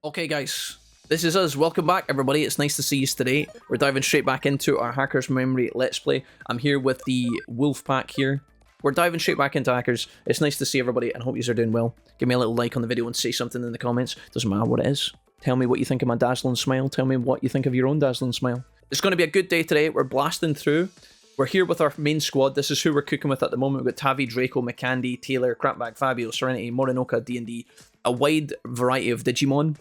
Okay guys, this is us. Welcome back everybody. It's nice to see you today. We're diving straight back into our Hackers Memory Let's Play. I'm here with the Wolf Pack here. We're diving straight back into Hackers. It's nice to see everybody and hope you are doing well. Give me a little like on the video and say something in the comments. Doesn't matter what it is. Tell me what you think of my dazzling smile. Tell me what you think of your own dazzling smile. It's going to be a good day today. We're blasting through. We're here with our main squad. This is who we're cooking with at the moment. We've got Tavi, Draco, McCandy, Taylor, Crapbag, Fabio, Serenity, Morinoka, D&D. A wide variety of Digimon.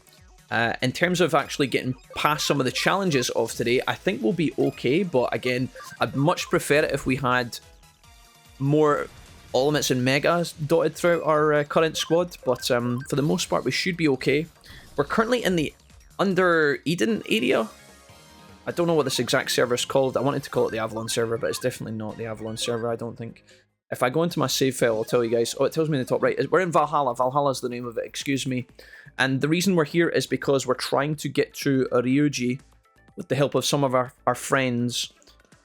In terms of actually getting past some of the challenges of today, I think we'll be okay, but again, I'd much prefer it if we had more Ultimates and Megas dotted throughout our current squad, but for the most part, we should be okay. We're currently in the Under Eden area. I don't know what this exact server is called. I wanted to call it the Avalon server, but it's definitely not the Avalon server, I don't think. If I go into my save file, I'll tell you guys. Oh, it tells me in the top right. We're in Valhalla. Valhalla is the name of it, excuse me. And the reason we're here is because we're trying to get to Ryuji with the help of some of our friends.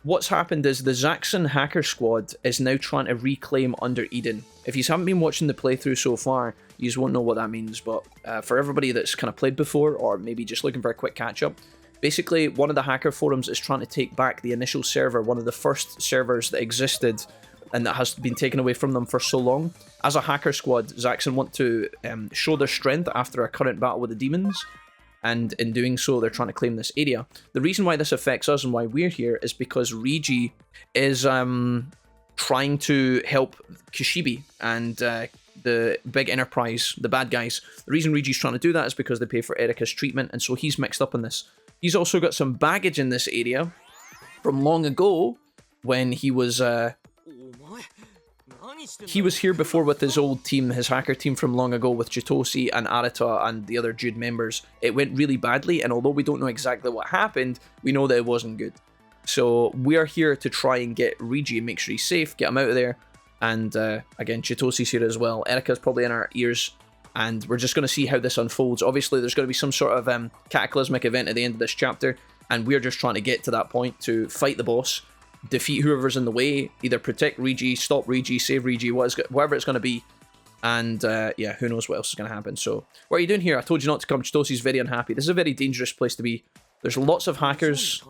What's happened is the Zaxxon hacker squad is now trying to reclaim Under Eden. If you haven't been watching the playthrough so far, you just won't know what that means. But for everybody that's kind of played before, or maybe just looking for a quick catch-up, basically one of the hacker forums is trying to take back the initial server, one of the first servers that existed, and that has been taken away from them for so long. As a hacker squad, Zaxxon want to show their strength after a current battle with the demons, and in doing so, they're trying to claim this area. The reason why this affects us and why we're here is because Ryuji is trying to help Kishibe and the big enterprise, the bad guys. The reason Ryuji's trying to do that is because they pay for Erika's treatment, and so he's mixed up in this. He's also got some baggage in this area from long ago when he was here before with his old team, his hacker team from long ago with Jitosi and Arata and the other Jude members. It went really badly, and although we don't know exactly what happened, we know that it wasn't good. So we are here to try and get Ryuji and make sure he's safe, get him out of there. And again, Jitosi's here as well. Erika's probably in our ears, and we're just going to see how this unfolds. Obviously, there's going to be some sort of cataclysmic event at the end of this chapter, and we're just trying to get to that point to fight the boss, defeat whoever's in the way, either protect Ryuji, stop Ryuji, save Ryuji, whatever it's going to be. And yeah, who knows what else is going to happen. So, what are you doing here? I told you not to come. Chitosi's very unhappy. This is a very dangerous place to be. There's lots of hackers,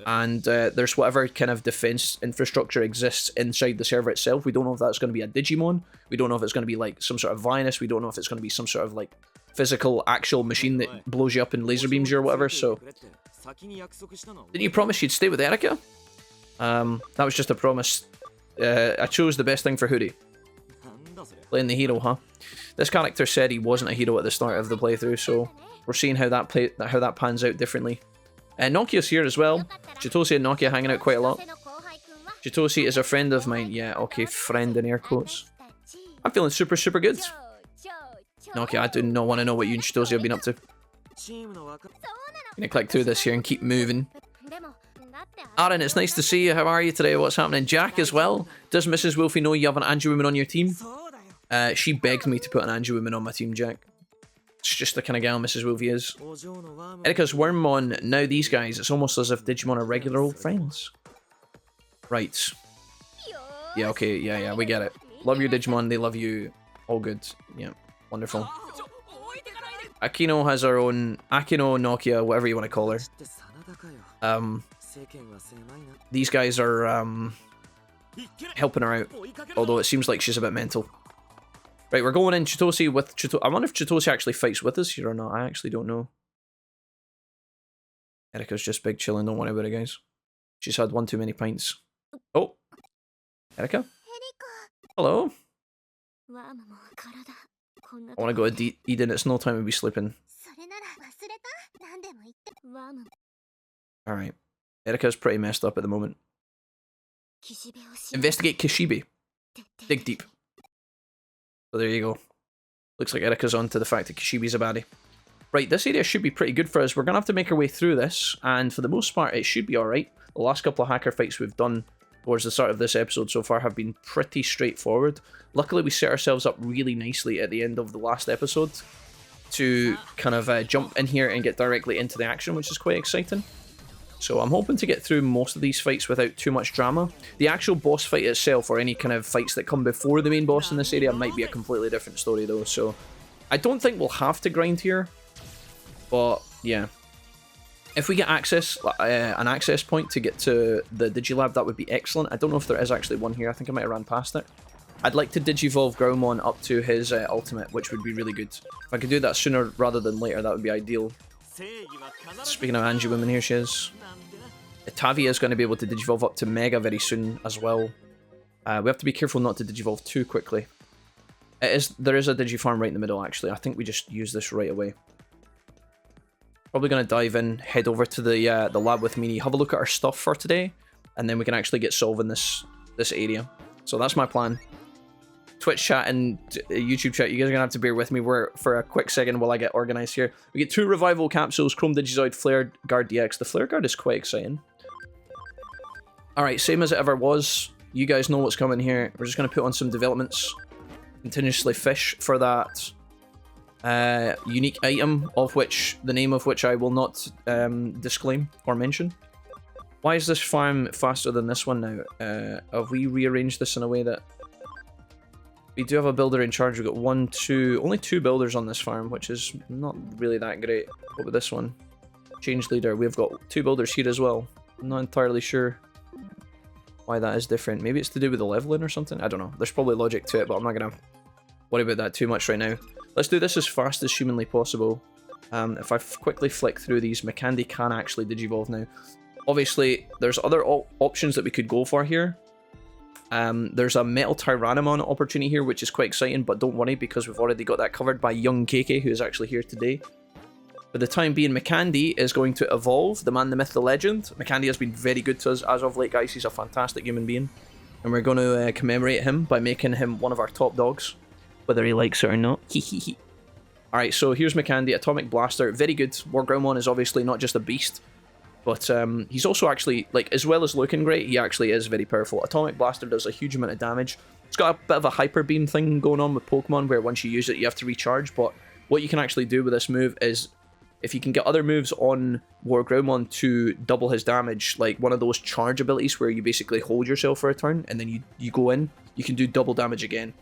and there's whatever kind of defense infrastructure exists inside the server itself. We don't know if that's going to be a Digimon. We don't know if it's going to be like some sort of virus. We don't know if it's going to be some sort of like physical, actual machine that blows you up and laser beams you or whatever. So, didn't you promise you'd stay with Erika? That was just a promise. I chose the best thing for Hoodie. Playing the hero, huh? This character said he wasn't a hero at the start of the playthrough, so we're seeing how that pans out differently. Nokia's here as well. Jitosi and Nokia hanging out quite a lot. Jitosi is a friend of mine. Yeah, okay, friend in air quotes. I'm feeling super, super good. Nokia, I do not want to know what you and Jitosi have been up to. Gonna click through this here and keep moving. Aaron, it's nice to see you. How are you today? What's happening? Jack as well. Does Mrs. Wolfie know you have an Angie woman on your team? She begged me to put an Angie woman on my team, Jack. It's just the kind of gal Mrs. Wolfie is. Erika's Wormmon. Now these guys, it's almost as if Digimon are regular old friends. Right. Yeah, okay, yeah, we get it. Love your Digimon, they love you. All good. Yeah, wonderful. Akino has her own... Akino, Nokia, whatever you want to call her. These guys are helping her out, although it seems like she's a bit mental. Right, we're going in Chitosi with Chitosi. I wonder if Chitosi actually fights with us here or not. I actually don't know. Erika's just big chilling, don't worry about it, guys. She's had one too many pints. Oh, Erika? Hello? I want to go to Eden, it's no time to be sleeping. Alright. Erika's pretty messed up at the moment. Investigate Kishibe. Dig deep. So there you go. Looks like Erika's on to the fact that Kishibe's a baddie. Right, this area should be pretty good for us. We're going to have to make our way through this, and for the most part, it should be alright. The last couple of hacker fights we've done towards the start of this episode so far have been pretty straightforward. Luckily, we set ourselves up really nicely at the end of the last episode to kind of jump in here and get directly into the action, which is quite exciting. So I'm hoping to get through most of these fights without too much drama. The actual boss fight itself, or any kind of fights that come before the main boss in this area, might be a completely different story though, so I don't think we'll have to grind here. But yeah, if we get access, an access point to get to the Digilab, that would be excellent. I don't know if there is actually one here. I think I might have ran past it. I'd like to Digivolve Growlmon up to his ultimate, which would be really good. If I could do that sooner rather than later, that would be ideal. Speaking of Angie Woman, here she is. Tavia is going to be able to Digivolve up to Mega very soon as well. We have to be careful not to Digivolve too quickly. There is a Digifarm right in the middle, actually. I think we just use this right away. Probably going to dive in, head over to the lab with Meanie, have a look at our stuff for today, and then we can actually get solving this area. So that's my plan. Twitch chat and YouTube chat, you guys are going to have to bear with me for a quick second while I get organized here. We get 2 Revival Capsules, Chrome Digizoid, Flare Guard DX. The Flare Guard is quite exciting. Alright, same as it ever was. You guys know what's coming here. We're just going to put on some developments. Continuously fish for that unique item, the name of which I will not disclaim or mention. Why is this farm faster than this one now? Have we rearranged this in a way that... We do have a builder in charge. We've got only 2 builders on this farm, which is not really that great. What about this one? Change leader. We've got 2 builders here as well. I'm not entirely sure why that is different. Maybe it's to do with the leveling or something? I don't know. There's probably logic to it, but I'm not going to worry about that too much right now. Let's do this as fast as humanly possible. If I quickly flick through these, Makandi can actually Digivolve now. Obviously, there's other options that we could go for here. There's a Metal Tyrannomon opportunity here, which is quite exciting, but don't worry because we've already got that covered by young KK, who is actually here today. For the time being, Makandi is going to evolve, the man, the myth, the legend. Makandi has been very good to us as of late, guys. He's a fantastic human being. And we're going to commemorate him by making him one of our top dogs, whether he likes it or not. Alright, so here's Makandi, Atomic Blaster. Very good. Wargroundmon is obviously not just a beast, but he's also actually, like, as well as looking great, he actually is very powerful. Atomic Blaster does a huge amount of damage. It's got a bit of a Hyper Beam thing going on with Pokemon, where once you use it, you have to recharge, but what you can actually do with this move is, if you can get other moves on Wargroundmon to double his damage, like one of those charge abilities where you basically hold yourself for a turn, and then you go in, you can do double damage again.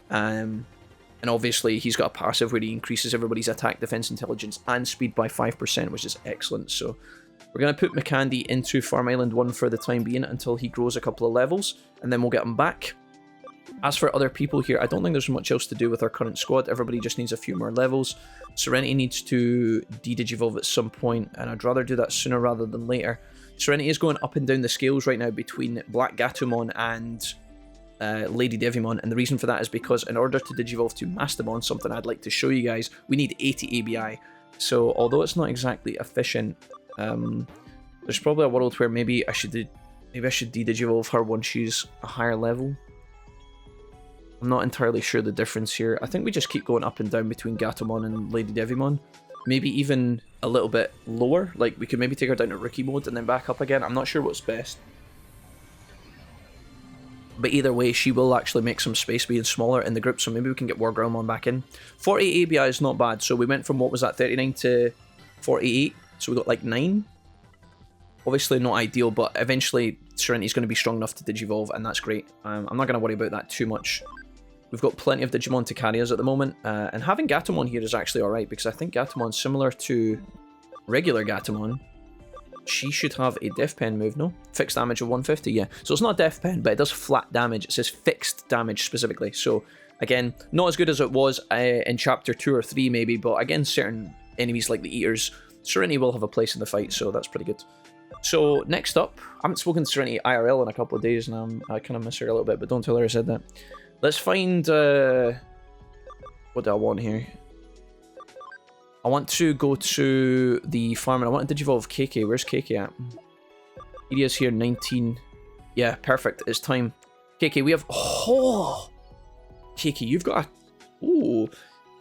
And obviously, he's got a passive where he increases everybody's attack, defense, intelligence, and speed by 5%, which is excellent. So we're going to put Makandi into Farm Island 1 for the time being until he grows a couple of levels, and then we'll get him back. As for other people here, I don't think there's much else to do with our current squad. Everybody just needs a few more levels. Serenity needs to de-digivolve at some point, and I'd rather do that sooner rather than later. Serenity is going up and down the scales right now between Black Gatomon and Lady Devimon, and the reason for that is because in order to digivolve to Mastamon, something I'd like to show you guys, we need 80 ABI. So although it's not exactly efficient, there's probably a world where maybe I should de-digivolve her once she's a higher level. I'm not entirely sure the difference here. I think we just keep going up and down between Gatomon and Lady Devimon. Maybe even a little bit lower. Like, we could maybe take her down to rookie mode and then back up again. I'm not sure what's best. But either way, she will actually make some space being smaller in the group, so maybe we can get Wargroundmon back in. 48 ABI is not bad, so we went from, what was that, 39 to 48, so we got like 9. Obviously not ideal, but eventually Serenity's going to be strong enough to digivolve, and that's great. I'm not going to worry about that too much. We've got plenty of Digimon to carry us at the moment, and having Gatomon here is actually alright, because I think Gatomon's similar to regular Gatomon. She should have a Death Pen move, no? Fixed damage of 150, yeah. So it's not Death Pen, but it does flat damage. It says fixed damage specifically. So, again, not as good as it was in Chapter 2 or 3 maybe, but against certain enemies like the Eaters, Serenity will have a place in the fight, so that's pretty good. So, next up, I haven't spoken to Serenity IRL in a couple of days, and I kind of miss her a little bit, but don't tell her I said that. Let's find... what do I want here? I want to go to the farm, and I want to digivolve KK. Where's KK at? He is here, 19. Yeah, perfect. It's time. KK, we have... Oh! KK, you've got a... Ooh.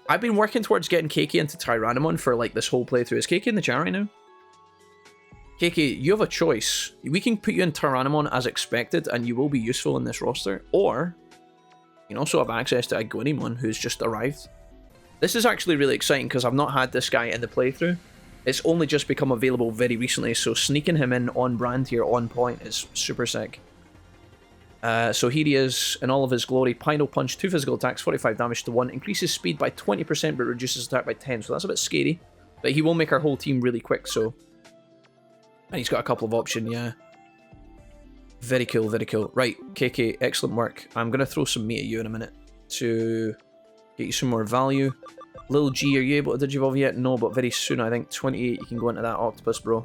I've been working towards getting KK into Tyrannomon for, like, this whole playthrough. Is KK in the chat right now? KK, you have a choice. We can put you in Tyrannomon as expected, and you will be useful in this roster. Or, you can also have access to Aguinimon, who's just arrived. This is actually really exciting, because I've not had this guy in the playthrough. It's only just become available very recently, so sneaking him in on brand here, on point, is super sick. So here he is in all of his glory. Pino Punch, 2 physical attacks, 45 damage to 1. Increases speed by 20%, but reduces attack by 10, so that's a bit scary. But he will make our whole team really quick, so... And he's got a couple of options, yeah. Very cool, very cool. Right, KK, excellent work. I'm going to throw some meat at you in a minute to get you some more value. Lil G, are you able to digivolve yet? No, but very soon, I think 28, you can go into that octopus, bro.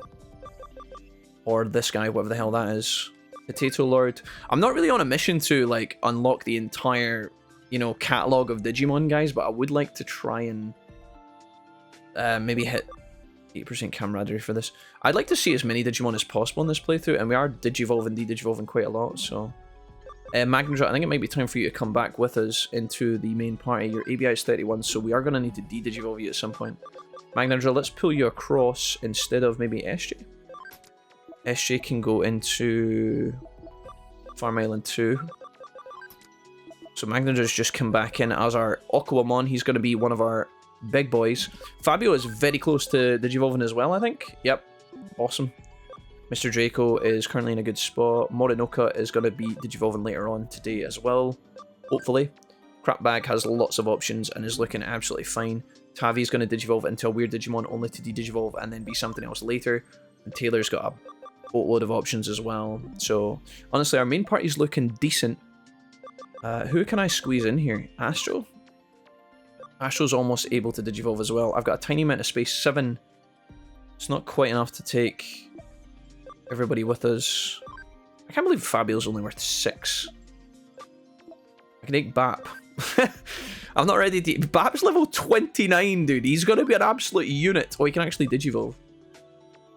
Or this guy, whatever the hell that is. Potato Lord. I'm not really on a mission to, like, unlock the entire, you know, catalogue of Digimon, guys, but I would like to try and maybe hit 8% camaraderie for this. I'd like to see as many Digimon as possible in this playthrough, and we are digivolving, de-digivolving quite a lot, so... Magnadra, I think it might be time for you to come back with us into the main party. Your ABI is 31, so we are going to need to de-digivolve you at some point. Magnadra, let's pull you across instead of maybe SJ. SJ can go into Farm Island 2. So Magnadra's just come back in as our Aquamon. He's going to be one of our big boys. Fabio is very close to digivolving as well, I think. Yep. Awesome. Mr. Draco is currently in a good spot. Morinoka is going to be digivolving later on today as well. Hopefully. Crapbag has lots of options and is looking absolutely fine. Tavi's going to digivolve into a weird Digimon only to de-digivolve and then be something else later. And Taylor's got a boatload of options as well. So, honestly, our main party's looking decent. Who can I squeeze in here? Astro? Astro's almost able to digivolve as well. I've got a tiny amount of space. 7. It's not quite enough to take everybody with us. I can't believe Fabio's only worth 6. I can take Bap. I'm not ready to... Bap's level 29, dude. He's going to be an absolute unit. Oh, he can actually digivolve.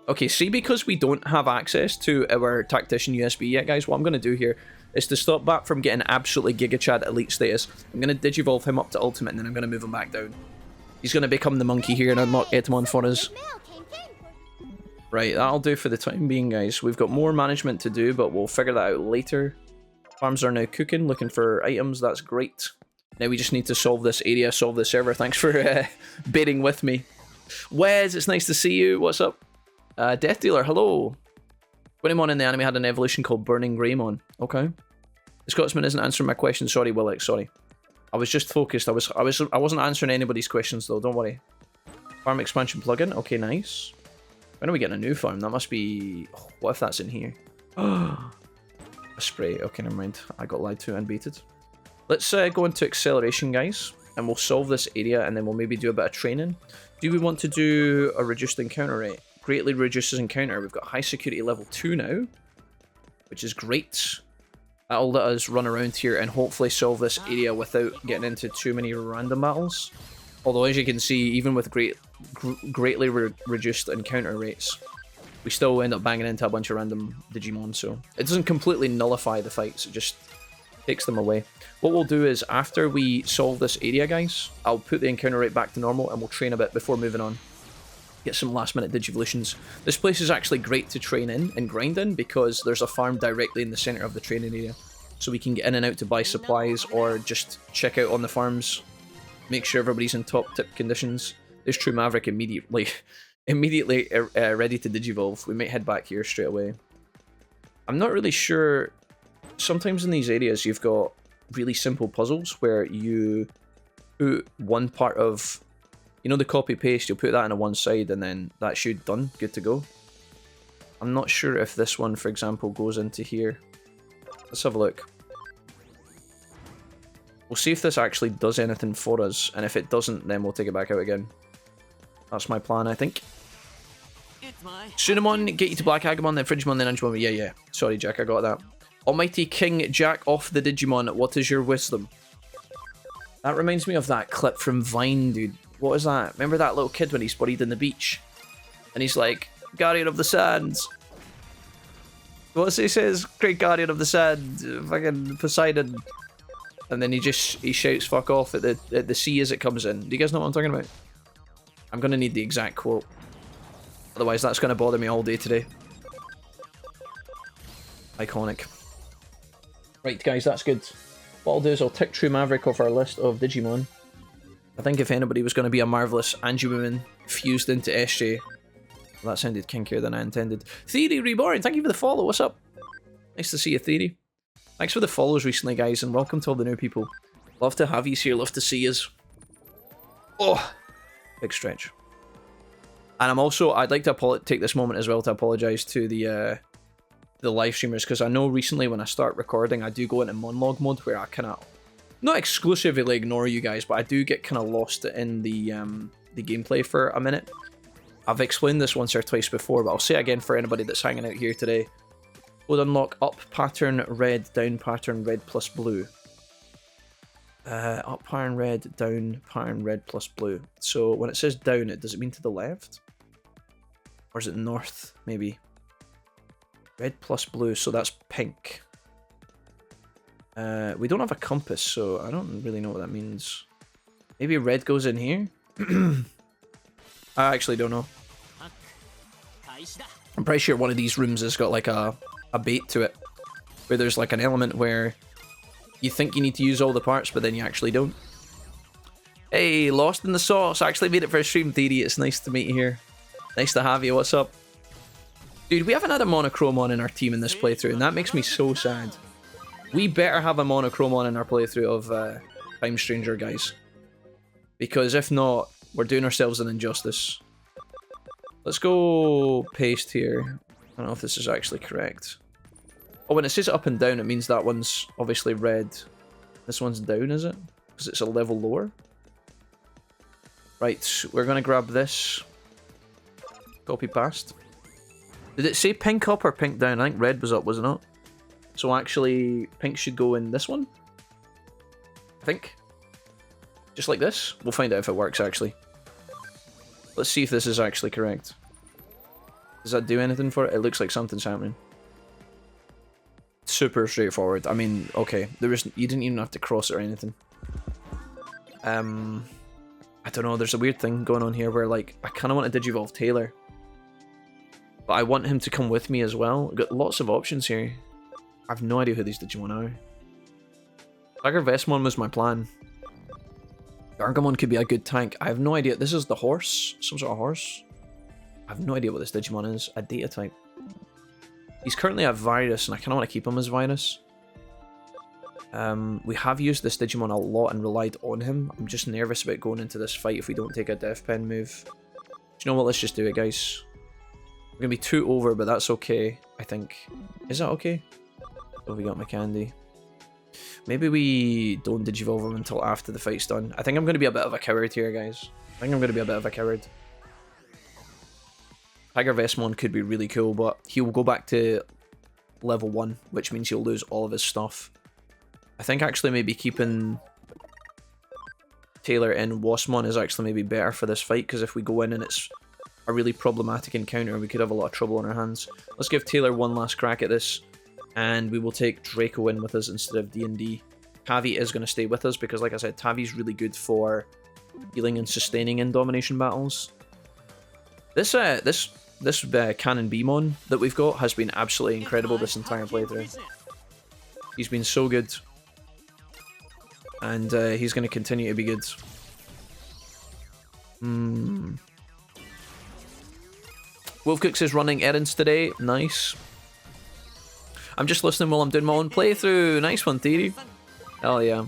Okay, see, because we don't have access to our Tactician USB yet, guys, what I'm going to do here is to stop Bap from getting absolutely Giga Chad elite status. I'm going to digivolve him up to ultimate, and then I'm going to move him back down. He's going to become the monkey here and unlock Etamon for us. Right, that'll do for the time being, guys. We've got more management to do, but we'll figure that out later. Farms are now cooking, looking for items. That's great. Now we just need to solve this area, solve the server. Thanks for bearing with me. Wes, it's nice to see you. What's up? Death Dealer, hello. Winimon in the anime had an evolution called Burning Greymon. Okay. The Scotsman isn't answering my question. Sorry, Willick. Sorry. I was just focused. I wasn't answering anybody's questions though. Don't worry. Farm expansion plugin. Okay, nice. When are we getting a new farm? That must be... Oh, what if that's in here? A spray. Okay, never mind. I got lied to and baited. Let's go into acceleration, guys. And we'll solve this area and then we'll maybe do a bit of training. Do we want to do a reduced encounter rate? Greatly reduces encounter. We've got high security level 2 now, which is great. That'll let us run around here and hopefully solve this area without getting into too many random battles. Although, as you can see, even with greatly reduced encounter rates, we still end up banging into a bunch of random Digimon, so it doesn't completely nullify the fights, it just takes them away. What we'll do is, after we solve this area, guys, I'll put the encounter rate back to normal and we'll train a bit before moving on. Get some last minute digivolutions. This place is actually great to train in and grind in because there's a farm directly in the center of the training area. So we can get in and out to buy supplies or just check out on the farms. Make sure everybody's in top tip conditions. There's True Maverick immediately ready to digivolve. We might head back here straight away. I'm not really sure. Sometimes in these areas you've got really simple puzzles where you put one part of, you know, the copy paste, you'll put that on one side and then that's you done, good to go. I'm not sure if this one, for example, goes into here. Let's have a look. We'll see if this actually does anything for us, and if it doesn't, then we'll take it back out again. That's my plan, I think. Sunamon, get you to Black Agamon, then Frigimon, then Angemon. Yeah. Sorry, Jack, I got that. Almighty King Jack off the Digimon, what is your wisdom? That reminds me of that clip from Vine, dude. What is that? Remember that little kid when he's buried in the beach? And he's like, Guardian of the Sands. What's he says? Great Guardian of the Sand, fucking Poseidon. And then he shouts fuck off at the sea as it comes in. Do you guys know what I'm talking about? I'm going to need the exact quote. Otherwise that's going to bother me all day today. Iconic. Right guys, that's good. What I'll do is I'll tick True Maverick off our list of Digimon. I think if anybody was going to be a marvellous Angie-woman fused into SJ, well, that sounded kinkier than I intended. Theory Reborn, thank you for the follow, what's up? Nice to see you, Theory. Thanks for the follows recently, guys, and welcome to all the new people. Love to have you here, love to see yous. Oh! Big stretch. And I'd like to take this moment as well to apologize to the live streamers, because I know recently when I start recording, I do go into monologue mode where I kind of, not exclusively ignore you guys, but I do get kind of lost in the gameplay for a minute. I've explained this once or twice before, but I'll say it again for anybody that's hanging out here today. Would unlock up pattern red, down pattern red plus blue. Up pattern red, down pattern red plus blue. So when it says down, does it mean to the left? Or is it north, maybe? Red plus blue, so that's pink. We don't have a compass, so I don't really know what that means. Maybe red goes in here? I actually don't know. I'm pretty sure one of these rooms has got like a bait to it, where there's like an element where you think you need to use all the parts, but then you actually don't. Hey, Lost in the Sauce, I actually made it for a stream, Theory. It's nice to meet you here. Nice to have you, what's up? Dude, we haven't had a Monochromon in our team in this playthrough, and that makes me so sad. We better have a Monochromon in our playthrough of Time Stranger, guys. Because if not, we're doing ourselves an injustice. Let's go paste here. I don't know if this is actually correct. Oh, when it says up and down, it means that one's obviously red. This one's down, is it? Because it's a level lower. Right, we're going to grab this. Copy past. Did it say pink up or pink down? I think red was up, was it not? So actually, pink should go in this one. I think. Just like this. We'll find out if it works, actually. Let's see if this is actually correct. Does that do anything for it? It looks like something's happening. Super straightforward. I mean, okay. You didn't even have to cross it or anything. I don't know. There's a weird thing going on here where, like, I kind of want to Digivolve Taylor. But I want him to come with me as well. I've got lots of options here. I have no idea who these Digimon are. Tiger Vestmon was my plan. Gargamon could be a good tank. I have no idea. This is the horse. Some sort of horse. I have no idea what this Digimon is. A data type. He's currently a virus, and I kind of want to keep him as virus. We have used this Digimon a lot and relied on him. I'm just nervous about going into this fight if we don't take a Death Pen move. Do you know what? Let's just do it, guys. We're going to be 2 over, but that's okay, I think. Is that okay? Oh, we got my candy. Maybe we don't Digivolve him until after the fight's done. I think I'm going to be a bit of a coward here, guys. I think I'm going to be a bit of a coward. Tiger Vestmon could be really cool, but he'll go back to level 1, which means he'll lose all of his stuff. I think actually maybe keeping Taylor in Wasmon is actually maybe better for this fight, because if we go in and it's a really problematic encounter, we could have a lot of trouble on our hands. Let's give Taylor one last crack at this, and we will take Draco in with us instead of D&D. Tavi is going to stay with us, because like I said, Tavi's really good for healing and sustaining in domination battles. This Cannon Beamon that we've got has been absolutely incredible this entire playthrough. He's been so good. And he's going to continue to be good. Wolfcooks is running errands today. Nice. I'm just listening while I'm doing my own playthrough. Nice one, Theory. Hell yeah.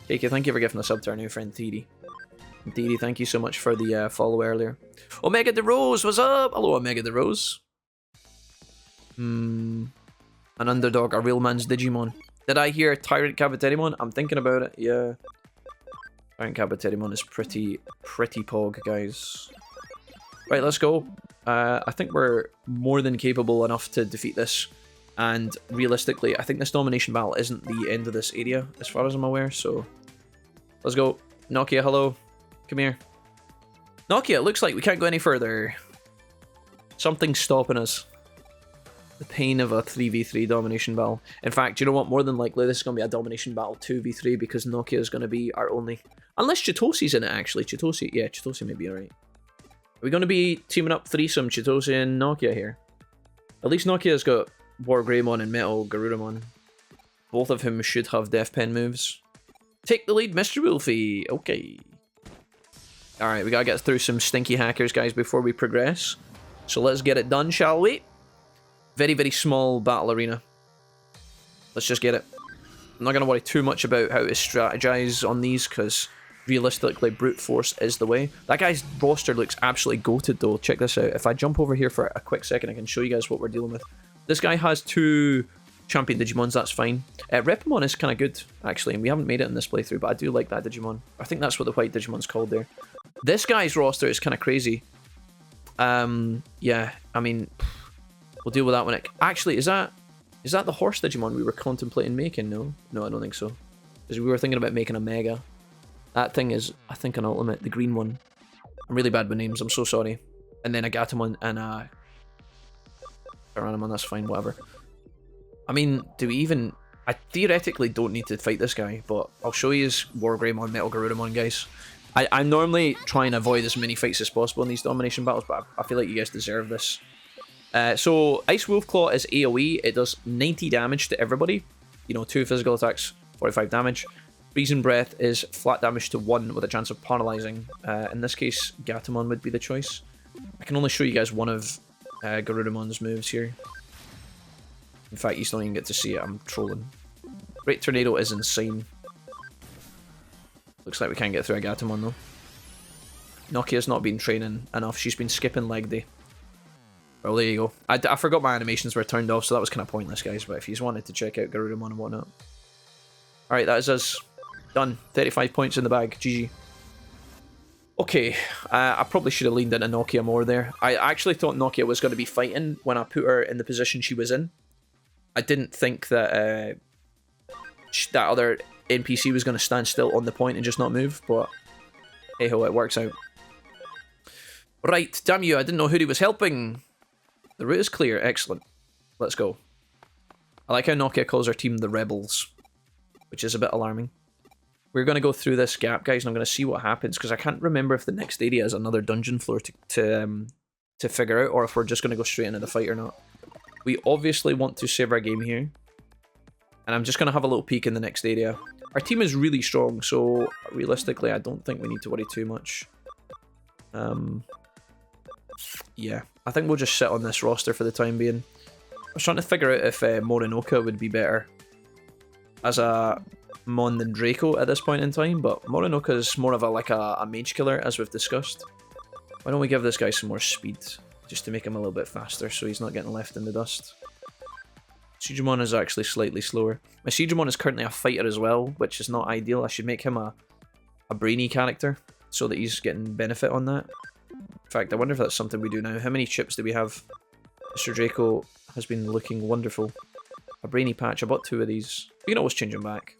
KK, thank you for giving a sub to our new friend, Theory. Theory, thank you so much for the follow earlier. Omega the Rose, what's up? Hello, Omega the Rose. An underdog, a real man's Digimon. Did I hear Tyrant Cabaterimon? I'm thinking about it, yeah. Tyrant Cabaterimon is pretty pog, guys. Right, let's go. I think we're more than capable enough to defeat this. And realistically, I think this domination battle isn't the end of this area, as far as I'm aware, so... Let's go. Nokia, hello. Come here. Nokia, it looks like we can't go any further. Something's stopping us. The pain of a 3v3 domination battle. In fact, you know what? More than likely, this is going to be a domination battle 2v3 because Nokia is going to be our only... Unless Chitosi's in it, actually. Chitosi, yeah, Chitosi may be alright. Are we going to be teaming up threesome Chitosi and Nokia here? At least Nokia's got War Greymon and Metal Garurumon. Both of whom should have Death Pen moves. Take the lead, Mr. Wolfie. Okay. Alright, we gotta get through some stinky hackers, guys, before we progress. So let's get it done, shall we? Very, very small battle arena. Let's just get it. I'm not gonna worry too much about how to strategize on these, because realistically, brute force is the way. That guy's roster looks absolutely goated though. Check this out. If I jump over here for a quick second, I can show you guys what we're dealing with. This guy has 2 champion Digimons, that's fine. Repamon is kind of good, actually, and we haven't made it in this playthrough, but I do like that Digimon. I think that's what the white Digimon's called there. This guy's roster is kind of crazy. Yeah, I mean, we'll deal with that when it... Actually, is that the horse Digimon we were contemplating making? No, I don't think so. Because we were thinking about making a Mega. That thing is, I think, an Ultimate, the green one. I'm really bad with names, I'm so sorry. And then a Gatomon and a... Tyrannomon, that's fine, whatever. I mean, do we even... I theoretically don't need to fight this guy, but I'll show you his Wargreymon, Metal Garurumon, guys. I normally try and avoid as many fights as possible in these domination battles, but I feel like you guys deserve this. So, Ice Wolf Claw is AoE. It does 90 damage to everybody. You know, 2 physical attacks, 45 damage. Freezing Breath is flat damage to 1 with a chance of paralyzing. In this case, Gatomon would be the choice. I can only show you guys one of Garurumon's moves here. In fact, you don't even get to see it. I'm trolling. Great Tornado is insane. Looks like we can't get through a Gatomon though. Nokia's not been training enough. She's been skipping leg day. Well, there you go. I forgot my animations were turned off, so that was kind of pointless, guys. But if you wanted to check out Garurumon and whatnot. Alright, that is us. Done. 35 points in the bag. GG. Okay, I probably should have leaned into Nokia more there. I actually thought Nokia was going to be fighting when I put her in the position she was in. I didn't think that that other NPC was going to stand still on the point and just not move, but hey ho, it works out. Right, damn you, I didn't know who he was helping. The route is clear, excellent. Let's go. I like how Nokia calls our team the Rebels, which is a bit alarming. We're going to go through this gap, guys, and I'm going to see what happens, because I can't remember if the next area is another dungeon floor to figure out, or if we're just going to go straight into the fight or not. We obviously want to save our game here, and I'm just going to have a little peek in the next area. Our team is really strong, so realistically, I don't think we need to worry too much. Yeah, I think we'll just sit on this roster for the time being. I was trying to figure out if Morinoka would be better as a Mon than Draco at this point in time, but Morinoka is more of a mage killer, as we've discussed. Why don't we give this guy some more speed, just to make him a little bit faster so he's not getting left in the dust. Digimon is actually slightly slower. My Digimon is currently a fighter as well, which is not ideal. I should make him a brainy character so that he's getting benefit on that. In fact, I wonder if that's something we do now. How many chips do we have? Mr. Draco has been looking wonderful. A brainy patch. I bought 2 of these. We can always change him back.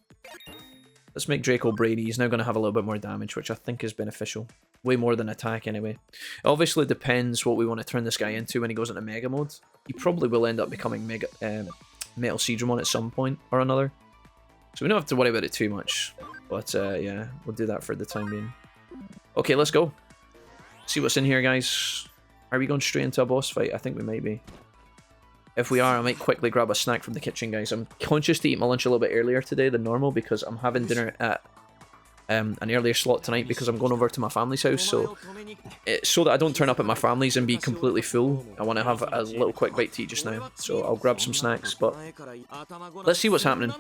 Let's make Draco brainy. He's now going to have a little bit more damage, which I think is beneficial. Way more than attack, anyway. It obviously depends what we want to turn this guy into when he goes into Mega Mode. He probably will end up becoming Metal Seedramon at some point or another. So we don't have to worry about it too much. But yeah, we'll do that for the time being. Okay, let's go. See what's in here, guys. Are we going straight into a boss fight? I think we might be. If we are, I might quickly grab a snack from the kitchen, guys. I'm conscious to eat my lunch a little bit earlier today than normal because I'm having dinner at an earlier slot tonight because I'm going over to my family's house. So that I don't turn up at my family's and be completely full, I want to have a little quick bite to eat just now. So I'll grab some snacks, but let's see what's happening.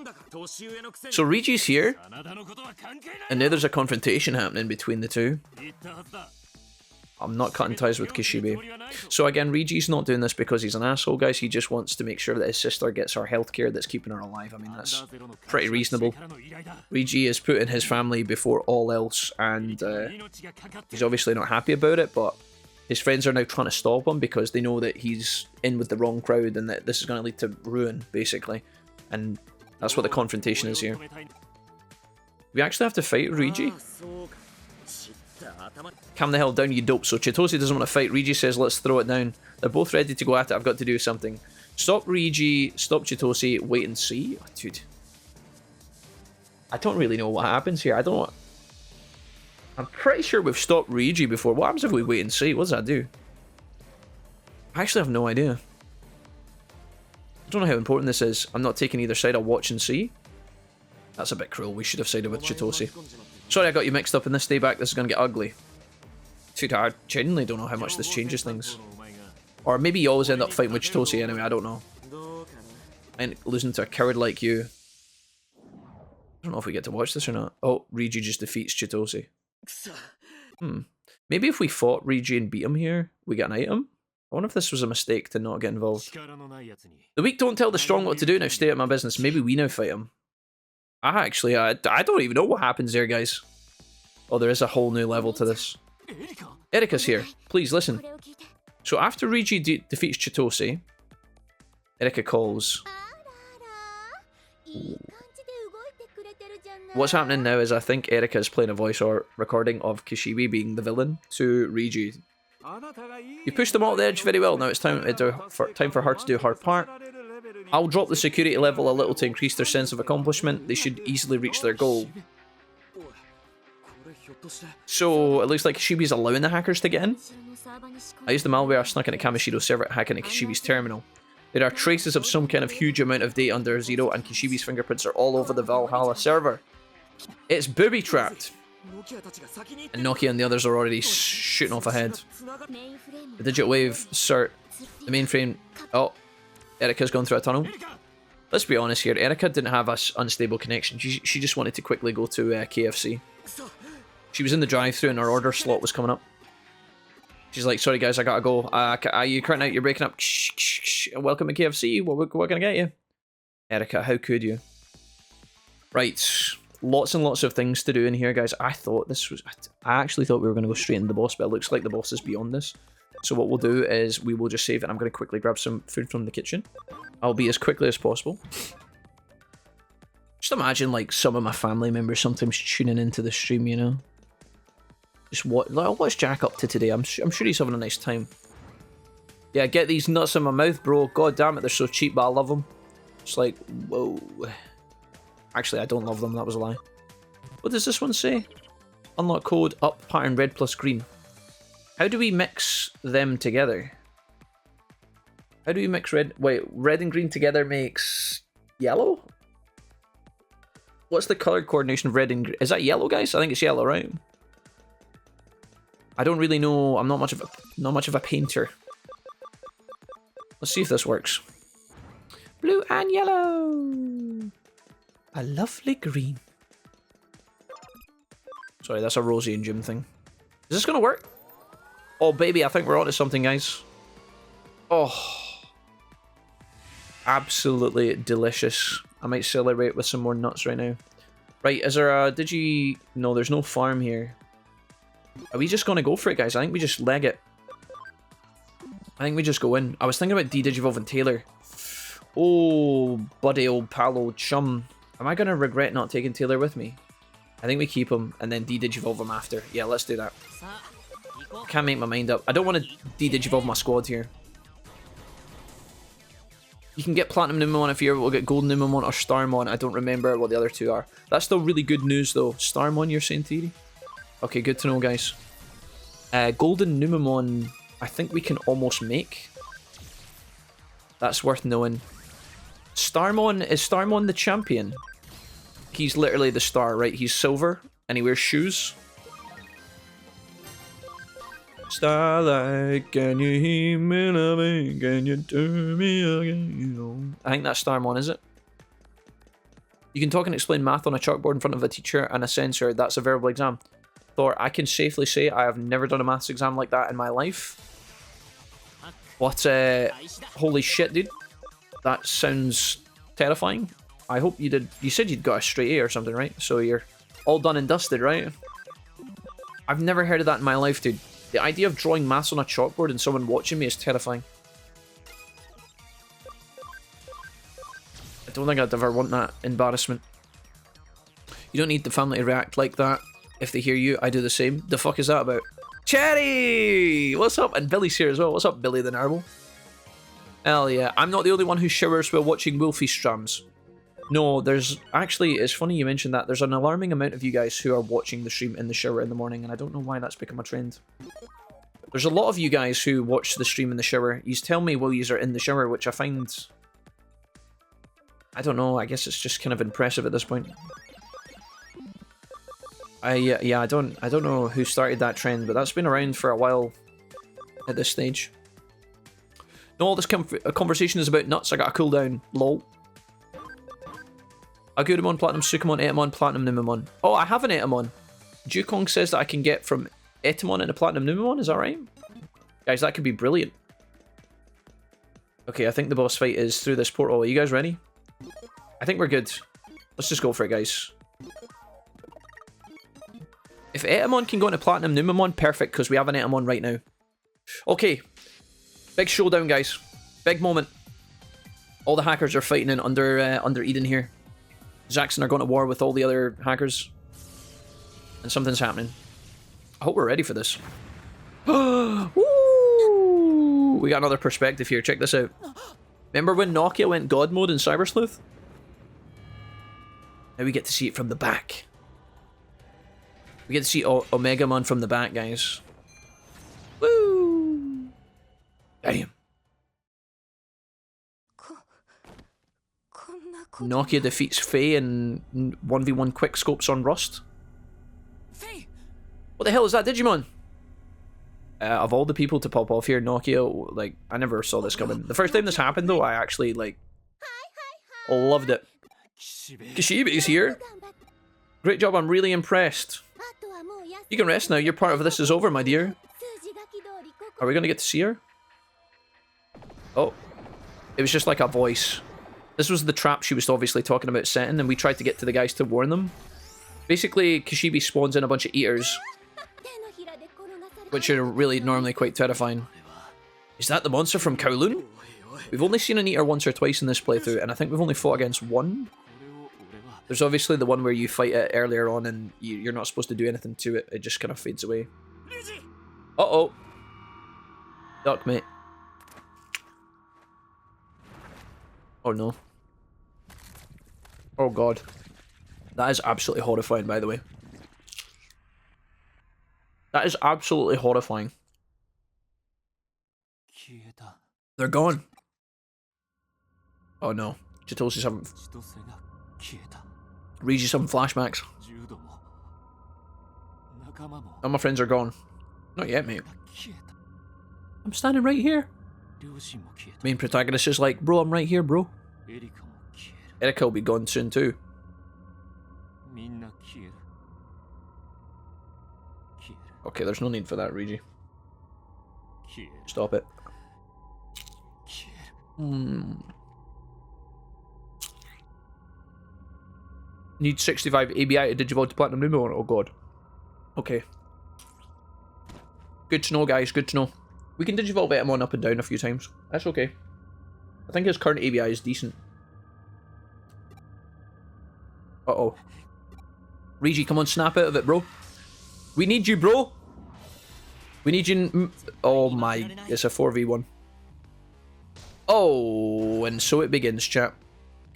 So Rigi's here, and now there's a confrontation happening between the two. I'm not cutting ties with Kishibe. So again, Rigi's not doing this because he's an asshole, guys. He just wants to make sure that his sister gets her healthcare that's keeping her alive. I mean, that's pretty reasonable. Rigi is putting his family before all else, and he's obviously not happy about it, but his friends are now trying to stop him because they know that he's in with the wrong crowd and that this is going to lead to ruin, basically. And that's what the confrontation is here. We actually have to fight Rigi? Calm the hell down, you dope. So Chitose doesn't want to fight. Rigi says, let's throw it down. They're both ready to go at it. I've got to do something. Stop Rigi, stop Chitose, wait and see. Oh, dude. I don't really know what happens here. I'm pretty sure we've stopped Rigi before. What happens if we wait and see? What does that do? I actually have no idea. I don't know how important this is. I'm not taking either side. I'll watch and see. That's a bit cruel. We should have sided with Chitose. Sorry I got you mixed up in this. Stay back. This is going to get ugly. Dude, I genuinely don't know how much this changes things. Or maybe you always end up fighting with Chitose anyway. I don't know. And losing to a coward like you. I don't know if we get to watch this or not. Oh, Rigi just defeats Chitose. Hmm. Maybe if we fought Rigi and beat him here, we get an item? I wonder if this was a mistake to not get involved. The weak don't tell the strong what to do, now stay out of my business. Maybe we now fight him. I don't even know what happens there, guys. Oh, there is a whole new level to this. Erika's here. Please listen. So after Rigi defeats Chitose, Erika calls. What's happening now is I think Erika is playing a voice or recording of Kishibe being the villain to Rigi. You pushed them all to the edge very well. Now it's time for her to do her part. I'll drop the security level a little to increase their sense of accomplishment. They should easily reach their goal. So it looks like Kishibe's allowing the hackers to get in. I used the malware snuck into Kamoshido's server hacking into Kishibe's terminal. There are traces of some kind of huge amount of data under zero, and Kishibe's fingerprints are all over the Valhalla server. It's booby-trapped. And Nokia and the others are already shooting off ahead. The Digit Wave, sir. The mainframe. Oh, Erika's gone through a tunnel. Let's be honest here. Erika didn't have an unstable connection. She just wanted to quickly go to KFC. She was in the drive-thru and her order slot was coming up. She's like, sorry guys, I gotta go. Are you cutting out? You're breaking up. Welcome to KFC. What can I get you? Erika, how could you? Right. Lots and lots of things to do in here, guys. I actually thought we were going to go straight into the boss, but it looks like the boss is beyond this. So what we'll do is we will just save it. I'm going to quickly grab some food from the kitchen. I'll be as quickly as possible. Just imagine, like, some of my family members sometimes tuning into the stream, you know? Just what's Jack up to today? I'm sure he's having a nice time. Yeah, get these nuts in my mouth, bro. God damn it, they're so cheap, but I love them. It's like, whoa. Actually, I don't love them. That was a lie. What does this one say? Unlock code up pattern red plus green. How do we mix them together? How do we mix red? Wait, red and green together makes yellow? What's the color coordination of red and green? Is that yellow, guys? I think it's yellow, right? I don't really know. I'm not much of a painter. Let's see if this works. Blue and yellow. A lovely green. Sorry, that's a Rosie and Jim thing. Is this gonna work? Oh, baby, I think we're onto something, guys. Oh. Absolutely delicious. I might celebrate with some more nuts right now. Right, is there a Digi... No, there's no farm here. Are we just gonna go for it, guys? I think we just leg it. I think we just go in. I was thinking about D-Digivolve and Taylor. Oh, buddy, old pal, old chum. Am I going to regret not taking Taylor with me? I think we keep him and then D-Digivolve him after. Yeah, let's do that. Can't make my mind up. I don't want to D-Digivolve my squad here. You can get Platinum Numemon if you're able to get Golden Numemon or Starmon. I don't remember what the other two are. That's still really good news, though. Starmon, you're saying, theory? Okay, good to know, guys. Golden Numemon, I think we can almost make. That's worth knowing. Starmon, is Starmon the champion? He's literally the star, right? He's silver, and he wears shoes. Starlight, can you hear me? Can you do me again? I think that's Starmon, is it? You can talk and explain math on a chalkboard in front of a teacher and a censor. That's a verbal exam. Thor, I can safely say I have never done a maths exam like that in my life. What, holy shit, dude. That sounds terrifying. I hope you did. You said you'd got a straight A or something, right? So you're all done and dusted, right? I've never heard of that in my life, dude. The idea of drawing maths on a chalkboard and someone watching me is terrifying. I don't think I'd ever want that embarrassment. You don't need the family to react like that. If they hear you, I do the same. The fuck is that about? Cherry! What's up? And Billy's here as well. What's up, Billy the Narwhal? Hell yeah. I'm not the only one who showers while watching Wolfie strams. No, there's... Actually, it's funny you mentioned that. There's an alarming amount of you guys who are watching the stream in the shower in the morning, and I don't know why that's become a trend. There's a lot of you guys who watch the stream in the shower. You tell me while you are in the shower, which I find... I don't know, I guess it's just kind of impressive at this point. Yeah, I don't know who started that trend, but that's been around for a while at this stage. No, all this conversation is about nuts. I got a cooldown. Lol. Agudamon, Platinum Sukamon, Etamon, Platinum Numemon. Oh, I have an Etamon. Jukong says that I can get from Etamon into Platinum Numemon, is that right? Guys, that could be brilliant. Okay, I think the boss fight is through this portal. Are you guys ready? I think we're good. Let's just go for it, guys. If Etamon can go into Platinum Numemon, perfect, because we have an Etamon right now. Okay. Big showdown, guys. Big moment. All the hackers are fighting in under Eden here. Jackson are going to war with all the other hackers. And something's happening. I hope we're ready for this. Woo! We got another perspective here. Check this out. Remember when Nokia went God mode in Cyber Sleuth? Now we get to see it from the back. We get to see Omegamon from the back, guys. Woo! Damn. Nokia defeats Faye in 1v1 quickscopes on Rust. What the hell is that Digimon? Of all the people to pop off here, Nokia, like, I never saw this coming. The first time this happened, though, I actually, like, loved it. Kishibe's here. Great job, I'm really impressed. You can rest now, your part of this is over, my dear. Are we going to get to see her? Oh. It was just like a voice. This was the trap she was obviously talking about setting, and we tried to get to the guys to warn them. Basically, Kishibe spawns in a bunch of eaters, which are really normally quite terrifying. Is that the monster from Kowloon? We've only seen an eater once or twice in this playthrough, and I think we've only fought against one. There's obviously the one where you fight it earlier on and you're not supposed to do anything to it. It just kind of fades away. Uh-oh. Duck, mate. Oh, no. Oh, God. That is absolutely horrifying, by the way. That is absolutely horrifying. They're gone. Oh, no. Chitosi's having... Regi's having flashbacks. All my friends are gone. Not yet, mate. I'm standing right here. Main protagonist is like, bro, I'm right here, bro. Erika will be gone soon too. Okay, there's no need for that, Regi. Stop it. Need 65 ABI to Digivolve to Platinum Numemon. Oh god. Okay. Good to know, guys. Good to know. We can Digivolve Etamon up and down a few times. That's okay. I think his current ABI is decent. Uh-oh. Regi, come on, snap out of it, bro. We need you, bro. We need you... Oh my... It's a 4v1. Oh, and so it begins, chat.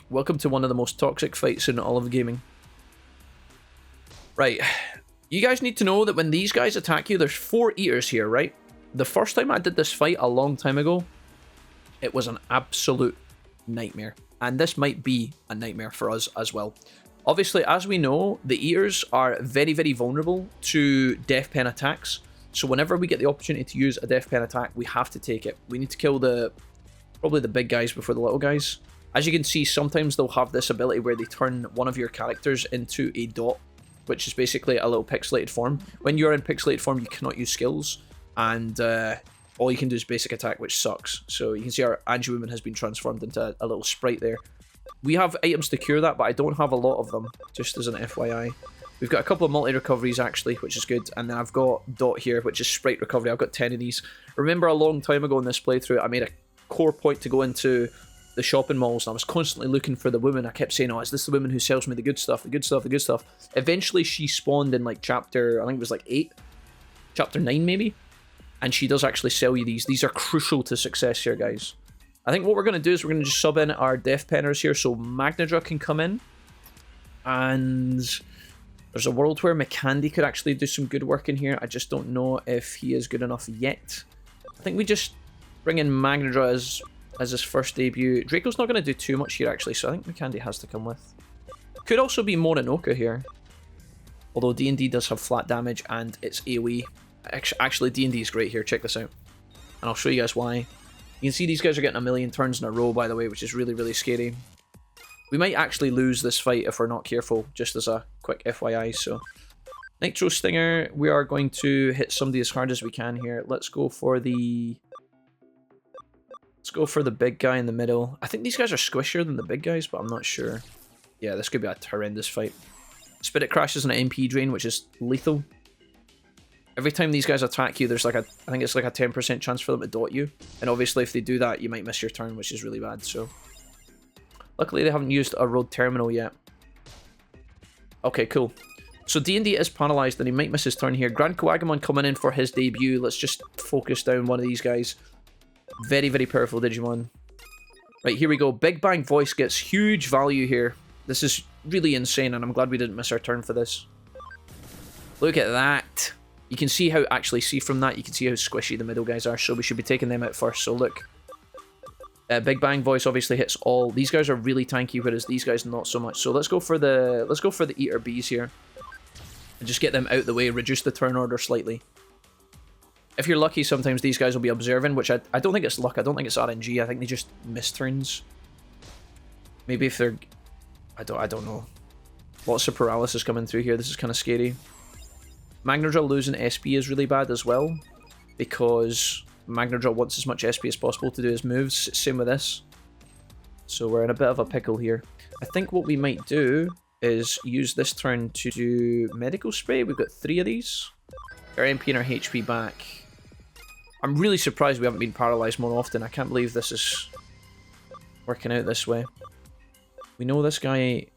Welcome to one of the most toxic fights in all of gaming. Right. You guys need to know that when these guys attack you, there's 4 eaters here, right? The first time I did this fight a long time ago, it was an absolute nightmare. And this might be a nightmare for us as well. Obviously, as we know, the eaters are very, very vulnerable to death pen attacks. So whenever we get the opportunity to use a death pen attack, we have to take it. We need to kill probably the big guys before the little guys. As you can see, sometimes they'll have this ability where they turn one of your characters into a dot, which is basically a little pixelated form. When you're in pixelated form, you cannot use skills, and all you can do is basic attack, which sucks. So you can see our Angie-woman has been transformed into a little sprite there. We have items to cure that, but I don't have a lot of them, just as an FYI. We've got a couple of multi-recoveries, actually, which is good, and then I've got Dot here, which is sprite recovery. I've got 10 of these. Remember a long time ago in this playthrough, I made a core point to go into the shopping malls, and I was constantly looking for the woman. I kept saying, oh, is this the woman who sells me the good stuff, the good stuff, the good stuff? Eventually, she spawned in, like, chapter, I think it was, like, 8? Chapter 9, maybe? And she does actually sell you these. These are crucial to success here, guys. I think what we're going to do is we're going to just sub in our Death Penners here, so Magnadra can come in. And there's a world where McCandy could actually do some good work in here. I just don't know if he is good enough yet. I think we just bring in Magnadra as his first debut. Draco's not going to do too much here, actually, so I think McCandy has to come with. Could also be Morinoka here. Although D&D does have flat damage and it's AoE. Actually, D&D is great here. Check this out. And I'll show you guys why. You can see these guys are getting a million turns in a row, by the way, which is really, really scary. We might actually lose this fight if we're not careful, just as a quick FYI, so Nitro Stinger, we are going to hit somebody as hard as we can here. Let's go for the... Let's go for the big guy in the middle. I think these guys are squishier than the big guys, but I'm not sure. Yeah, this could be a horrendous fight. Spirit crashes on an MP drain, which is lethal. Every time these guys attack you, there's like a... I think it's like a 10% chance for them to dot you. And obviously if they do that, you might miss your turn, which is really bad, so... Luckily they haven't used a road terminal yet. Okay, cool. So D&D is paralyzed and he might miss his turn here. Grand Kowagamon coming in for his debut. Let's just focus down one of these guys. Very, very powerful Digimon. Right, here we go. Big Bang Voice gets huge value here. This is really insane, and I'm glad we didn't miss our turn for this. Look at that. You can see how, actually see from that, you can see how squishy the middle guys are, so we should be taking them out first. So look. Big Bang Voice obviously hits all. These guys are really tanky, whereas these guys not so much. So let's go for the Eater Bees here. And just get them out the way, reduce the turn order slightly. If you're lucky, sometimes these guys will be observing, which I don't think it's luck, I don't think it's RNG, I think they just miss turns. Maybe if they're... I don't know. Lots of paralysis coming through here, this is kind of scary. Magnadra losing SP is really bad as well, because Magnadra wants as much SP as possible to do his moves, same with this. So we're in a bit of a pickle here. I think what we might do is use this turn to do medical spray. We've got 3 of these. Our MP and our HP back. I'm really surprised we haven't been paralyzed more often. I can't believe this is working out this way. We know this guy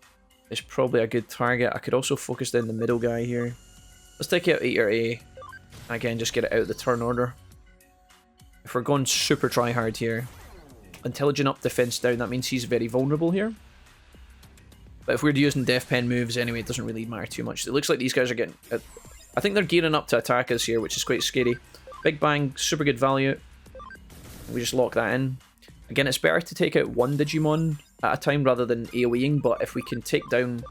is probably a good target. I could also focus down the middle guy here. Let's take out Eater A. Again, just get it out of the turn order. If we're going super try hard here, intelligent up, defense down, that means he's very vulnerable here. But if we're using Death Pen moves anyway, it doesn't really matter too much. It looks like these guys are getting... I think they're gearing up to attack us here, which is quite scary. Big Bang, super good value. We just lock that in. Again, it's better to take out one Digimon at a time rather than AoEing, but if we can take down...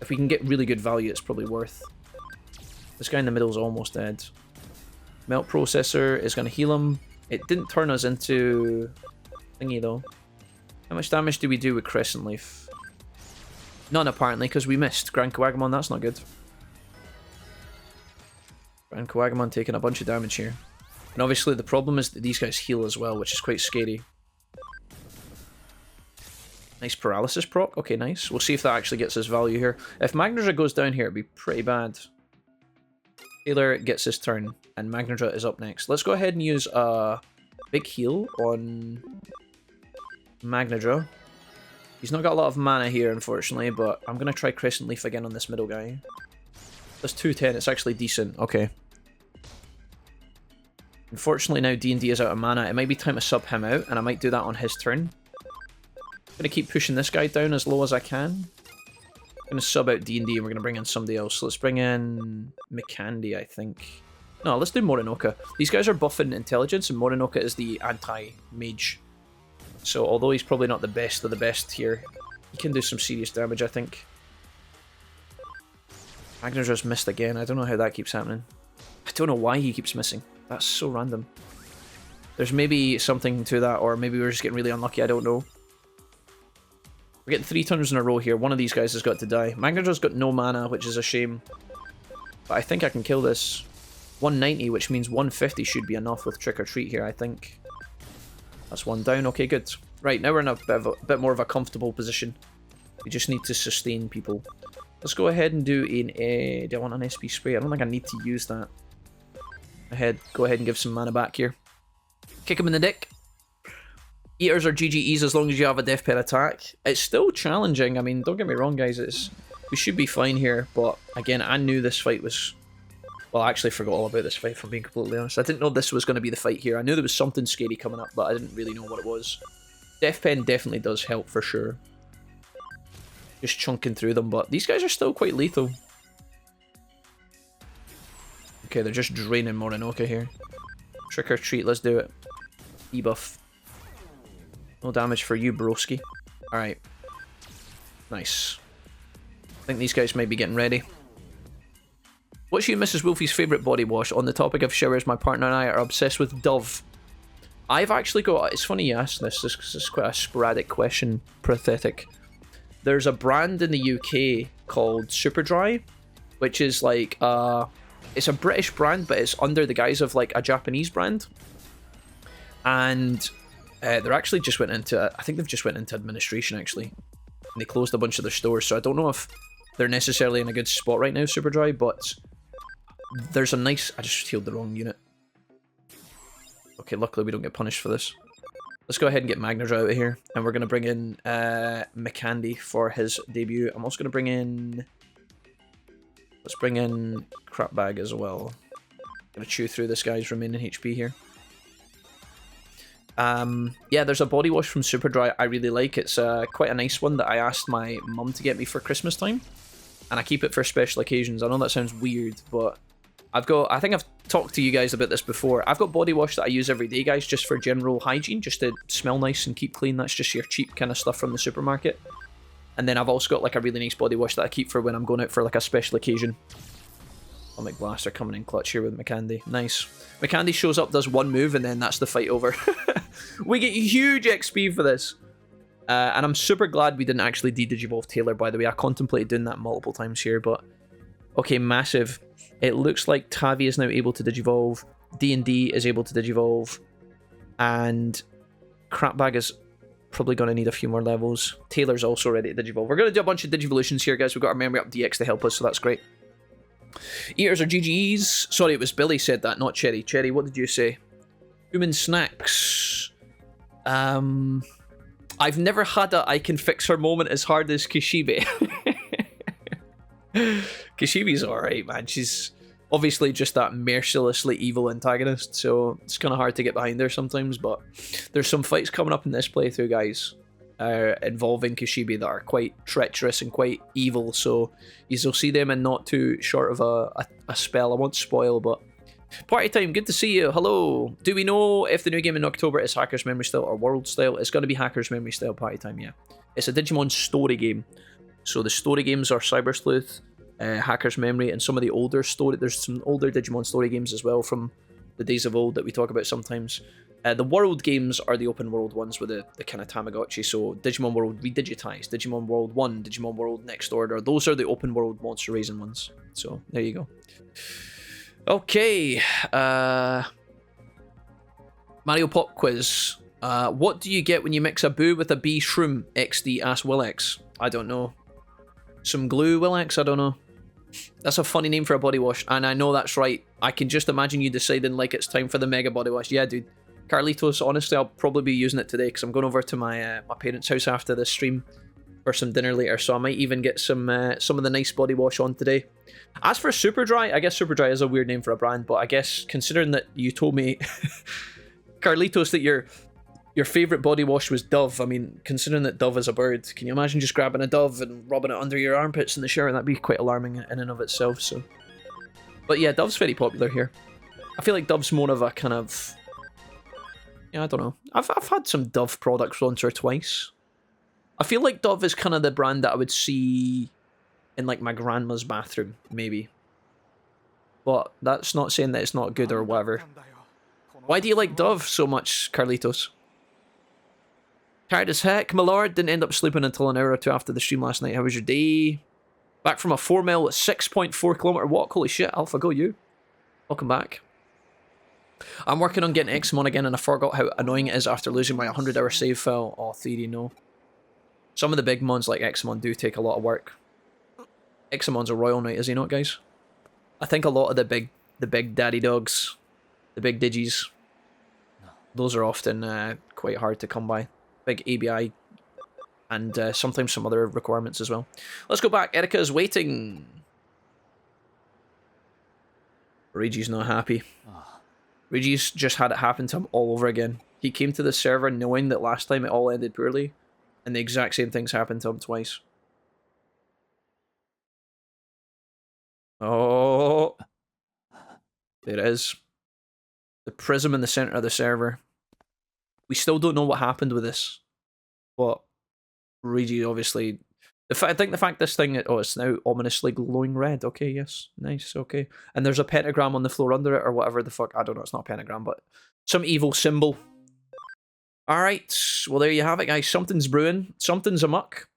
If we can get really good value, it's probably worth. This guy in the middle is almost dead. Melt Processor is going to heal him. It didn't turn us into... thingy, though. How much damage do we do with Crescent Leaf? None, apparently, because we missed. Grand Kowagamon, that's not good. Grand Kowagamon taking a bunch of damage here. And obviously the problem is that these guys heal as well, which is quite scary. Nice paralysis proc. Okay, nice. We'll see if that actually gets us value here. If Magnadra goes down here, it'd be pretty bad. Taylor gets his turn, and Magnadra is up next. Let's go ahead and use a big heal on Magnadra. He's not got a lot of mana here, unfortunately, but I'm going to try Crescent Leaf again on this middle guy. That's 210, it's actually decent. Okay. Unfortunately, now D&D is out of mana. It might be time to sub him out, and I might do that on his turn. I'm going to keep pushing this guy down as low as I can. I'm going to sub out D&D, and we're going to bring in somebody else. So let's bring in Mikandi, I think. No, let's do Morinoka. These guys are buffing intelligence, and Morinoka is the anti-mage. So, although he's probably not the best of the best here, he can do some serious damage, I think. Magnadra's missed again. I don't know how that keeps happening. I don't know why he keeps missing. That's so random. There's maybe something to that, or maybe we're just getting really unlucky. I don't know. We're getting 3 turns in a row here. One of these guys has got to die. Magnadra's got no mana, which is a shame. But I think I can kill this. 190, which means 150 should be enough with Trick or Treat here, I think. That's one down. Okay, good. Right, now we're in a bit more of a comfortable position. We just need to sustain people. Let's go ahead and do an... do I want an SP spray? I don't think I need to use that. Go ahead and give some mana back here. Kick him in the dick. Eaters are GGEs as long as you have a Death Pen attack. It's still challenging. I mean, don't get me wrong, guys. We should be fine here. But, again, I knew this fight was... Well, I actually forgot all about this fight, if I'm being completely honest. I didn't know this was going to be the fight here. I knew there was something scary coming up, but I didn't really know what it was. Death Pen definitely does help, for sure. Just chunking through them, but these guys are still quite lethal. Okay, they're just draining Morinoka here. Trick or Treat, let's do it. Debuff. No damage for you, broski. Alright. Nice. I think these guys might be getting ready. What's you and Mrs. Wolfie's favourite body wash? On the topic of showers, my partner and I are obsessed with Dove. I've actually got... It's funny you asked this. This is quite a sporadic question. Pathetic. There's a brand in the UK called Superdry, which is like it's a British brand, but it's under the guise of like a Japanese brand. And they're actually just went into, I think they've just went into administration actually, and they closed a bunch of their stores. So I don't know if they're necessarily in a good spot right now, Superdry, but there's a nice, I just healed the wrong unit. Okay, luckily we don't get punished for this. Let's go ahead and get Magner out of here, and we're going to bring in McCandy for his debut. I'm also going to bring in, let's bring in Crapbag as well. Going to chew through this guy's remaining HP here. Yeah, there's a body wash from Superdry I really like. It's quite a nice one that I asked my mum to get me for Christmas time, and I keep it for special occasions. I know that sounds weird, but I think I've talked to you guys about this before. I've got body wash that I use every day, guys, just for general hygiene, just to smell nice and keep clean. That's just your cheap kind of stuff from the supermarket. And then I've also got like a really nice body wash that I keep for when I'm going out for like a special occasion. Atomic Blaster coming in clutch here with McCandy. Nice. McCandy shows up, does one move, and then that's the fight over. We get huge XP for this. And I'm super glad we didn't actually de-digivolve Taylor, by the way. I contemplated doing that multiple times here, but... Okay, massive. It looks like Tavi is now able to digivolve. D&D is able to digivolve. And Crapbag is probably going to need a few more levels. Taylor's also ready to digivolve. We're going to do a bunch of digivolutions here, guys. We've got our memory up DX to help us, so that's great. Eaters are GGs. Sorry, it was Billy said that, not Cherry. Cherry, what did you say? Human snacks. I've never had a I can fix her moment as hard as Kishibe. Kishibe's alright, man. She's obviously just that mercilessly evil antagonist, so it's kind of hard to get behind her sometimes, but there's some fights coming up in this playthrough, guys, involving Kishibe that are quite treacherous and quite evil, so you'll see them in not too short of a spell. I won't spoil, but... Party time, good to see you. Hello. Do we know if the new game in October is Hacker's Memory Style or World Style? It's going to be Hacker's Memory Style Party time, yeah. It's a Digimon Story game. So the story games are Cyber Sleuth, Hacker's Memory, and some of the older story... There's some older Digimon Story games as well from the days of old that we talk about sometimes. The World games are the open world ones with the kind of Tamagotchi. So Digimon World Redigitized, Digimon World 1, Digimon World Next Order. Those are the open world monster raising ones. So there you go. Okay, Mario Pop Quiz. What do you get when you mix a boo with a bee shroom? XD ask Willex. I don't know. Some glue, Willex? I don't know. That's a funny name for a body wash, and I know that's right. I can just imagine you deciding like it's time for the mega body wash. Yeah, dude. Carlitos, honestly, I'll probably be using it today because I'm going over to my my parents' house after this stream for some dinner later, so I might even get some of the nice body wash on today. As for Superdry, I guess Superdry is a weird name for a brand, but I guess considering that you told me, Carlitos, that your favourite body wash was Dove, I mean, considering that Dove is a bird, can you imagine just grabbing a Dove and rubbing it under your armpits in the shower? That'd be quite alarming in and of itself, so... But yeah, Dove's very popular here. I feel like Dove's more of a kind of... Yeah, I don't know. I've had some Dove products once or twice. I feel like Dove is kind of the brand that I would see in like my grandma's bathroom, maybe. But that's not saying that it's not good or whatever. Why do you like Dove so much, Carlitos? Tired as heck, my lord. Didn't end up sleeping until an hour or two after the stream last night. How was your day? Back from a 4-mile, 6.4 kilometer walk. Holy shit, Alpha, go you. Welcome back. I'm working on getting Examon again, and I forgot how annoying it is after losing my 100-hour save file. Oh, Theory, no. Some of the big mons like Examon do take a lot of work. Examon's a royal knight, is he not, guys? I think a lot of the big daddy dogs, the big digis, those are often quite hard to come by. Big ABI, and sometimes some other requirements as well. Let's go back. Erica is waiting. Regi's not happy. Regi's just had it happen to him all over again. He came to the server knowing that last time it all ended poorly, and the exact same things happened to him twice. Oh, there it is. The prism in the center of the server. We still don't know what happened with this, but Regi obviously... I think the fact this thing... Oh, it's now ominously glowing red. Okay, yes. Nice, okay. And there's a pentagram on the floor under it, or whatever the fuck. I don't know, it's not a pentagram, but some evil symbol. Alright, well there you have it, guys. Something's brewing. Something's amok.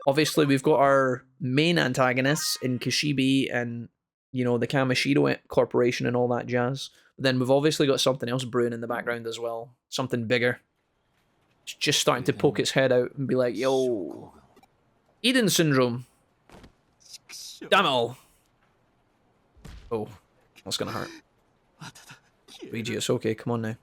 Obviously, we've got our main antagonists in Kishibe and, you know, the Kamishiro Corporation and all that jazz. But then we've obviously got something else brewing in the background as well. Something bigger. It's just starting to poke its head out and be like, yo, Eden Syndrome. Damn it all. Oh, that's gonna hurt. Rigi, it's okay, come on now.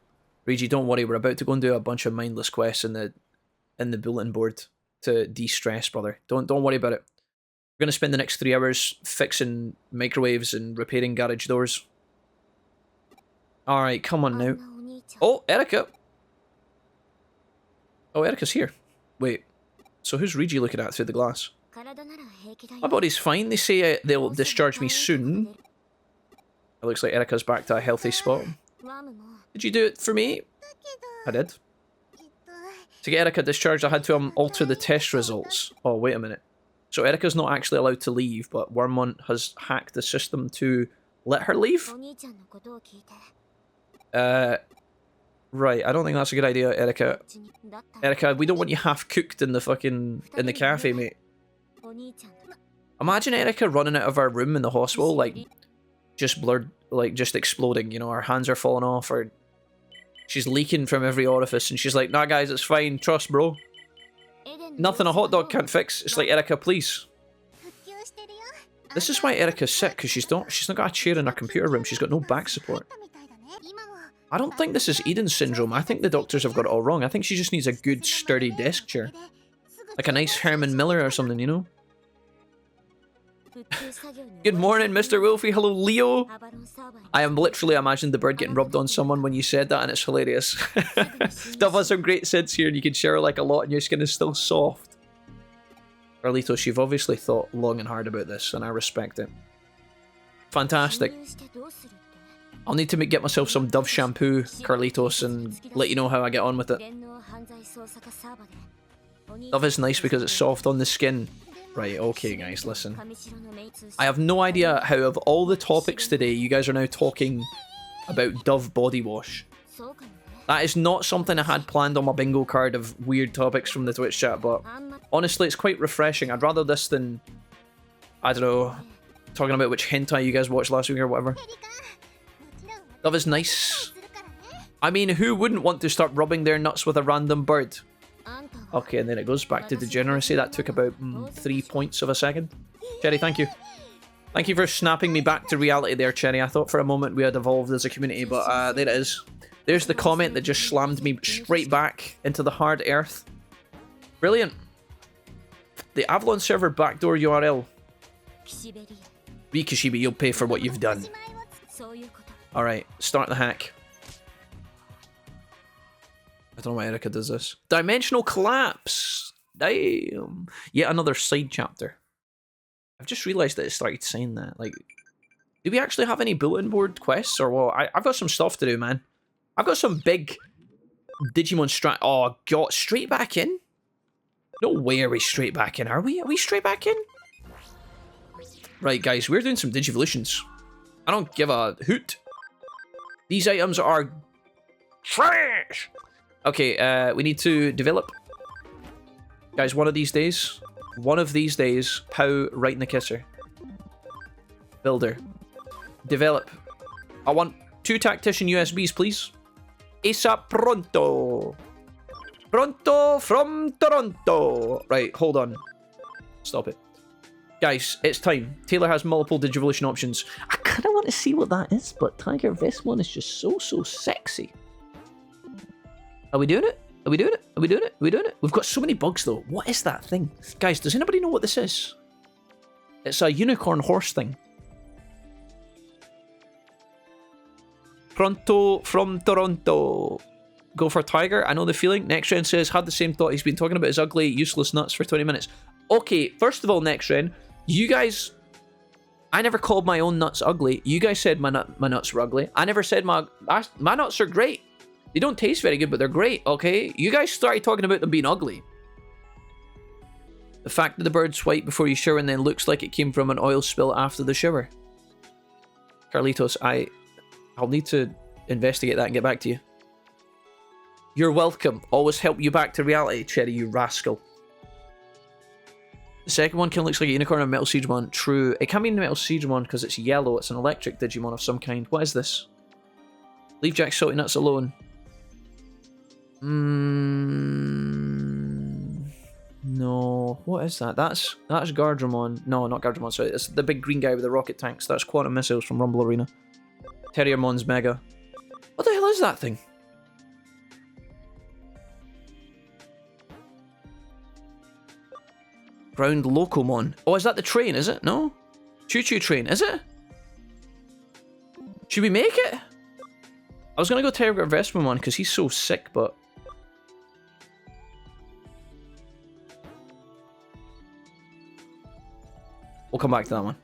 Rigi, don't worry, we're about to go and do a bunch of mindless quests in the bulletin board to de-stress, brother. Don't worry about it. We're gonna spend the next 3 hours fixing microwaves and repairing garage doors. Alright, come on now. Oh, Erika! Oh, Erika's here. Wait, so who's Rigi looking at through the glass? My body's fine. They say they'll discharge me soon. It looks like Erika's back to a healthy spot. Did you do it for me? I did. To get Erika discharged, I had to alter the test results. Oh, wait a minute. So Erika's not actually allowed to leave, but Wormont has hacked the system to let her leave? Right, I don't think that's a good idea, Erika. Erika, we don't want you half-cooked in the cafe, mate. Imagine Erika running out of our room in the hospital, like, just blurred, like, just exploding, you know, her hands are falling off, or she's leaking from every orifice, and she's like, nah, guys, it's fine, trust, bro. Nothing a hot dog can't fix. It's like, Erika, please. This is why Erika's sick, because she's not got a chair in her computer room, she's got no back support. I don't think this is Eden Syndrome, I think the doctors have got it all wrong. I think she just needs a good, sturdy desk chair. Like a nice Herman Miller or something, you know? Good morning, Mr. Wolfie. Hello, Leo. I am literally imagined the bird getting rubbed on someone when you said that, and it's hilarious. Dove has some great sense here, and you can share like a lot, and your skin is still soft. Carlitos, you've obviously thought long and hard about this, and I respect it. Fantastic. I'll need to get myself some Dove shampoo, Carlitos, and let you know how I get on with it. Dove is nice because it's soft on the skin. Right, okay guys, listen. I have no idea how of all the topics today, you guys are now talking about Dove body wash. That is not something I had planned on my bingo card of weird topics from the Twitch chat, but honestly, it's quite refreshing. I'd rather this than, I don't know, talking about which hentai you guys watched last week or whatever. Dove is nice. I mean, who wouldn't want to start rubbing their nuts with a random bird? Okay, and then it goes back to degeneracy. That took about 3 points of a second. Cherry, thank you. Thank you for snapping me back to reality there, Cherry. I thought for a moment we had evolved as a community, but there it is. There's the comment that just slammed me straight back into the hard earth. Brilliant. The Avalon server backdoor URL. Kishibe, you'll pay for what you've done. Alright, start the hack. I don't know why Erika does this. Dimensional collapse! Damn! Yet another side chapter. I've just realised that it started saying that. Like, do we actually have any bulletin board quests or what? I've got some stuff to do, man. I've got some big Digimon strat. Oh, God. Straight back in? No way are we straight back in, are we? Are we straight back in? Right, guys, we're doing some Digivolutions. I don't give a hoot. These items are trash! Okay, we need to develop. Guys, one of these days, Pow right in the kisser. Builder. Develop. I want 2 tactician USBs, please. Esa pronto. Pronto from Toronto. Right, hold on. Stop it. Guys, it's time. Taylor has multiple Digivolution options. I kind of want to see what that is, but Tiger Vestmon is just so sexy. Are we doing it? Are we doing it? Are we doing it? Are we doing it? We've got so many bugs, though. What is that thing? Guys, does anybody know what this is? It's a unicorn horse thing. Pronto from Toronto. Go for Tiger. I know the feeling. Next Ren says, had the same thought. He's been talking about his ugly, useless nuts for 20 minutes. Okay, first of all, Next Ren, you guys... I never called my own nuts ugly. You guys said my nuts were ugly. I never said my nuts are great. They don't taste very good, but they're great, okay? You guys started talking about them being ugly. The fact that the bird's white before you shower and then looks like it came from an oil spill after the shower. Carlitos, I'll need to investigate that and get back to you. You're welcome. Always help you back to reality, Cherry, you rascal. The second one kind of looks like a unicorn of Metal Siegemon. True. It can't be Metal Siegemon because it's yellow. It's an electric Digimon of some kind. What is this? Leave Jack Salty Nuts alone. No. What is that? That's Gardramon. No, not Gardramon. Sorry, it's the big green guy with the rocket tanks. That's Quantum Missiles from Rumble Arena. Terriermon's Mega. What the hell is that thing? Ground Locomon. Oh, is that the train, is it? No? Choo-choo train, is it? Should we make it? I was going to go Terrier Vespermon because he's so sick, but... We'll come back to that one.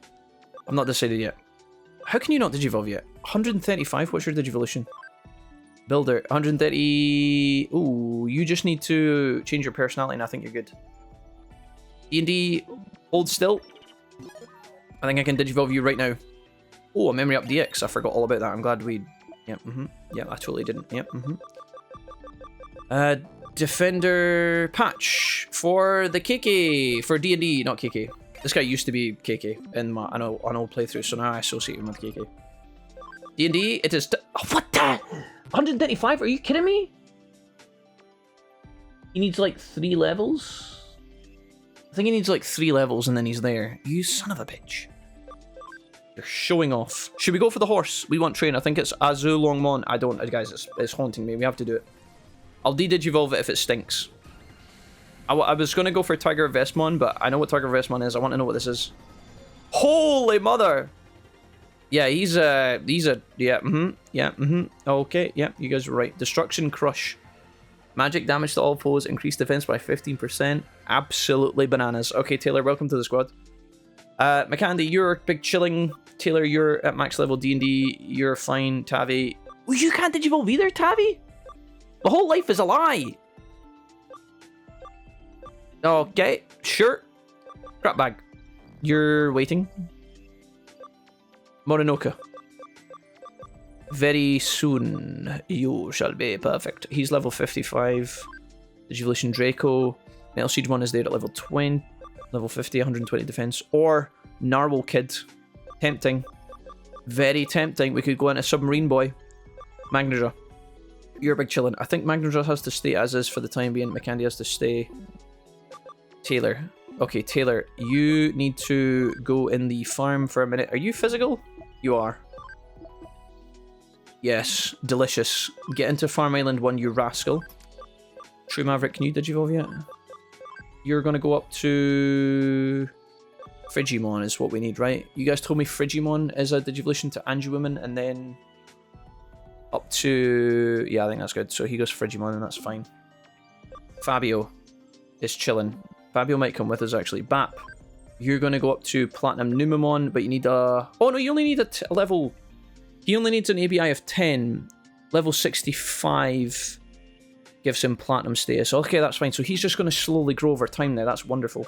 I'm not decided yet. How can you not Digivolve yet? 135? What's your Digivolution? Builder. 130... Ooh, you just need to change your personality and I think you're good. D&D, hold still. I think I can Digivolve you right now. Oh, a Memory Up DX. I forgot all about that. I'm glad we... Yep, Yeah, I totally didn't. Yep, Defender Patch for the KK. For D&D, not KK. This guy used to be KK in my an old playthrough, so now I associate him with KK. D&D, it is... Oh, what the? 135? Are you kidding me? He needs like 3 levels? I think he needs like 3 levels and then he's there. You son of a bitch. You're showing off. Should we go for the horse? We want train. I think it's Azulongmon. I don't, guys, it's haunting me. We have to do it. I'll de-Digivolve it if it stinks. I was going to go for Tiger Vestmon, but I know what Tiger Vestmon is. I want to know what this is. Holy mother! Yeah, he's a, okay, yeah, you guys are right. Destruction Crush. Magic damage to all foes, increased defense by 15%. Absolutely bananas. Okay, Taylor, welcome to the squad. McCandy, you're big chilling. Taylor, you're at max level. D&D, you're fine. Tavi. Oh, you can't Digivolve either, Tavi? My whole life is a lie. Okay, sure. Crap bag. You're waiting. Morinoka. Very soon you shall be perfect. He's level 55. Digivolution Draco. Metal Siegemon is there at level 20. Level 50, 120 defense. Or Narwhal Kid. Tempting. Very tempting. We could go into Submarine Boy. Magneja. You're big chillin'. I think Magneja has to stay as is for the time being. McCandy has to stay. Taylor. Okay, Taylor. You need to go in the farm for a minute. Are you physical? You are. Yes. Delicious. Get into Farm Island 1, you rascal. True Maverick, can you Digivolve yet? You're going to go up to... Frigimon is what we need, right? You guys told me Frigimon is a Digivolution to Anduwoman, and then... up to... Yeah, I think that's good. So he goes Frigimon, and that's fine. Fabio is chilling. Fabio might come with us, actually. Bap, you're going to go up to Platinum Numemon, but you need a... Oh, no, you only need a level... He only needs an ABI of 10. Level 65 gives him Platinum status. Okay, that's fine. So he's just going to slowly grow over time now. That's wonderful.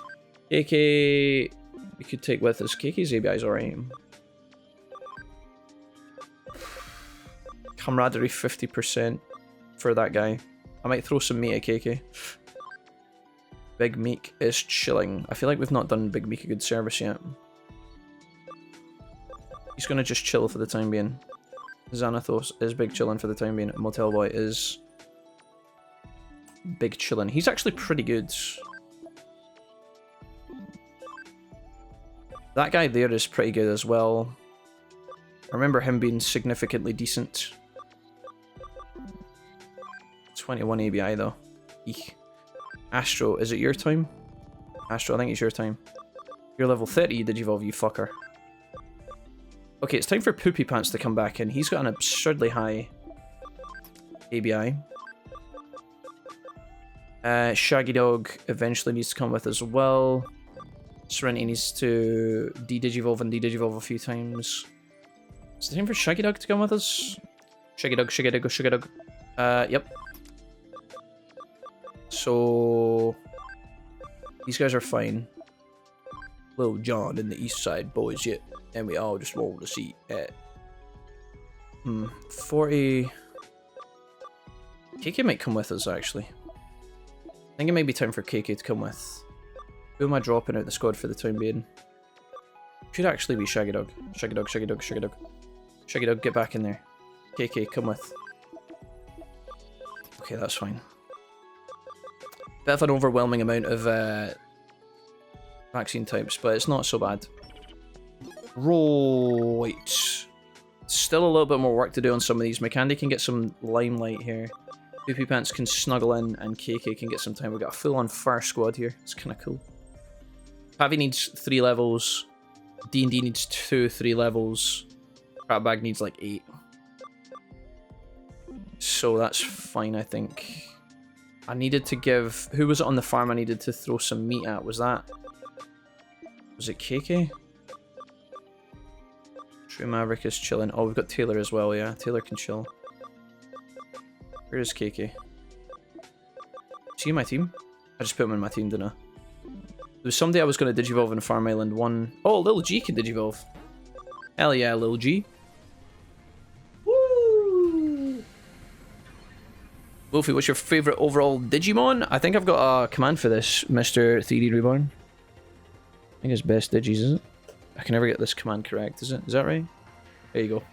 KK... We could take with us. KK's ABI is alright. Camaraderie 50% for that guy. I might throw some meat at KK. Big Meek is chilling. I feel like we've not done Big Meek a good service yet. He's going to just chill for the time being. Xanathos is big chillin' for the time being. Motel Boy is big chillin'. He's actually pretty good. That guy there is pretty good as well. I remember him being significantly decent. 21 ABI though. Eek. Astro, is it your time? Astro, I think it's your time. You're level 30, Digivolve, you fucker. Okay, it's time for Poopy Pants to come back in. He's got an absurdly high ABI. Shaggy Dog eventually needs to come with as well. Serenity needs to de-Digivolve and de-Digivolve a few times. Is it time for Shaggy Dog to come with us? Shaggy Dog, Shaggy Dog, Shaggy Dog. Yep. So... these guys are fine. Little John and the East Side Boys yet. And we all just want to see at 40. KK might come with us actually. I think it might be time for KK to come with. Who am I dropping out the squad for the time being? Could actually be Shaggy Dog. Shaggy Dog, Shaggy Dog, Shaggy Dog. Shaggy Dog, get back in there. KK, come with. Okay, that's fine. Bit of an overwhelming amount of vaccine types, but it's not so bad. Right. Still a little bit more work to do on some of these. McCandy can get some limelight here. Poopy Pants can snuggle in, and KK can get some time. We've got a full-on fire squad here. It's kind of cool. Pavi needs 3 levels. D&D needs 2, 3 levels. Crap needs like 8. So that's fine, I think. I needed to give... Who was it on the farm I needed to throw some meat at? Was it KK? True Maverick is chilling. Oh, we've got Taylor as well, yeah. Taylor can chill. Where is KK? Is he in my team? I just put him in my team, didn't I? There was someday I was going to Digivolve in Farm Island 1. Oh, Lil G can Digivolve. Hell yeah, Lil G. Woo! Wolfie, what's your favourite overall Digimon? I think I've got a command for this, Mr. 3D Reborn. I think it's best Digis, is it? I can never get this command correct, is it? Is that right? There you go.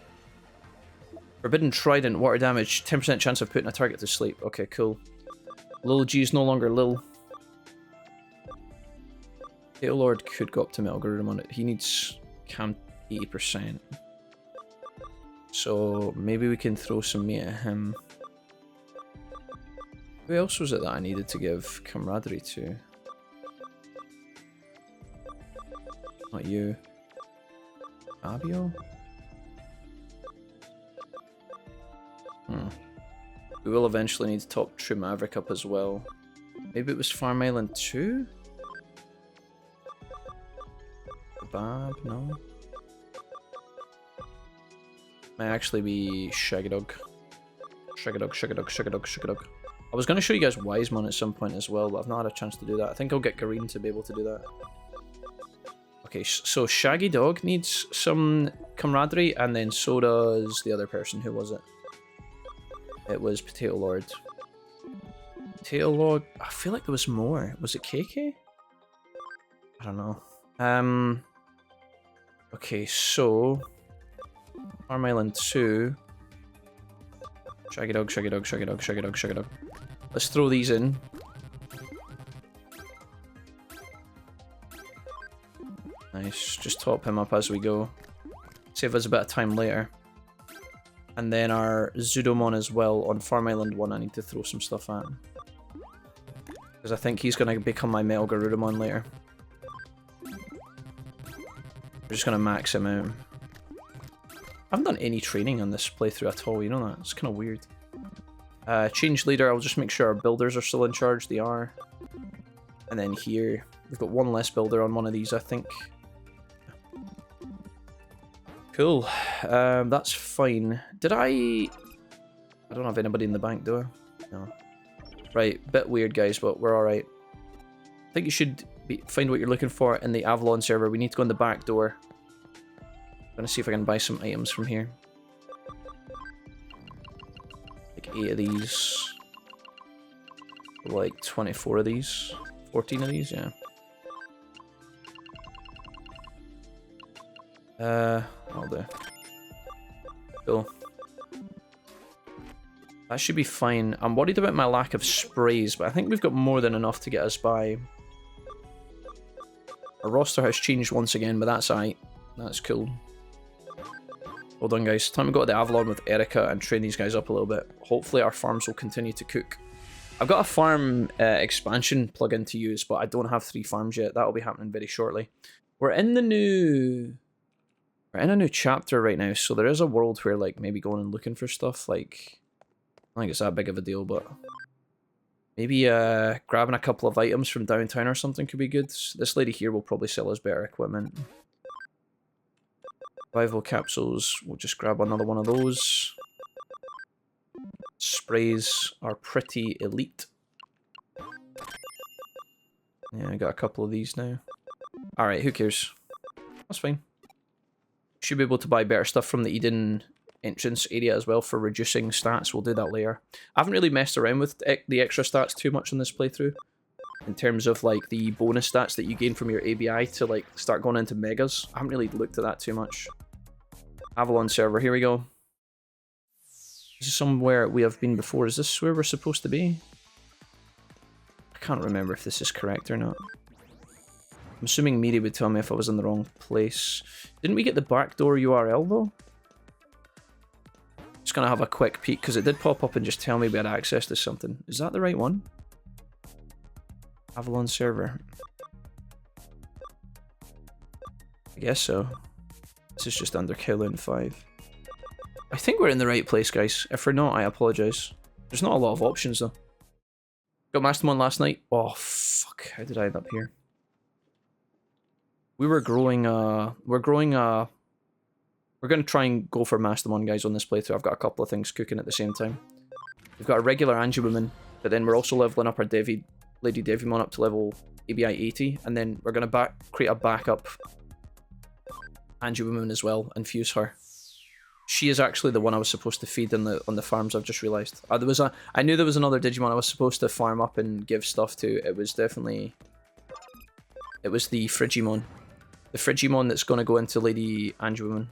Forbidden Trident, water damage, 10% chance of putting a target to sleep. Okay, cool. Lil G is no longer Lil. Tail Lord could go up to Metal Garurumon on it. He needs cam 80%. So maybe we can throw some meat at him. Who else was it that I needed to give camaraderie to? Not you. Fabio? We will eventually need to top True Maverick up as well. Maybe it was Farm Island 2? Bab? No. Might actually be Shaggy Dog. Shaggy Dog, Shaggy Dog, Shaggy Dog, Shaggy Dog. I was going to show you guys Wisemon at some point as well, but I've not had a chance to do that. I think I'll get Gareen to be able to do that. Okay, so Shaggy Dog needs some camaraderie, and then so does the other person. Who was it? It was Potato Lord. Potato Lord... I feel like there was more. Was it KK? I don't know. Okay, so... Farm Island 2. Shaggy Dog, Shaggy Dog, Shaggy Dog, Shaggy Dog, Shaggy Dog. Let's throw these in. Nice. Just top him up as we go. Save us a bit of time later. And then our Zudomon as well on Farm Island 1 I need to throw some stuff at. Because I think he's going to become my Metal Garurumon later. We're just going to max him out. I haven't done any training on this playthrough at all, you know that? It's kind of weird. Change leader, I'll just make sure our builders are still in charge. They are. And then here, we've got one less builder on one of these, I think. Cool. That's fine. Did I don't have anybody in the bank, do I? No. Right, bit weird, guys, but we're alright. I think you should find what you're looking for in the Avalon server. We need to go in the back door. I'm gonna see if I can buy some items from here. Like 8 of these. Like 24 of these. 14 of these, yeah. I'll do. Cool. That should be fine. I'm worried about my lack of sprays, but I think we've got more than enough to get us by. Our roster has changed once again, but that's alright. That's cool. Well done, guys. Time to go to the Avalon with Erica and train these guys up a little bit. Hopefully our farms will continue to cook. I've got a farm expansion plugin to use, but I don't have 3 farms yet. That'll be happening very shortly. We're in a new chapter right now, so there is a world where, like, maybe going and looking for stuff, like, I don't think it's that big of a deal, but maybe grabbing a couple of items from downtown or something could be good. This lady here will probably sell us better equipment. Survival capsules, we'll just grab another one of those. Sprays are pretty elite. Yeah, I got a couple of these now. Alright, who cares? That's fine. Should be able to buy better stuff from the Eden entrance area as well for reducing stats. We'll do that later. I haven't really messed around with the extra stats too much in this playthrough. in terms of like the bonus stats that you gain from your ABI to like start going into megas. I haven't really looked at that too much. Avalon server, here we go. This is somewhere we have been before. Is this where we're supposed to be? I can't remember if this is correct or not. I'm assuming Miri would tell me if I was in the wrong place. Didn't we get the backdoor URL though? Just gonna have a quick peek because it did pop up and just tell me we had access to something. Is that the right one? Avalon server. I guess so. This is just under Kowloon 5. I think we're in the right place, guys. If we're not, I apologise. There's not a lot of options though. Got Mastermon last night. Oh fuck! How did I end up here? We were growing. We're gonna try and go for Mastermon, guys, on this playthrough. I've got a couple of things cooking at the same time. We've got a regular Angie woman, but then we're also leveling up our Lady Devimon up to level ABI 80, and then we're gonna create a backup Angie woman as well and fuse her. She is actually the one I was supposed to feed on the farms. I've just realised. I knew there was another Digimon I was supposed to farm up and give stuff to. It was the Frigimon. The Frigimon that's going to go into Lady Angie-Woman.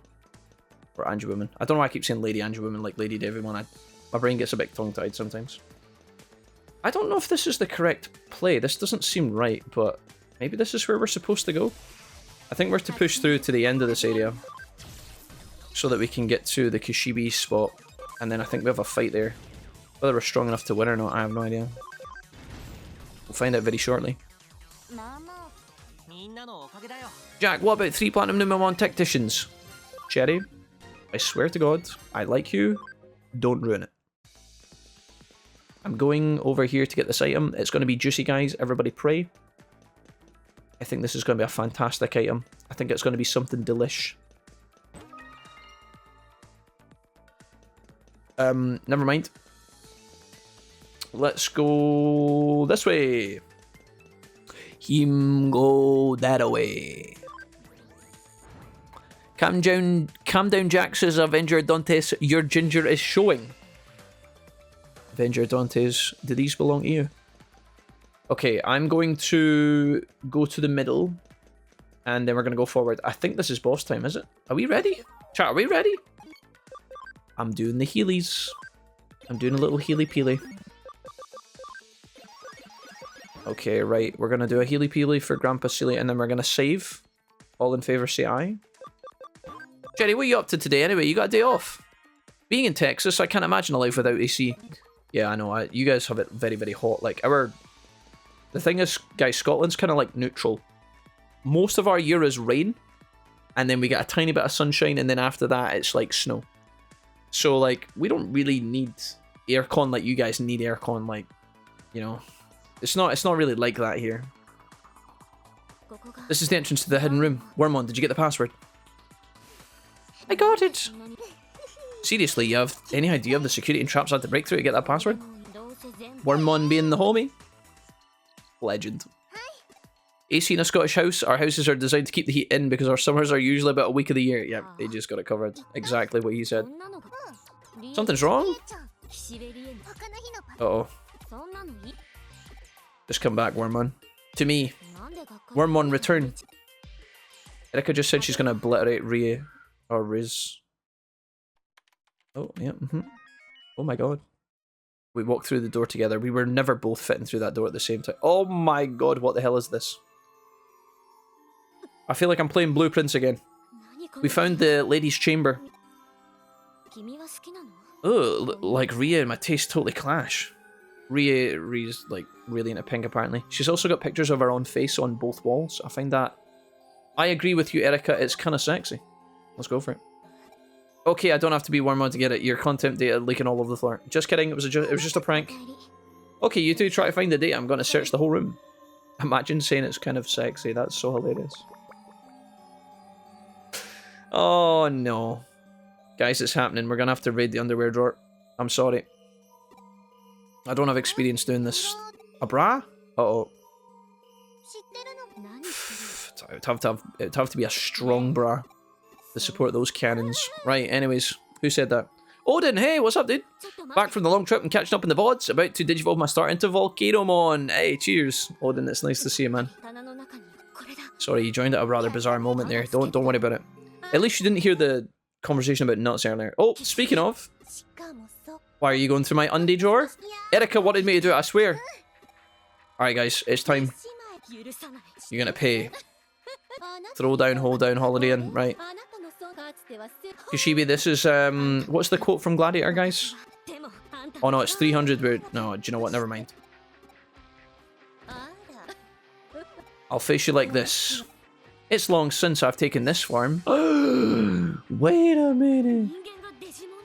Or Angie-Woman. I don't know why I keep saying Lady Angie-Woman like Lady Devimon. My brain gets a bit tongue-tied sometimes. I don't know if this is the correct play. This doesn't seem right, but maybe this is where we're supposed to go. I think we're to push through to the end of this area so that we can get to the Kishibe spot, and then I think we have a fight there. Whether we're strong enough to win or not, I have no idea. We'll find out very shortly. Jack, what about 3 Platinum Numemon Tacticians? Cherry, I swear to God, I like you. Don't ruin it. I'm going over here to get this item. It's going to be juicy, guys. Everybody pray. I think this is going to be a fantastic item. I think it's going to be something delish. Never mind. Let's go this way. Him go that way. Calm down, Jack, says Avenger Dantes. Your ginger is showing. Avenger Dantes, do these belong to you? Okay, I'm going to go to the middle, and then we're going to go forward. I think this is boss time, is it? Are we ready? Chat, are we ready? I'm doing the healies. I'm doing a little healy-peely. Okay, right. We're going to do a healy-peely for Grandpa Silly, and then we're going to save. All in favour, say aye. Jenny, what are you up to today anyway? You got a day off? Being in Texas, I can't imagine a life without AC. Yeah, I know. You guys have it very, very hot. Like, the thing is, guys, Scotland's kind of like neutral. Most of our year is rain, and then we get a tiny bit of sunshine, and then after that, it's like snow. So, like, we don't really need aircon like you guys need aircon. Like, you know, it's not really like that here. This is the entrance to the hidden room. Wormon, did you get the password? I got it. Seriously, you have any idea of the security and traps I had to break through to get that password? Wormon being the homie. Legend. AC in a Scottish house. Our houses are designed to keep the heat in because our summers are usually about a week of the year. Yeah, they just got it covered. Exactly what he said. Something's wrong? Uh-oh. Just come back, Wormon. To me. Wormon, return. Erika just said she's going to obliterate Rie. Or Riz. Oh, yeah. Oh my god. We walked through the door together. We were never both fitting through that door at the same time. Oh my god, what the hell is this? I feel like I'm playing Blueprints again. We found the lady's chamber. Oh, like Ria and my tastes totally clash. Ria's like really into pink apparently. She's also got pictures of her own face on both walls. I find that... I agree with you, Erika. It's kind of sexy. Let's go for it. Okay, I don't have to be Wormon to get it. Your content data leaking all over the floor. Just kidding. It was just a prank. Okay, you two try to find the data. I'm going to search the whole room. Imagine saying it's kind of sexy. That's so hilarious. Oh, no. Guys, it's happening. We're going to have to raid the underwear drawer. I'm sorry. I don't have experience doing this. A bra? Uh-oh. It'd have to be a strong bra to support those cannons. Right, anyways. Who said that? Odin, hey, what's up, dude? Back from the long trip and catching up in the VODs. About to digivolve my start into Volcanomon. Hey, cheers. Odin, it's nice to see you, man. Sorry, you joined at a rather bizarre moment there. Don't worry about it. At least you didn't hear the conversation about nuts earlier. Oh, speaking of, why are you going through my undie drawer? Erica wanted me to do it, I swear. Alright guys, it's time. You're gonna pay. Throw down, hold down, holiday in, right. Kishibe, this is, what's the quote from Gladiator, guys? Oh no, it's 300, but no, do you know what, never mind. I'll face you like this. It's long since I've taken this form. Wait a minute.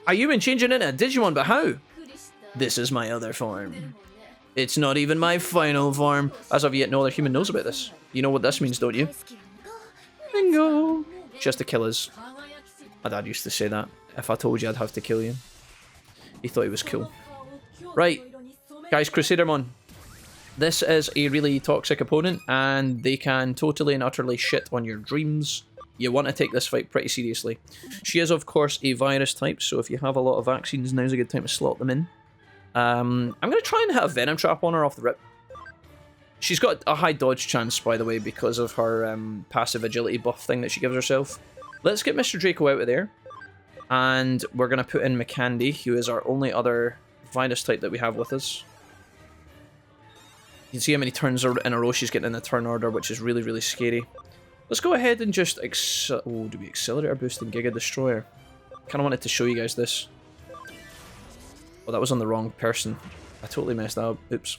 Are you been changing into a Digimon, but how? This is my other form. It's not even my final form. As of yet, no other human knows about this. You know what this means, don't you? Bingo. Just to kill us. My dad used to say that. If I told you, I'd have to kill you. He thought he was cool. Right. Guys, Crusadermon. This is a really toxic opponent, and they can totally and utterly shit on your dreams. You want to take this fight pretty seriously. She is, of course, a virus type, so if you have a lot of vaccines, now's a good time to slot them in. I'm going to try and hit a Venom Trap on her off the rip. She's got a high dodge chance, by the way, because of her passive agility buff thing that she gives herself. Let's get Mr. Draco out of there. And we're going to put in Mikandi, who is our only other virus type that we have with us. You can see how many turns in a row she's getting in the turn order, which is really, really scary. Let's go ahead and just do we accelerate our boost in Giga Destroyer? Kind of wanted to show you guys this. Oh, that was on the wrong person. I totally messed that up. Oops.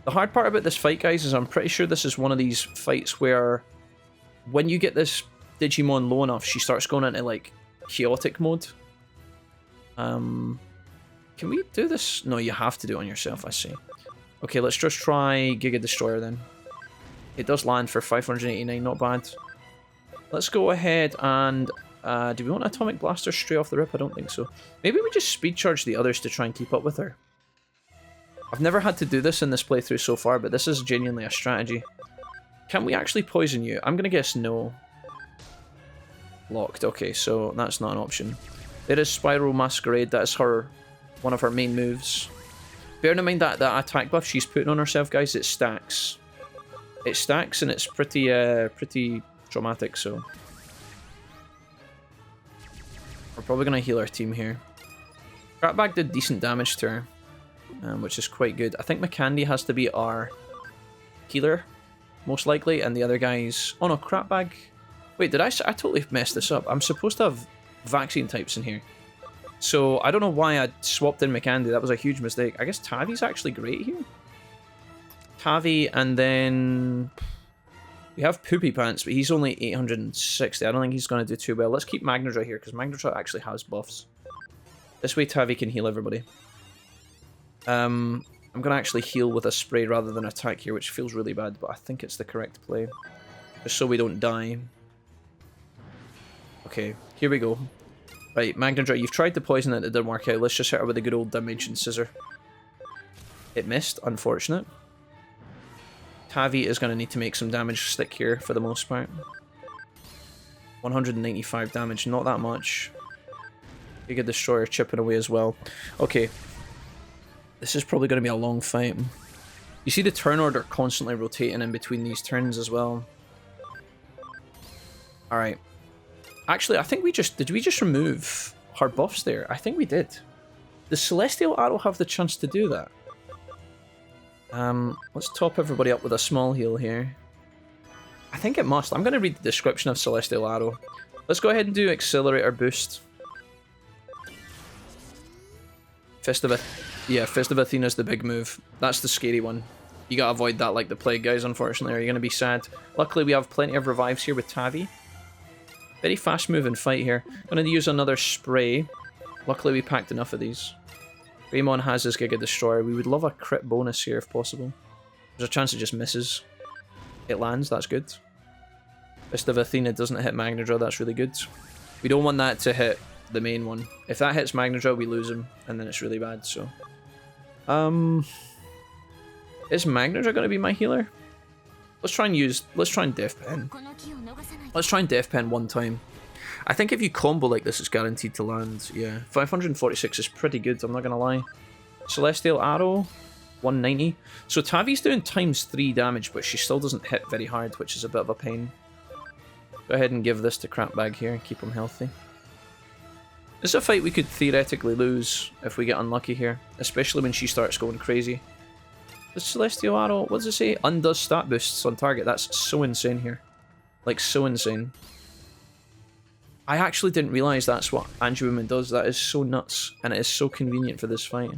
The hard part about this fight, guys, is I'm pretty sure this is one of these fights where when you get this Digimon low enough, she starts going into, like, chaotic mode. Can we do this? No, you have to do it on yourself, I see. Okay, let's just try Giga Destroyer then. It does land for 589, not bad. Let's go ahead and... do we want Atomic Blaster straight off the rip? I don't think so. Maybe we just speed charge the others to try and keep up with her. I've never had to do this in this playthrough so far, but this is genuinely a strategy. Can we actually poison you? I'm going to guess no. Locked. Okay, so that's not an option. There is Spiral Masquerade. That is one of her main moves. Bearing in mind that attack buff she's putting on herself, guys, it stacks. It stacks and it's pretty traumatic, so... We're probably going to heal our team here. Crapbag did decent damage to her, which is quite good. I think Mikandi has to be our healer, most likely, and the other guys... Oh no, Crapbag... Wait, I totally messed this up. I'm supposed to have vaccine types in here. So, I don't know why I swapped in Mikandi. That was a huge mistake. I guess Tavi's actually great here. Tavi, and then... We have Poopy Pants, but he's only 860. I don't think he's going to do too well. Let's keep Magnadra here, because Magnadra actually has buffs. This way Tavi can heal everybody. I'm going to actually heal with a spray rather than attack here, which feels really bad, but I think it's the correct play. Just so we don't die. Okay, here we go. Right, Magnadra, you've tried to poison it, it didn't work out. Let's just hit her with a good old damage and scissor. It missed, unfortunate. Tavi is going to need to make some damage stick here for the most part. 195 damage, not that much. Giga Destroyer chipping away as well. Okay. This is probably going to be a long fight. You see the turn order constantly rotating in between these turns as well. Alright. Actually, I think did we just remove her buffs there? I think we did. Does Celestial Arrow have the chance to do that? Let's top everybody up with a small heal here. I think it must. I'm going to read the description of Celestial Arrow. Let's go ahead and do Accelerator Boost. Fist of Athena's the big move. That's the scary one. You gotta avoid that like the plague, guys, unfortunately, or you're gonna be sad. Luckily, we have plenty of revives here with Tavi. Very fast moving fight here. Gonna use another spray. Luckily, we packed enough of these. Greymon has his Giga Destroyer. We would love a crit bonus here if possible. There's a chance it just misses. It lands, that's good. Fist of Athena doesn't hit Magnadra, that's really good. We don't want that to hit the main one. If that hits Magnadra, we lose him, and then it's really bad, so... Is Magnadra going to be my healer? Let's try and Death Pen. Let's try and Death Pen one time. I think if you combo like this, it's guaranteed to land. Yeah, 546 is pretty good, I'm not gonna lie. Celestial Arrow, 190. So Tavi's doing ×3 damage, but she still doesn't hit very hard, which is a bit of a pain. Go ahead and give this to Crapbag here and keep him healthy. This is a fight we could theoretically lose if we get unlucky here, especially when she starts going crazy. The Celestial Arrow, what does it say? Undoes stat boosts on target. That's so insane here. Like, so insane. I actually didn't realise that's what Anju-Woman does. That is so nuts, and it is so convenient for this fight.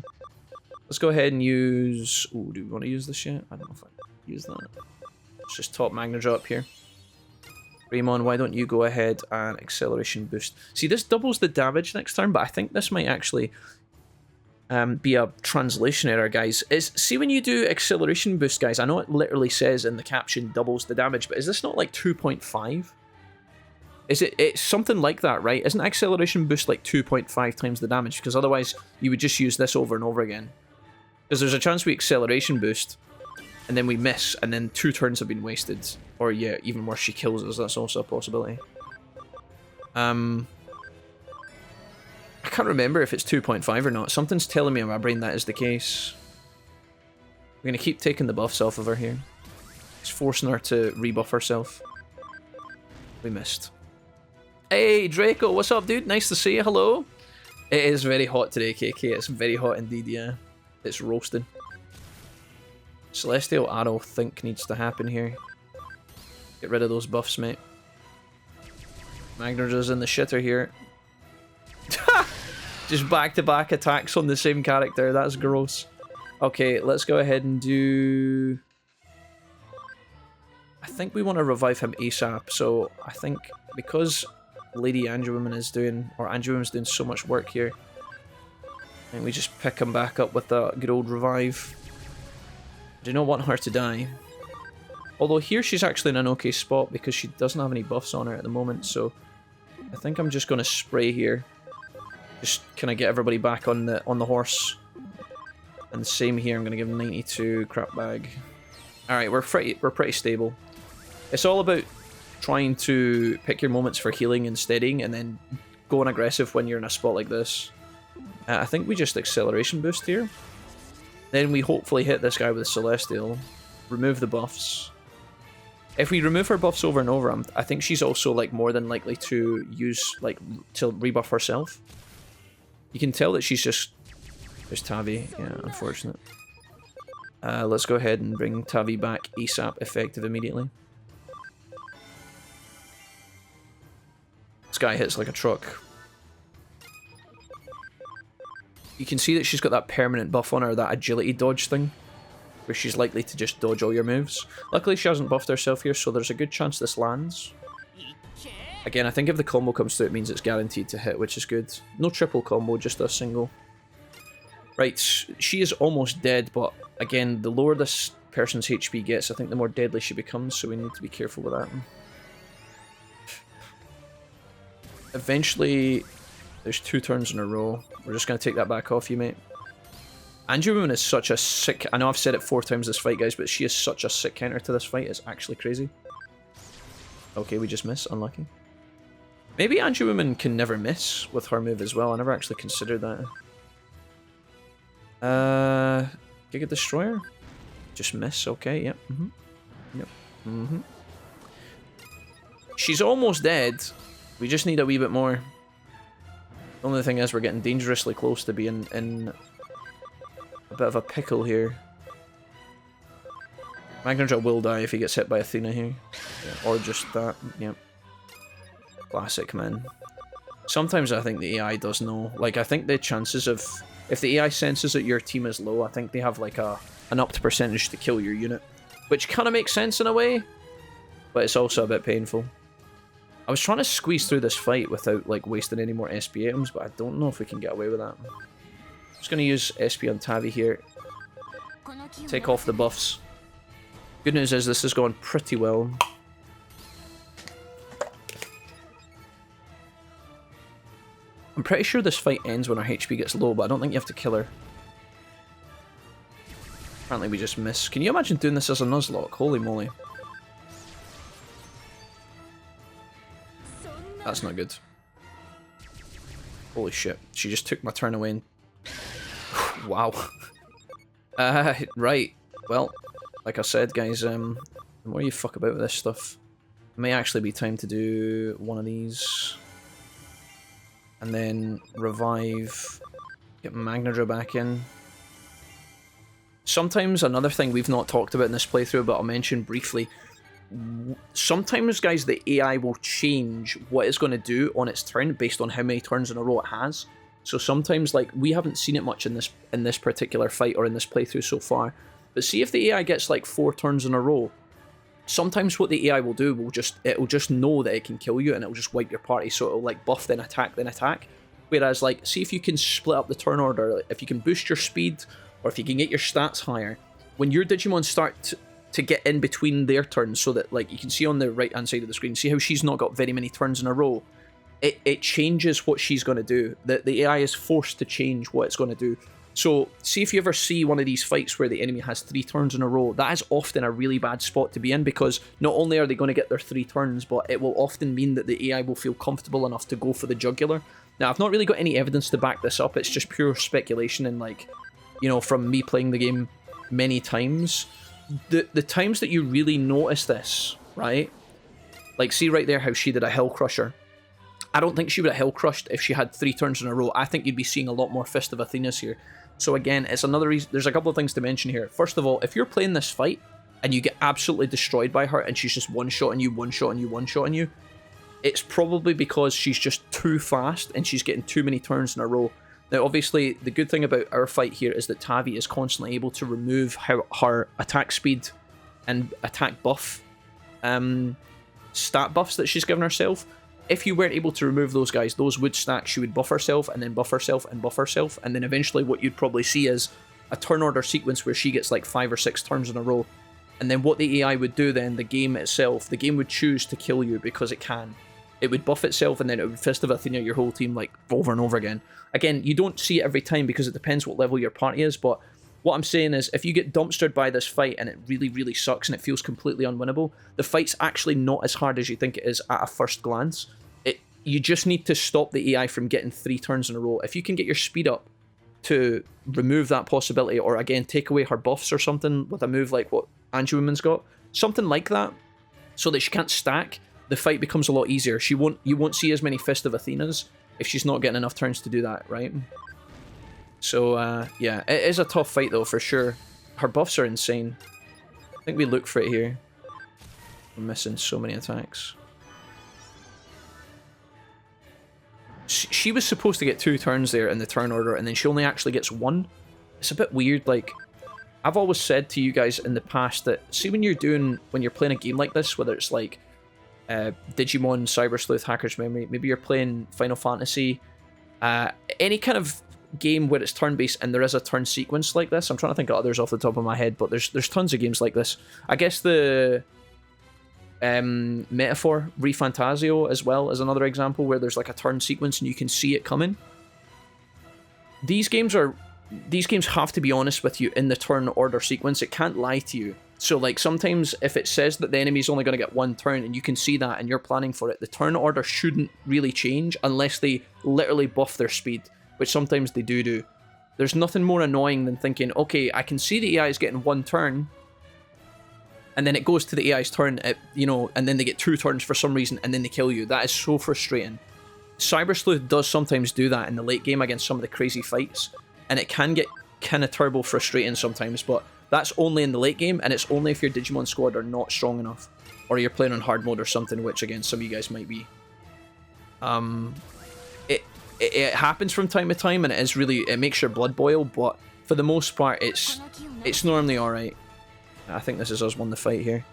Let's go ahead and use... Ooh, do we want to use this yet? I don't know if I use that. Let's just top Magnedraw up here. Raymond, why don't you go ahead and acceleration boost? See, this doubles the damage next turn, but I think this might actually be a translation error, guys. See, when you do acceleration boost, guys, I know it literally says in the caption doubles the damage, but is this not like 2.5? Is it? It's something like that, right? Isn't acceleration boost like 2.5 times the damage? Because otherwise, you would just use this over and over again. Because there's a chance we acceleration boost, and then we miss, and then 2 turns have been wasted. Or yeah, even worse, she kills us. That's also a possibility. I can't remember if it's 2.5 or not. Something's telling me in my brain that is the case. We're going to keep taking the buffs off of her here. It's forcing her to rebuff herself. We missed. Hey, Draco, what's up, dude? Nice to see you. Hello. It is very hot today, KK. It's very hot indeed, yeah. It's roasting. Celestial Arrow, think, needs to happen here. Get rid of those buffs, mate. Magner's in the shitter here. Just back-to-back attacks on the same character. That's gross. Okay, let's go ahead and do... I think we want to revive him ASAP. So I think because Lady Anju-Woman is doing... Or Anju-Woman's doing so much work here. I think we just pick him back up with a good old revive. I do not want her to die. Although here she's actually in an okay spot because she doesn't have any buffs on her at the moment. So I think I'm just going to spray here. Just kind of get everybody back on the horse. And the same here, I'm going to give him 92 crap bag. Alright, we're pretty stable. It's all about trying to pick your moments for healing and steadying, and then going aggressive when you're in a spot like this. I think we just acceleration boost here. Then we hopefully hit this guy with Celestial. Remove the buffs. If we remove her buffs over and over, I think she's also like more than likely to use, like, to rebuff herself. You can tell that she's just... There's Tavi. Yeah, unfortunate. Let's go ahead and bring Tavi back ASAP, effective immediately. This guy hits like a truck. You can see that she's got that permanent buff on her, that agility dodge thing, where she's likely to just dodge all your moves. Luckily she hasn't buffed herself here, so there's a good chance this lands. Again, I think if the combo comes through, it means it's guaranteed to hit, which is good. No triple combo, just a single. Right, she is almost dead, but again, the lower this person's HP gets, I think the more deadly she becomes, so we need to be careful with that. Eventually, there's 2 turns in a row. We're just going to take that back off you, mate. Anju-Woman is such a sick... I know I've said it 4 times this fight, guys, but she is such a sick counter to this fight. It's actually crazy. Okay, we just miss. Unlucky. Maybe Anju-Woman can never miss with her move as well. I never actually considered that. Giga Destroyer? Just miss. Okay, yep. Yep. She's almost dead. We just need a wee bit more. The only thing is we're getting dangerously close to being in a bit of a pickle here. Magnedraw will die if he gets hit by Athena here. Yeah, or just that. Yep. Classic, man. Sometimes I think the AI does know. Like, I think the chances of... If the AI senses that your team is low, I think they have like an upped percentage to kill your unit. Which kind of makes sense in a way, but it's also a bit painful. I was trying to squeeze through this fight without like wasting any more SP items, but I don't know if we can get away with that. I'm just going to use SP on Tavi here. Take off the buffs. Good news is this is going pretty well. I'm pretty sure this fight ends when her HP gets low, but I don't think you have to kill her. Apparently we just miss. Can you imagine doing this as a Nuzlocke? Holy moly. That's not good. Holy shit, she just took my turn away and... Wow. Right. Well, like I said, guys, the more you fuck about with this stuff, it may actually be time to do one of these. And then revive, get Magnadra back in. Sometimes, another thing we've not talked about in this playthrough, but I'll mention briefly, sometimes, guys, the AI will change what it's going to do on its turn based on how many turns in a row it has. So sometimes, like, we haven't seen it much in this particular fight or in this playthrough so far, but see if the AI gets like 4 turns in a row, sometimes what the AI will do will it'll just know that it can kill you and it'll just wipe your party, so it'll like buff then attack. Whereas, like, see if you can split up the turn order, like, if you can boost your speed or if you can get your stats higher, when your Digimon start to get in between their turns, so that, like, you can see on the right hand side of the screen, see how she's not got very many turns in a row, it changes what she's going to do. The AI is forced to change what it's going to do. So see if you ever see one of these fights where the enemy has 3 turns in a row, that is often a really bad spot to be in, because not only are they going to get their 3 turns, but it will often mean that the AI will feel comfortable enough to go for the jugular. Now, I've not really got any evidence to back this up, it's just pure speculation and, like, you know, from me playing the game many times. The times that you really notice this, right? Like, see right there how she did a Hell Crusher. I don't think she would have Hell Crushed if she had 3 turns in a row. I think you'd be seeing a lot more Fist of Athenas here. So again, it's another reason. There's a couple of things to mention here. First of all, if you're playing this fight and you get absolutely destroyed by her and she's just one-shotting you, one-shotting you, one-shotting you, it's probably because she's just too fast and she's getting too many turns in a row. Now, obviously, the good thing about our fight here is that Tavi is constantly able to remove her attack speed and attack buff stat buffs that she's given herself. If you weren't able to remove those guys, those would stack. She would buff herself and then buff herself and buff herself, and then eventually what you'd probably see is a turn order sequence where she gets like 5 or 6 turns in a row. And then what the AI would do then, the game itself, the game would choose to kill you because it can. It would buff itself and then it would Fist of Athena your whole team like over and over again. Again, you don't see it every time because it depends what level your party is, but what I'm saying is, if you get dumpstered by this fight and it really, really sucks and it feels completely unwinnable, the fight's actually not as hard as you think it is at a first glance. You just need to stop the AI from getting 3 turns in a row. If you can get your speed up to remove that possibility, or again, take away her buffs or something with a move like what Angelwoman's got, something like that, so that she can't stack, the fight becomes a lot easier. You won't see as many Fist of Athenas if she's not getting enough turns to do that, right? So, yeah, it is a tough fight though, for sure. Her buffs are insane. I think we look for it here. We're missing so many attacks. She was supposed to get 2 turns there in the turn order, and then she only actually gets 1. It's a bit weird. Like, I've always said to you guys in the past that, see, when you're playing a game like this, whether it's like Digimon, Cyber Sleuth, Hacker's Memory, maybe you're playing Final Fantasy, any kind of game where it's turn-based and there is a turn sequence like this. I'm trying to think of others off the top of my head, but there's tons of games like this. I guess the Metaphor Refantasio as well as another example where there's like a turn sequence and you can see it coming. These games have to be honest with you in the turn order sequence. It can't lie to you. So like sometimes if it says that the enemy's only going to get 1 turn and you can see that and you're planning for it, the turn order shouldn't really change unless they literally buff their speed, which sometimes they do. There's nothing more annoying than thinking, okay, I can see the AI is getting 1 turn, and then it goes to the AI's turn, and then they get 2 turns for some reason, and then they kill you. That is so frustrating. Cyber Sleuth does sometimes do that in the late game against some of the crazy fights, and it can get kind of turbo frustrating sometimes, but that's only in the late game, and it's only if your Digimon squad are not strong enough, or you're playing on hard mode or something, which again, some of you guys might be. It happens from time to time, and it makes your blood boil, but for the most part, it's normally alright. I think this is us won the fight here.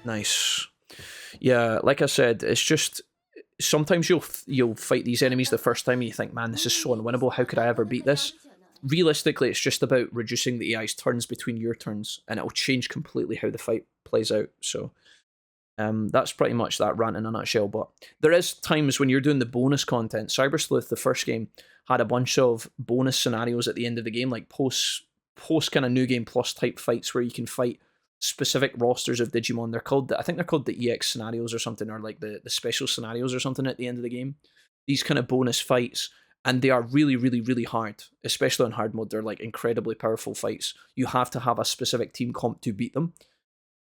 Nice. Yeah, like I said, it's just sometimes you'll fight these enemies the first time and you think, man, this is so unwinnable. How could I ever beat this? Realistically, it's just about reducing the AI's turns between your turns, and it'll change completely how the fight plays out. So that's pretty much that rant in a nutshell. But there is times when you're doing the bonus content. Cyber Sleuth, the first game, had a bunch of bonus scenarios at the end of the game, like post kind of new game plus type fights where you can fight specific rosters of Digimon. They're called, I think they're called the EX scenarios or something, or like the special scenarios or something at the end of the game. These kind of bonus fights, and they are really, really, really hard, especially on hard mode. They're like incredibly powerful fights. You have to have a specific team comp to beat them.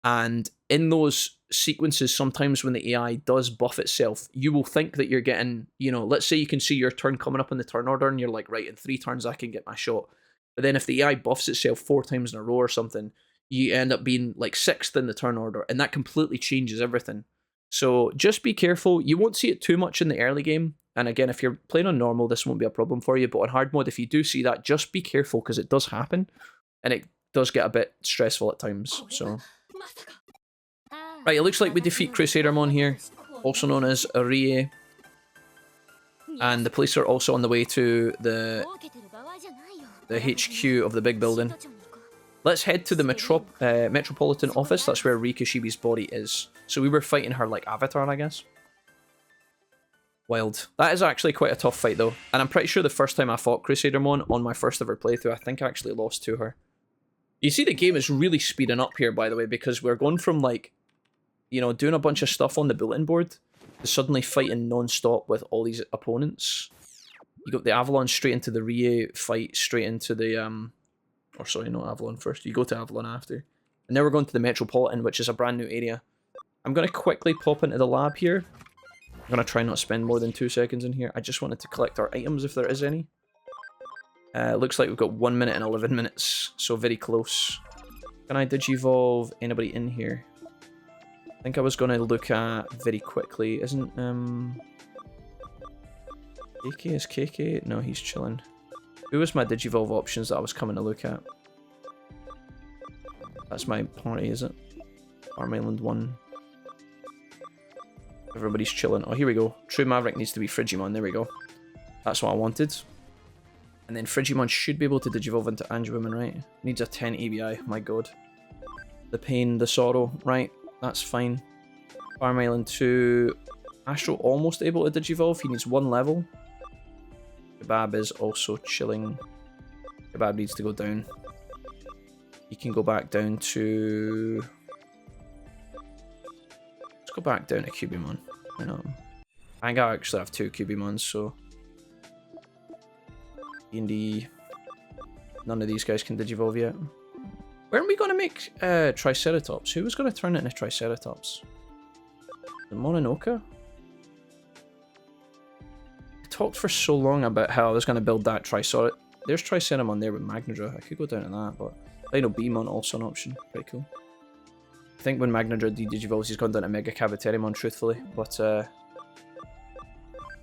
And in those sequences, sometimes when the AI does buff itself, you will think that you're getting, you know, let's say you can see your turn coming up in the turn order and you're like, right, in 3 turns I can get my shot. But then if the AI buffs itself 4 times in a row or something, you end up being like 6th in the turn order, and that completely changes everything. So just be careful. You won't see it too much in the early game. And again, if you're playing on normal, this won't be a problem for you. But on hard mode, if you do see that, just be careful, because it does happen. And it does get a bit stressful at times. So, right, it looks like we defeat Crusadermon here, also known as Arie. And the police are also on the way to the HQ of the big building. Let's head to the Metropolitan office. That's where Rikishibi's body is. So we were fighting her like avatar, I guess. Wild. That is actually quite a tough fight though. And I'm pretty sure the first time I fought Crusadermon on my first ever playthrough, I think I actually lost to her. You see the game is really speeding up here, by the way, because we're going from like, you know, doing a bunch of stuff on the bulletin board to suddenly fighting non-stop with all these opponents. You got the Avalon straight into the Rie fight, straight into the or sorry, not Avalon first. You go to Avalon after. And now we're going to the Metropolitan, which is a brand new area. I'm going to quickly pop into the lab here. I'm going to try not to spend more than 2 seconds in here. I just wanted to collect our items if there is any. Looks like we've got 1 minute and 11 minutes, so very close. Can I digivolve anybody in here? I think I was going to look at very quickly. Isn't KK is KK? No, he's chilling. Who was my digivolve options that I was coming to look at? That's my party, is it? Farm Island 1. Everybody's chilling. Oh, here we go. True Maverick needs to be Frigimon. There we go. That's what I wanted. And then Frigimon should be able to digivolve into Angewoman, right? Needs a 10 ABI. My god. The pain, the sorrow. Right, that's fine. Farm Island 2. Astro almost able to digivolve. He needs 1 level. Kebab is also chilling. Kebab needs to go down. He can go back down to... Let's go back down to Cubimon. I know. I think I actually have 2 Cubimons, so... D&D... None of these guys can digivolve yet. Weren't we going to make Triceratops? Who was going to turn it into Triceratops? The Mononoke? Talked for so long about how I was going to build that Triceratops. There's Triceramon there with Magnadra. I could go down to that, but Dino Beamon also an option. Pretty cool. I think when Magnadra digivolves, he's gone down to Mega Caviterimon, truthfully. But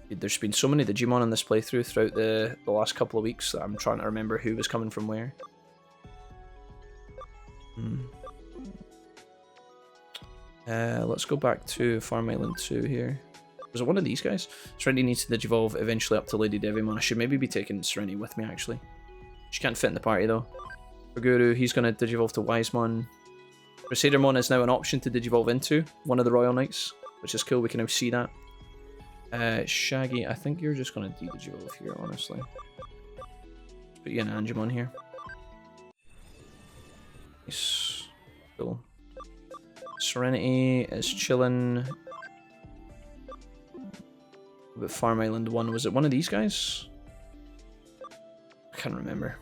there's been so many Digimon on this playthrough throughout the last couple of weeks that I'm trying to remember who was coming from where. Let's go back to Farm Island 2 here. Was it one of these guys? Serenity needs to digivolve eventually up to Lady Devimon. I should maybe be taking Serenity with me, actually. She can't fit in the party, though. For Guru, he's going to digivolve to Wisemon. Crusadermon is now an option to digivolve into, one of the Royal Knights, which is cool. We can now see that. Shaggy, I think you're just going to digivolve here, honestly. Let's put you in Angemon here. Nice. Cool. Serenity is chilling. But Farm Island 1, was it one of these guys? I can't remember.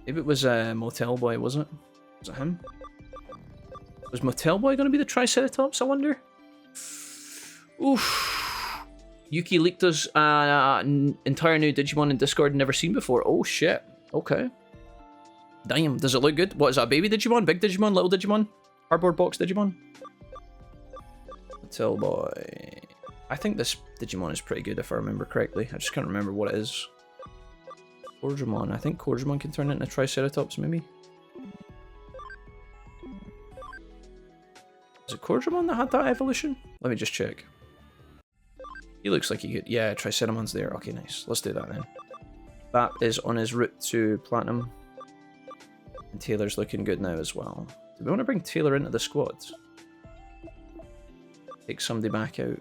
Maybe it was Motel Boy, was it? Was it him? Was Motel Boy going to be the Triceratops, I wonder? Oof. Yuki leaked us an entire new Digimon in Discord never seen before. Oh shit. Okay. Damn, does it look good? What is that, baby Digimon? Big Digimon? Little Digimon? Cardboard box Digimon? Motel Boy... I think this Digimon is pretty good if I remember correctly. I just can't remember what it is. Cordramon. I think Cordramon can turn into Triceratops, maybe? Is it Cordramon that had that evolution? Let me just check. He looks like he could... Yeah, Triceramon's there. Okay, nice. Let's do that then. Bap is on his route to Platinum. And Taylor's looking good now as well. Do we want to bring Taylor into the squad? Take somebody back out.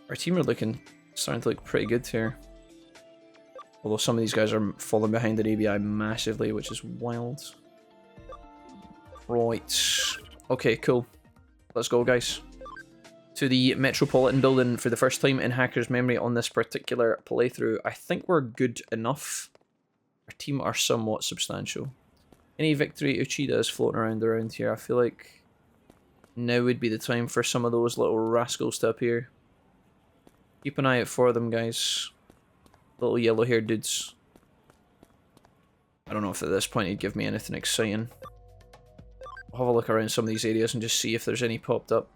Our team are starting to look pretty good here. Although some of these guys are falling behind in ABI massively, which is wild. Right. Okay, cool. Let's go, guys. To the Metropolitan building for the first time in Hacker's memory on this particular playthrough. I think we're good enough. Our team are somewhat substantial. Any victory Uchidas floating around here? I feel like now would be the time for some of those little rascals to appear. Keep an eye out for them, guys. Little yellow-haired dudes. I don't know if at this point he'd give me anything exciting. I'll have a look around some of these areas and just see if there's any popped up.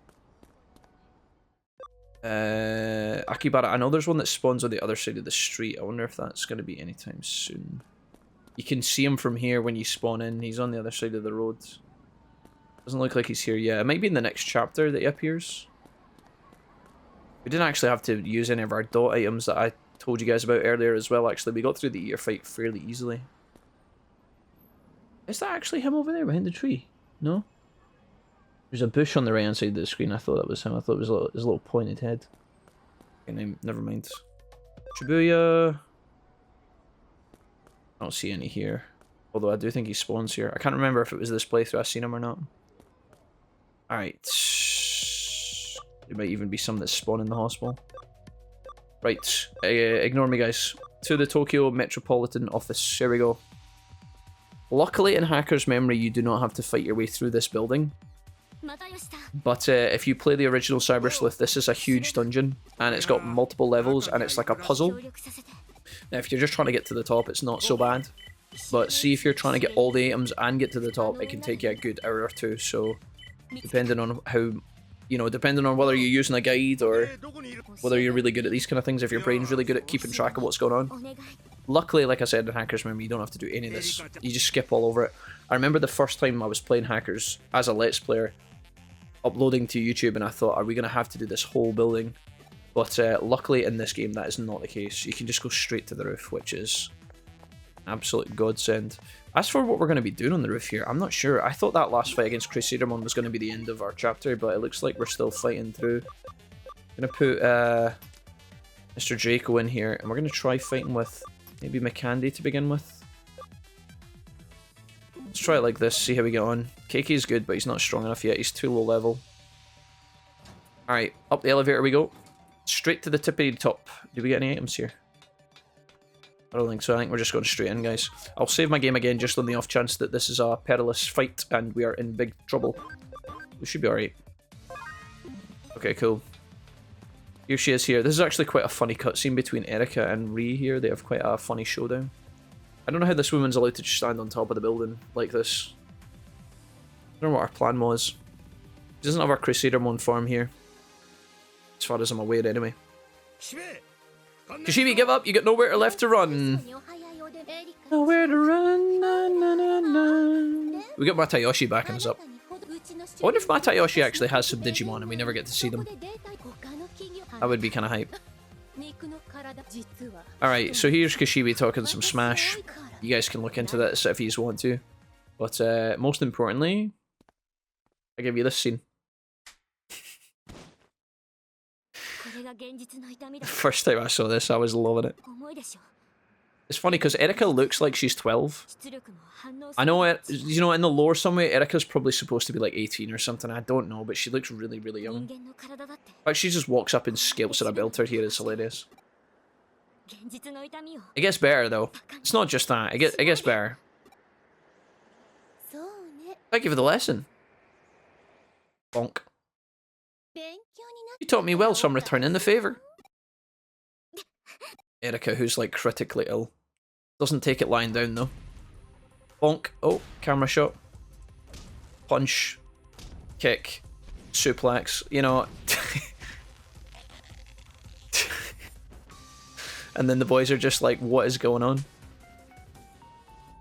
Akibara, I know there's one that spawns on the other side of the street. I wonder if that's going to be anytime soon. You can see him from here when you spawn in. He's on the other side of the road. Doesn't look like he's here yet. It might be in the next chapter that he appears. We didn't actually have to use any of our dot items that I told you guys about earlier as well, actually. We got through the ear fight fairly easily. Is that actually him over there behind the tree? No? There's a bush on the right hand side of the screen. I thought that was him. I thought it was his little pointed head. Okay, never mind. Shibuya. I don't see any here. Although I do think he spawns here. I can't remember if it was this playthrough I seen him or not. Alright. There might even be some that spawn in the hospital. Right. Ignore me, guys. To the Tokyo Metropolitan Office. Here we go. Luckily, in Hacker's memory, you do not have to fight your way through this building. But if you play the original Cyber Sleuth, this is a huge dungeon, and it's got multiple levels, and it's like a puzzle. Now, if you're just trying to get to the top, it's not so bad. But see, if you're trying to get all the items and get to the top, it can take you a good hour or two. So, depending on how, depending on whether you're using a guide or whether you're really good at these kind of things, if your brain's really good at keeping track of what's going on. Luckily, like I said, in Hacker's memory, you don't have to do any of this. You just skip all over it. I remember the first time I was playing Hackers as a Let's Player, uploading to YouTube, and I thought, are we going to have to do this whole building? But luckily in this game that is not the case. You can just go straight to the roof, which is absolute godsend. As for what we're going to be doing on the roof here, I'm not sure. I thought that last fight against Crusadermon was going to be the end of our chapter, but it looks like we're still fighting through. I'm going to put Mr. Draco in here, and we're going to try fighting with maybe Mikandi to begin with. Let's try it like this, see how we get on. Keiki is good, but he's not strong enough yet. He's too low level. Alright, up the elevator we go. Straight to the tippity top. Do we get any items here? I don't think so. I think we're just going straight in, guys. I'll save my game again just on the off chance that this is a perilous fight and we are in big trouble. We should be alright. Okay, cool. Here she is here. This is actually quite a funny cutscene between Erika and Rie here. They have quite a funny showdown. I don't know how this woman's allowed to just stand on top of the building like this. I don't know what our plan was. She doesn't have our Crusadermon farm here. As far as I'm aware, anyway. Kishibe, give up! You got nowhere left to run! Nowhere to run, na, na, na, na. We got Matayoshi backing us up. I wonder if Matayoshi actually has some Digimon and we never get to see them. That would be kind of hype. Alright, so here's Kishibe talking some Smash. You guys can look into this if you want to. But most importantly, I give you this scene. The first time I saw this, I was loving it. It's funny because Erika looks like she's 12. I know it, in the lore somewhere, Erika's probably supposed to be like 18 or something. I don't know, but she looks really, really young. Like she just walks up and scalps at a belter here. It's hilarious. It gets better though. It's not just that. It gets better. Thank you for the lesson. Bonk. You taught me well, so I'm returning the favour. Erika, who's like critically ill. Doesn't take it lying down though. Bonk. Oh, camera shot. Punch. Kick. Suplex. And then the boys are just like, what is going on?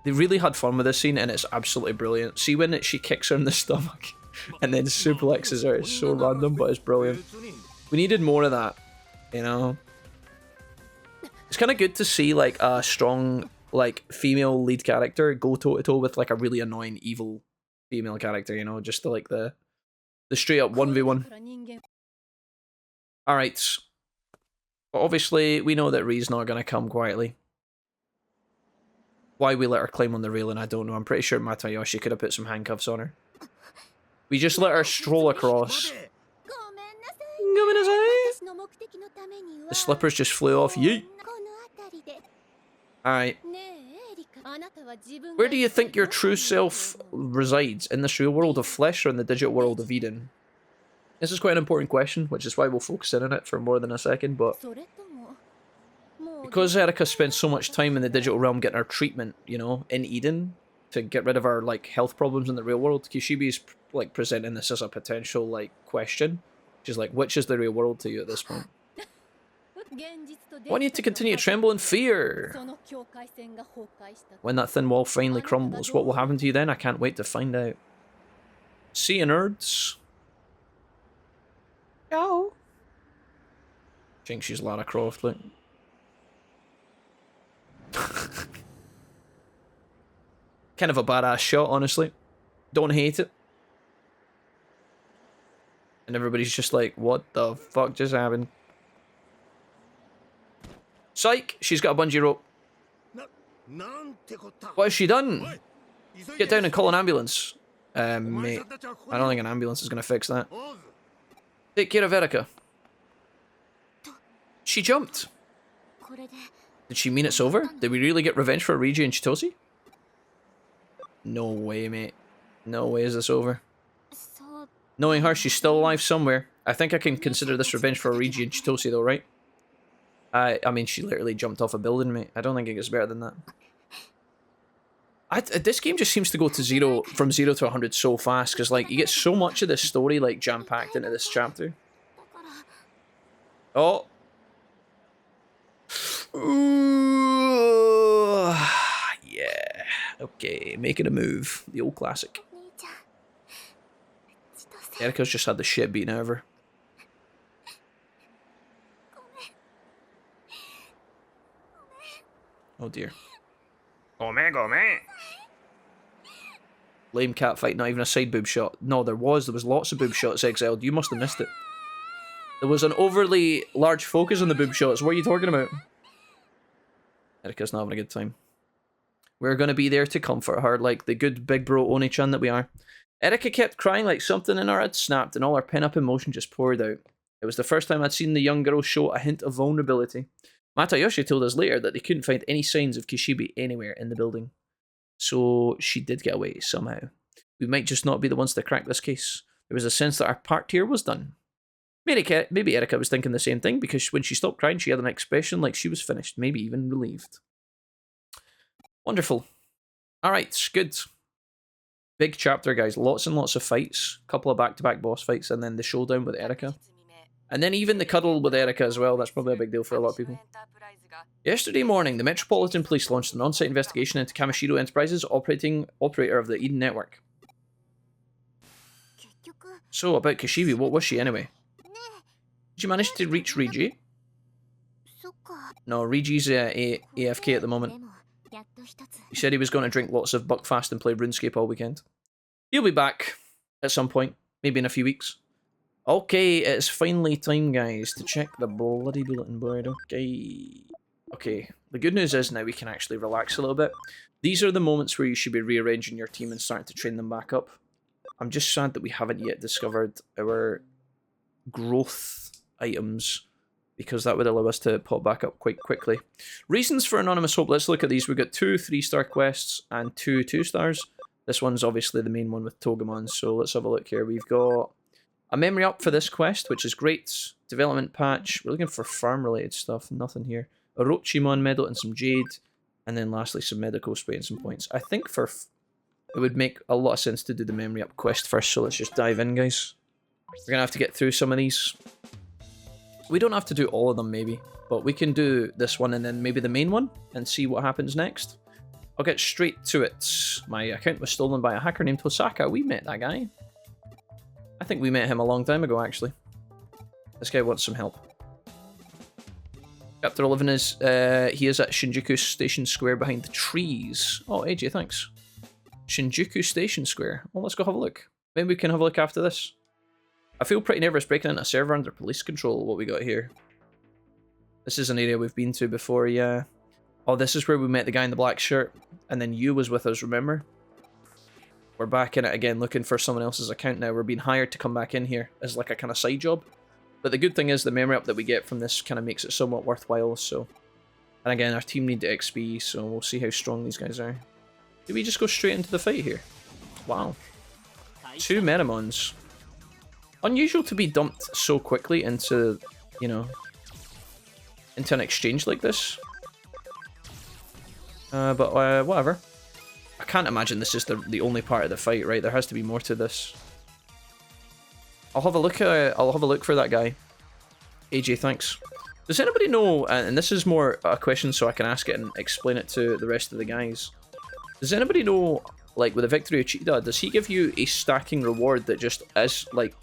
They really had fun with this scene and it's absolutely brilliant. See when she kicks her in the stomach and then suplexes her. It's so random, but it's brilliant. We needed more of that, It's kind of good to see like a strong female lead character go toe-to-toe with like a really annoying evil female character, just to like the straight up 1v1. Alright. But obviously we know that Rie's not going to come quietly. Why we let her climb on the railing, I don't know. I'm pretty sure Matayoshi could have put some handcuffs on her. We just let her stroll across. The slippers just flew off. Yeet! Alright. Where do you think your true self resides? In this real world of flesh or in the digital world of Eden? This is quite an important question, which is why we'll focus in on it for more than a second, but because Erika spends so much time in the digital realm getting her treatment, you know, in Eden, to get rid of our, like, health problems in the real world, Kishibe's, like, presenting this as a potential, like, question. She's like, which is the real world to you at this point? I want you to continue to tremble in fear. When that thin wall finally crumbles, what will happen to you then? I can't wait to find out. See you, nerds. Ciao. I think she's Lara Croft, look. Kind of a badass shot, honestly. Don't hate it. And everybody's just like, what the fuck just happened? Psych! She's got a bungee rope. What has she done? Get down and call an ambulance. Mate, I don't think an ambulance is going to fix that. Take care of Erika. She jumped. Did she mean it's over? Did we really get revenge for Rigi and Chitose? No way, mate. No way is this over. Knowing her, she's still alive somewhere. I think I can consider this revenge for Rigi and Chitose though, right? I mean, she literally jumped off a building, mate. I don't think it gets better than that. This game just seems to go to from 0 to 100 so fast, because, like, you get so much of this story, like, jam-packed into this chapter. Oh. Ooh. Yeah. Okay, making a move. The old classic. Erika's just had the shit beaten out of her. Oh dear. Oh man, go man. Lame cat fight, not even a side boob shot. No, there was lots of boob shots, Exiled. You must have missed it. There was an overly large focus on the boob shots. What are you talking about? Erika's not having a good time. We're going to be there to comfort her, like the good big bro Oni-chan that we are. Erika kept crying like something in her had snapped, and all her pent-up emotion just poured out. It was the first time I'd seen the young girl show a hint of vulnerability. Matayoshi told us later that they couldn't find any signs of Kishibe anywhere in the building. So she did get away somehow. We might just not be the ones to crack this case. There was a sense that our part here was done. Maybe Erika was thinking the same thing, because when she stopped crying, she had an expression like she was finished, maybe even relieved. Wonderful. Alright, good. Big chapter, guys. Lots and lots of fights. Couple of back-to-back boss fights, and then the showdown with Erika. And then even the cuddle with Erika as well. That's probably a big deal for a lot of people. Yesterday morning, the Metropolitan Police launched an on-site investigation into Kamishiro Enterprises, operator of the Eden Network. So, about Kishibe, what was she anyway? Did you manage to reach Rigi? No, Rigi's AFK at the moment. He said he was going to drink lots of Buckfast and play RuneScape all weekend. He'll be back at some point, maybe in a few weeks. Okay, it's finally time, guys, to check the bloody bulletin board. Okay, the good news is now we can actually relax a little bit. These are the moments where you should be rearranging your team and starting to train them back up. I'm just sad that we haven't yet discovered our growth items, because that would allow us to pop back up quite quickly. Reasons for Anonymous Hope. Let's look at these. We've got 2 3-star quests and 2 2-stars. This one's obviously the main one with Togemon, so let's have a look here. We've got a memory up for this quest, which is great. Development patch. We're looking for farm-related stuff. Nothing here. Orochimon medal and some jade. And then lastly, some medical spray and some points. I think it would make a lot of sense to do the memory up quest first, so let's just dive in, guys. We're going to have to get through some of these. We don't have to do all of them, maybe, but we can do this one and then maybe the main one and see what happens next. I'll get straight to it. My account was stolen by a hacker named Hosaka. We met that guy. I think we met him a long time ago, actually. This guy wants some help. Chapter 11 is, he is at Shinjuku Station Square behind the trees. Oh, AJ, thanks. Shinjuku Station Square. Well, let's go have a look. Maybe we can have a look after this. I feel pretty nervous breaking into a server under police control. What we got here? This is an area we've been to before, yeah. Oh, this is where we met the guy in the black shirt, and then you was with us, remember? We're back in it again, looking for someone else's account now. We're being hired to come back in here as like a kind of side job. But the good thing is the memory up that we get from this kind of makes it somewhat worthwhile, so... And again, our team need the XP, so we'll see how strong these guys are. Did we just go straight into the fight here? Wow. 2 Metamons. Unusual to be dumped so quickly into, you know, into an exchange like this. But whatever. I can't imagine this is the only part of the fight, right? There has to be more to this. I'll have a look for that guy. AJ, thanks. Does anybody know, and this is more a question so I can ask it and explain it to the rest of the guys. Does anybody know, like with the Victory Uchida, does he give you a stacking reward that just is, like,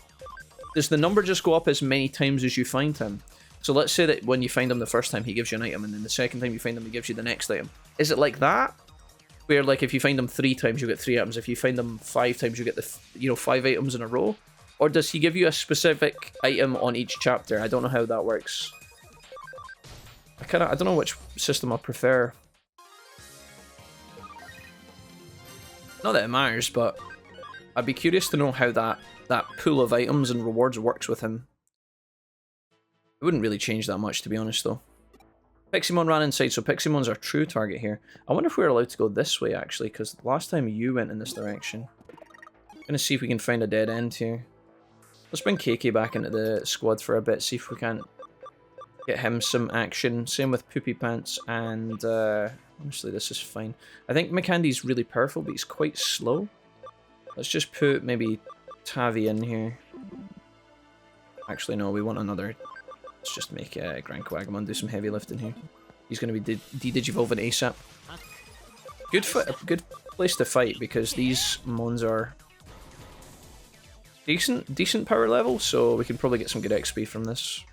does the number just go up as many times as you find him? So let's say that when you find him the first time, he gives you an item, and then the second time you find him, he gives you the next item. Is it like that? Where, like, if you find him 3 times, you get 3 items. If you find him 5 times, you get the, 5 items in a row? Or does he give you a specific item on each chapter? I don't know how that works. I don't know which system I prefer. Not that it matters, but I'd be curious to know how that pool of items and rewards works with him. It wouldn't really change that much, to be honest, though. Piximon ran inside, so Piximon's our true target here. I wonder if we're allowed to go this way, actually, because last time you went in this direction. I'm going to see if we can find a dead end here. Let's bring KK back into the squad for a bit, see if we can get him some action. Same with Poopy Pants, and honestly, this is fine. I think McCandy's really powerful, but he's quite slow. Let's just put maybe Tavi in here. Actually, no, we want another. Let's just make Grand Quagamon do some heavy lifting here. He's going to be de-digivolving ASAP. Good place to fight, because these mons are decent power level, so we can probably get some good XP from this.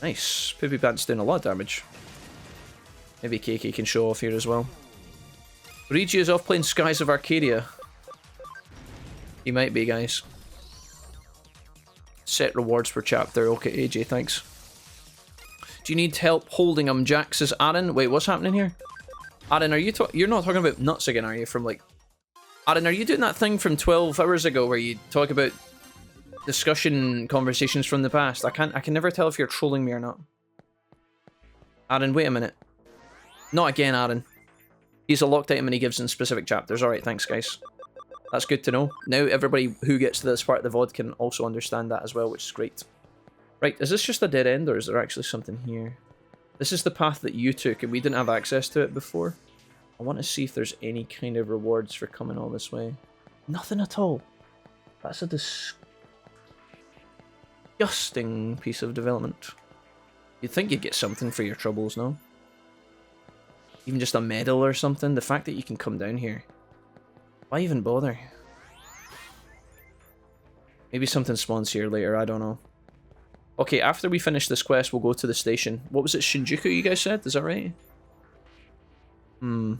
Nice. Poopy Pants doing a lot of damage. Maybe KK can show off here as well. Luigi is off playing Skies of Arcadia. He might be, guys. Set rewards per chapter. Okay, AJ, thanks. Do you need help holding him? Jack says, Aaron. Wait, what's happening here? Aaron, are you're not talking about nuts again, are you? From like... Aaron, are you doing that thing from 12 hours ago where you talk about discussion conversations from the past? I can never tell if you're trolling me or not. Aaron, wait a minute. Not again, Aaron. He's a locked item and he gives in specific chapters. Alright, thanks, guys. That's good to know. Now everybody who gets to this part of the VOD can also understand that as well, which is great. Right, is this just a dead end, or is there actually something here? This is the path that you took, and we didn't have access to it before. I want to see if there's any kind of rewards for coming all this way. Nothing at all. That's a disgusting piece of development. You'd think you'd get something for your troubles, no? Even just a medal or something. The fact that you can come down here. Why even bother? Maybe something spawns here later, I don't know. Okay, after we finish this quest, we'll go to the station. What was it, Shinjuku you guys said? Is that right? The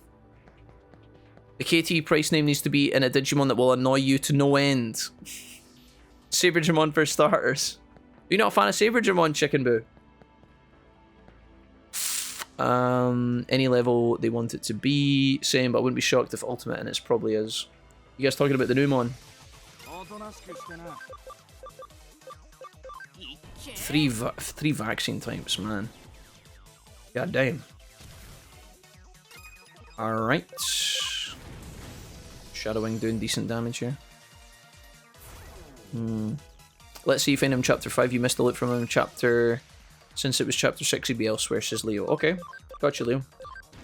KT price name needs to be in a Digimon that will annoy you to no end. Saberdramon for starters. Are you not a fan of Saberdramon, Chicken Boo? Any level they want it to be. Same, but I wouldn't be shocked if Ultimate, and it probably is. You guys talking about the new mon? Three vaccine types, man. God damn. Alright. Shadowing doing decent damage here. Let's see if in him chapter 5 you missed a loot from him chapter... Since it was chapter 6, he'd be elsewhere, says Leo. Okay, gotcha, Leo.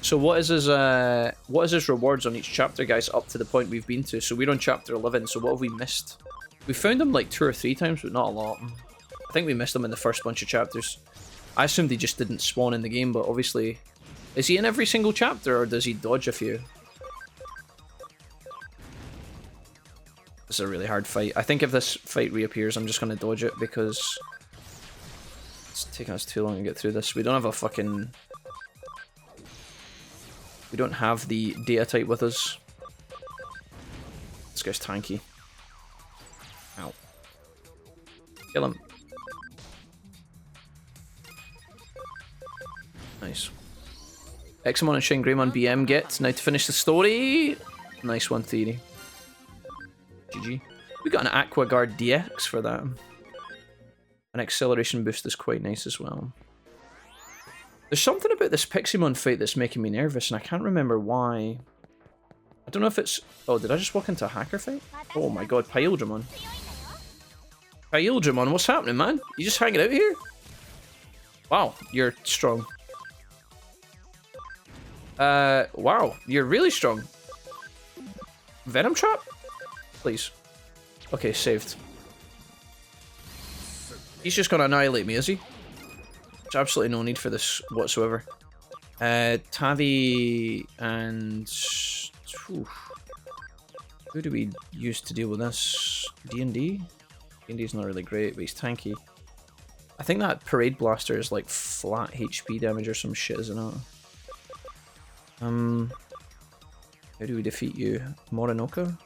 So what is his rewards on each chapter, guys, up to the point we've been to? So we're on chapter 11, so what have we missed? We found him like 2 or 3 times, but not a lot. I think we missed him in the first bunch of chapters. I assumed he just didn't spawn in the game, but obviously... Is he in every single chapter, or does he dodge a few? This is a really hard fight. I think if this fight reappears, I'm just going to dodge it, because... It's taking us too long to get through this. We don't have a fucking... We don't have the data type with us. This guy's tanky. Ow. Kill him. Nice. Examon and Shin Greymon BM get. Now to finish the story. Nice one, Theory. GG. We got an Aqua Guard DX for that. An acceleration boost is quite nice as well. There's something about this Piximon fight that's making me nervous, and I can't remember why. I don't know if it's... Oh, did I just walk into a hacker fight? Oh my god, Pyldramon. Pyldramon, what's happening, man? You just hanging out here? Wow, you're strong. Wow, you're really strong. Venom Trap? Please. Okay, saved. He's just gonna annihilate me, is he? There's absolutely no need for this whatsoever. Tavi and... Whew. Who do we use to deal with this? D&D? D&D's not really great, but he's tanky. I think that Parade Blaster is like flat HP damage or some shit, isn't it? How do we defeat you? Morinoka?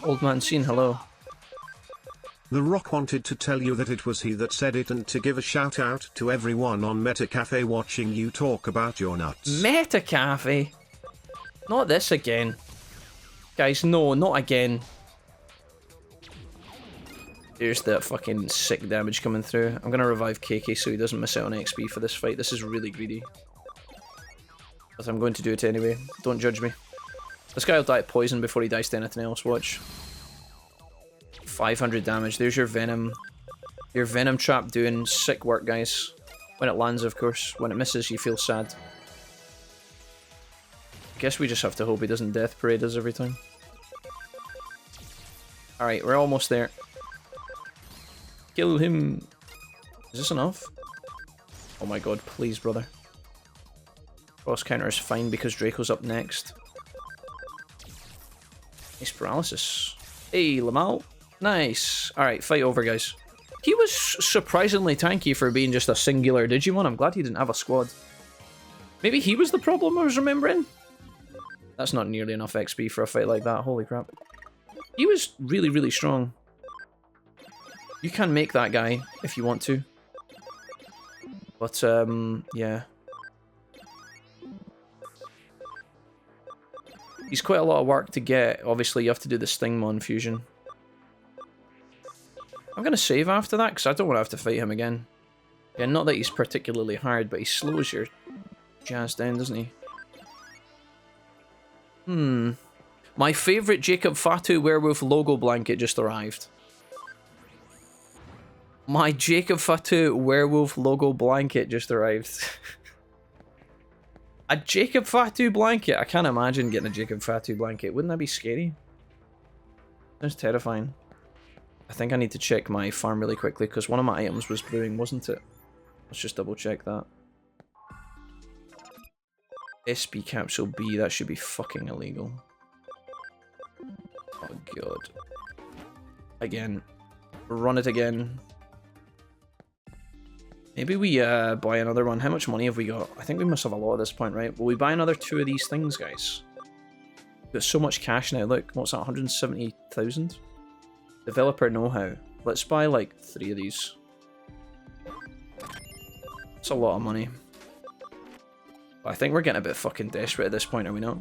Old man scene, hello. The Rock wanted to tell you that it was he that said it and to give a shout out to everyone on Meta Cafe watching you talk about your nuts. Meta Cafe? Not this again. Guys, no, not again. Here's that fucking sick damage coming through. I'm gonna revive KK so he doesn't miss out on XP for this fight. This is really greedy. But I'm going to do it anyway. Don't judge me. This guy will die of poison before he dies to anything else, watch. 500 damage. There's your Venom. Your Venom Trap doing sick work, guys. When it lands, of course. When it misses, you feel sad. I guess we just have to hope he doesn't Death Parade us every time. Alright, we're almost there. Kill him. Is this enough? Oh my god, please, brother. Cross counter is fine because Draco's up next. Nice paralysis. Hey, Lamal. Nice. Alright, fight over, guys. He was surprisingly tanky for being just a singular Digimon. I'm glad he didn't have a squad. Maybe he was the problem I was remembering? That's not nearly enough XP for a fight like that. Holy crap. He was really, really strong. You can make that guy if you want to. But, yeah. He's quite a lot of work to get. Obviously, you have to do the Stingmon fusion. I'm going to save after that, because I don't want to have to fight him again. Yeah, not that he's particularly hard, but he slows your jazz down, doesn't he? My favourite Jacob Fatu Werewolf logo blanket just arrived. My Jacob Fatu Werewolf logo blanket just arrived. A Jacob Fatu blanket? I can't imagine getting a Jacob Fatu blanket. Wouldn't that be scary? That's terrifying. I think I need to check my farm really quickly because one of my items was brewing, wasn't it? Let's just double check that. SB Capsule B, that should be fucking illegal. Oh god. Again. Run it again. Maybe we buy another one. How much money have we got? I think we must have a lot at this point, right? Will we buy another 2 of these things, guys? We've got so much cash now. Look, what's that? 170,000? Developer know-how. Let's buy like 3 of these. It's a lot of money. But I think we're getting a bit fucking desperate at this point, are we not?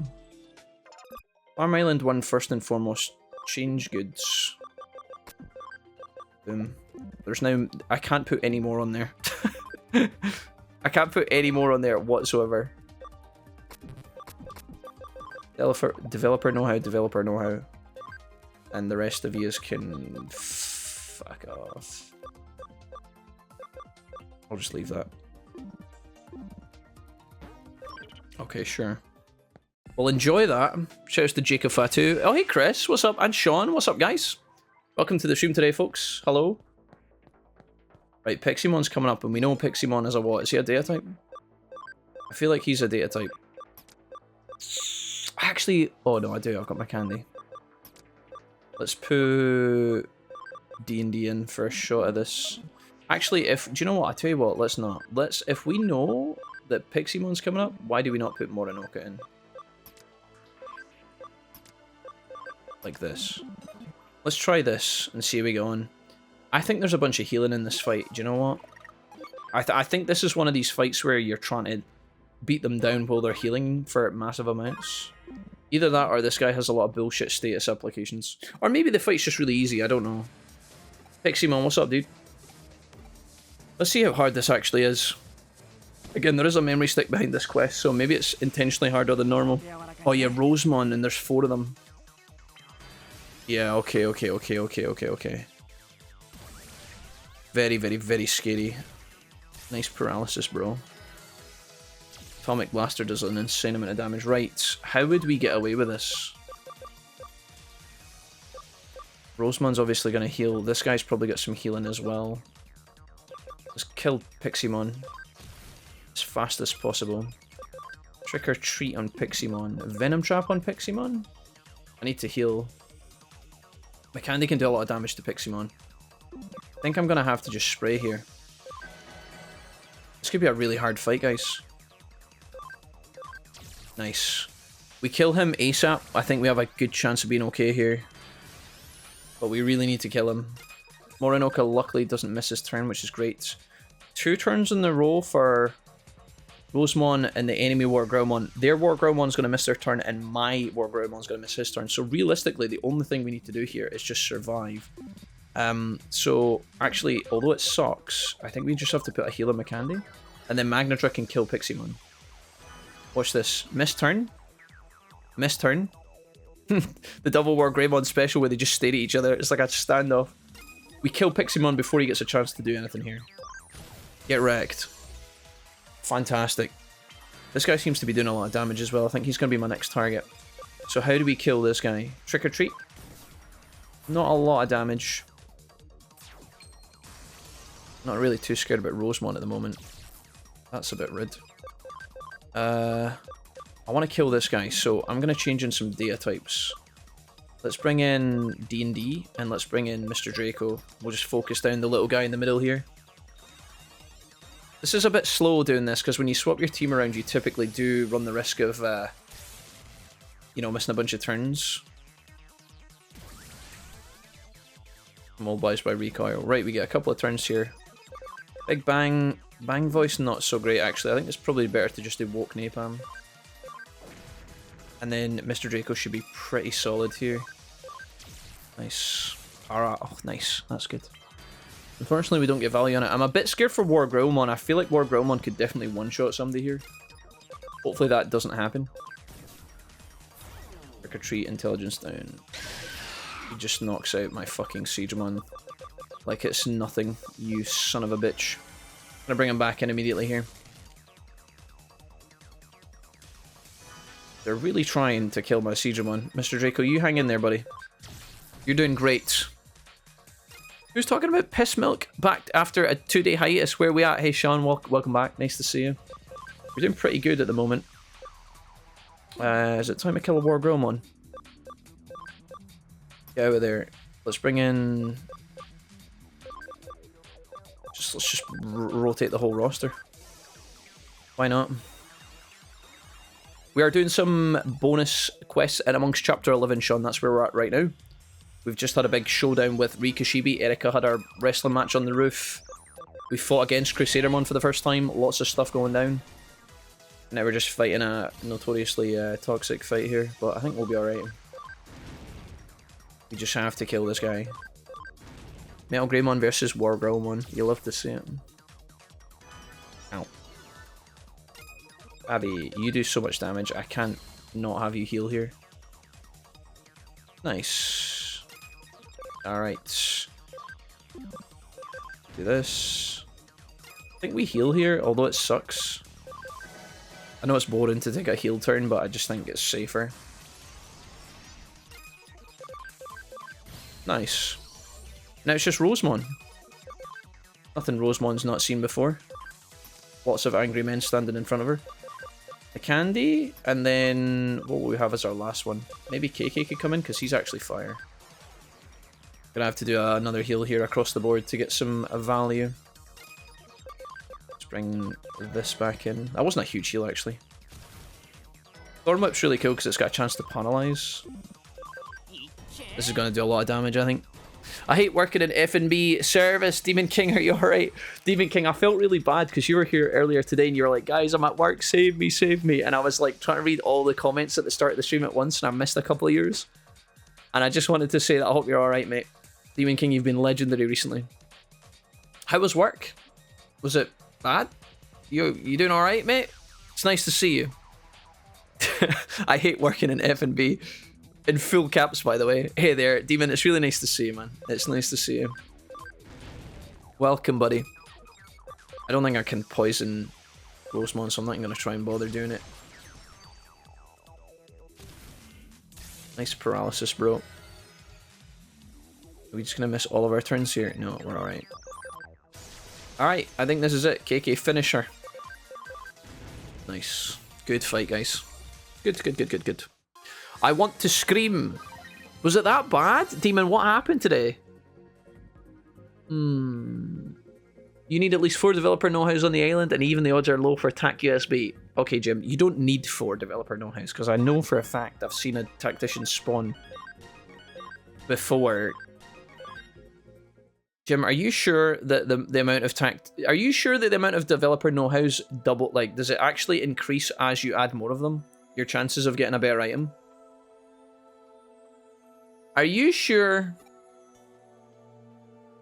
Farm Island 1 first and foremost. Change goods. Boom. There's now... I can't put any more on there. I can't put any more on there whatsoever. Developer know-how, developer know-how. And the rest of yous can... fuck off. I'll just leave that. Okay, sure. Well, enjoy that. Shouts to Jacob Fatu. Oh, hey, Chris. What's up? And Sean. What's up, guys? Welcome to the stream today, folks. Hello. Right, Piximon's coming up, and we know Piximon is a what? Is he a data type? I feel like he's a data type. Actually... oh, no, I do. I've got my candy. Let's put D&D in for a shot of this. Actually, if... do you know what? I tell you what, let's not. Let's... if we know that Piximon's coming up, why do we not put Morinoka in? Like this. Let's try this and see how we go on. I think there's a bunch of healing in this fight. Do you know what? I think this is one of these fights where you're trying to beat them down while they're healing for massive amounts. Either that or this guy has a lot of bullshit status applications. Or maybe the fight's just really easy, I don't know. Piximon, what's up, dude? Let's see how hard this actually is. Again, there is a memory stick behind this quest, so maybe it's intentionally harder than normal. Oh yeah, Rosemon, and there's 4 of them. Yeah, okay. Very, very, very scary. Nice paralysis, bro. Atomic Blaster does an insane amount of damage. Right, how would we get away with this? Rosemon's obviously going to heal. This guy's probably got some healing as well. Let's kill Piximon as fast as possible. Trick or Treat on Piximon. Venom Trap on Piximon? I need to heal. My candy can do a lot of damage to Piximon. I think I'm going to have to just spray here. This could be a really hard fight, guys. Nice. We kill him ASAP. I think we have a good chance of being okay here. But we really need to kill him. Morinoka luckily doesn't miss his turn, which is great. 2 turns in a row for Rosemon and the enemy Wargroumon. Their Wargroumon's going to miss their turn, and my Wargroumon's going to miss his turn. So realistically, the only thing we need to do here is just survive. So actually, although it sucks, I think we just have to put a heal on Makandi, and then Magnetrick can kill Piximon. Watch this. Miss turn. Miss turn. The double Wargreymon special where they just stare at each other. It's like a standoff. We kill Piximon before he gets a chance to do anything here. Get wrecked. Fantastic. This guy seems to be doing a lot of damage as well. I think he's going to be my next target. So how do we kill this guy? Trick or Treat? Not a lot of damage. Not really too scared about Rosemon at the moment. That's a bit rude. I want to kill this guy, so I'm going to change in some data types. Let's bring in D&D, and let's bring in Mr. Draco. We'll just focus down the little guy in the middle here. This is a bit slow doing this, because when you swap your team around, you typically do run the risk of, you know, missing a bunch of turns. Mobilized by recoil. Right, we get a couple of turns here. Big Bang. Bang Voice, not so great, actually. I think it's probably better to just do Woke Napalm. And then Mr. Draco should be pretty solid here. Nice. Alright, oh, nice. That's good. Unfortunately, we don't get value on it. I'm a bit scared for Wargroumon. I feel like Wargroumon could definitely one-shot somebody here. Hopefully that doesn't happen. Trick or Treat, intelligence down. He just knocks out my fucking Siegemon like it's nothing, you son of a bitch. I'm gonna bring him back in immediately here. They're really trying to kill my Siegemon. Mr. Draco, you hang in there, buddy. You're doing great. Who's talking about piss milk back after a 2-day hiatus? Where are we at? Hey, Sean, welcome back. Nice to see you. We're doing pretty good at the moment. Is it time to kill a Wargroumon? Get out of there. Let's bring in... Let's just rotate the whole roster. Why not? We are doing some bonus quests in amongst Chapter 11, Sean. That's where we're at right now. We've just had a big showdown with Rikishibi. Erika had our wrestling match on the roof. We fought against Crusadermon for the first time. Lots of stuff going down. Now we're just fighting a notoriously toxic fight here. But I think we'll be alright. We just have to kill this guy. Metal Greymon versus Wargroumon. You love to see it. Ow. Abby, you do so much damage. I can't not have you heal here. Nice. Alright. Do this. I think we heal here, although it sucks. I know it's boring to take a heal turn, but I just think it's safer. Nice. Now it's just Rosemon. Nothing Rosemon's not seen before. Lots of angry men standing in front of her. The candy, and then what will we have as our last one? Maybe KK could come in, because he's actually fire. Gonna have to do another heal here across the board to get some value. Let's bring this back in. That wasn't a huge heal, actually. Thorn Whip's really cool because it's got a chance to panelize. This is going to do a lot of damage, I think. I hate working in F&B service. Demon King, are you alright? Demon King, I felt really bad because you were here earlier today and you were like, guys, I'm at work, save me, save me. And I was like trying to read all the comments at the start of the stream at once and I missed a couple of yours. And I just wanted to say that I hope you're alright, mate. Demon King, you've been legendary recently. How was work? Was it bad? You doing alright, mate? It's nice to see you. I hate working in F&B. In full caps, by the way. Hey there, Demon, it's really nice to see you, man. It's nice to see you. Welcome, buddy. I don't think I can poison Rosemont, so I'm not going to try and bother doing it. Nice paralysis, bro. Are we just going to miss all of our turns here? No, we're alright. Alright, I think this is it. KK finisher. Nice. Good fight, guys. Good. I want to scream. Was it that bad? Demon, what happened today? You need at least 4 developer know-hows on the island, and even the odds are low for TAC USB. Okay, Jim, you don't need 4 developer know-hows, because I know for a fact I've seen a tactician spawn before. Jim, are you sure that the amount of Are you sure that the amount of developer know-hows double, like, does it actually increase as you add more of them? Your chances of getting a better item? Are you sure?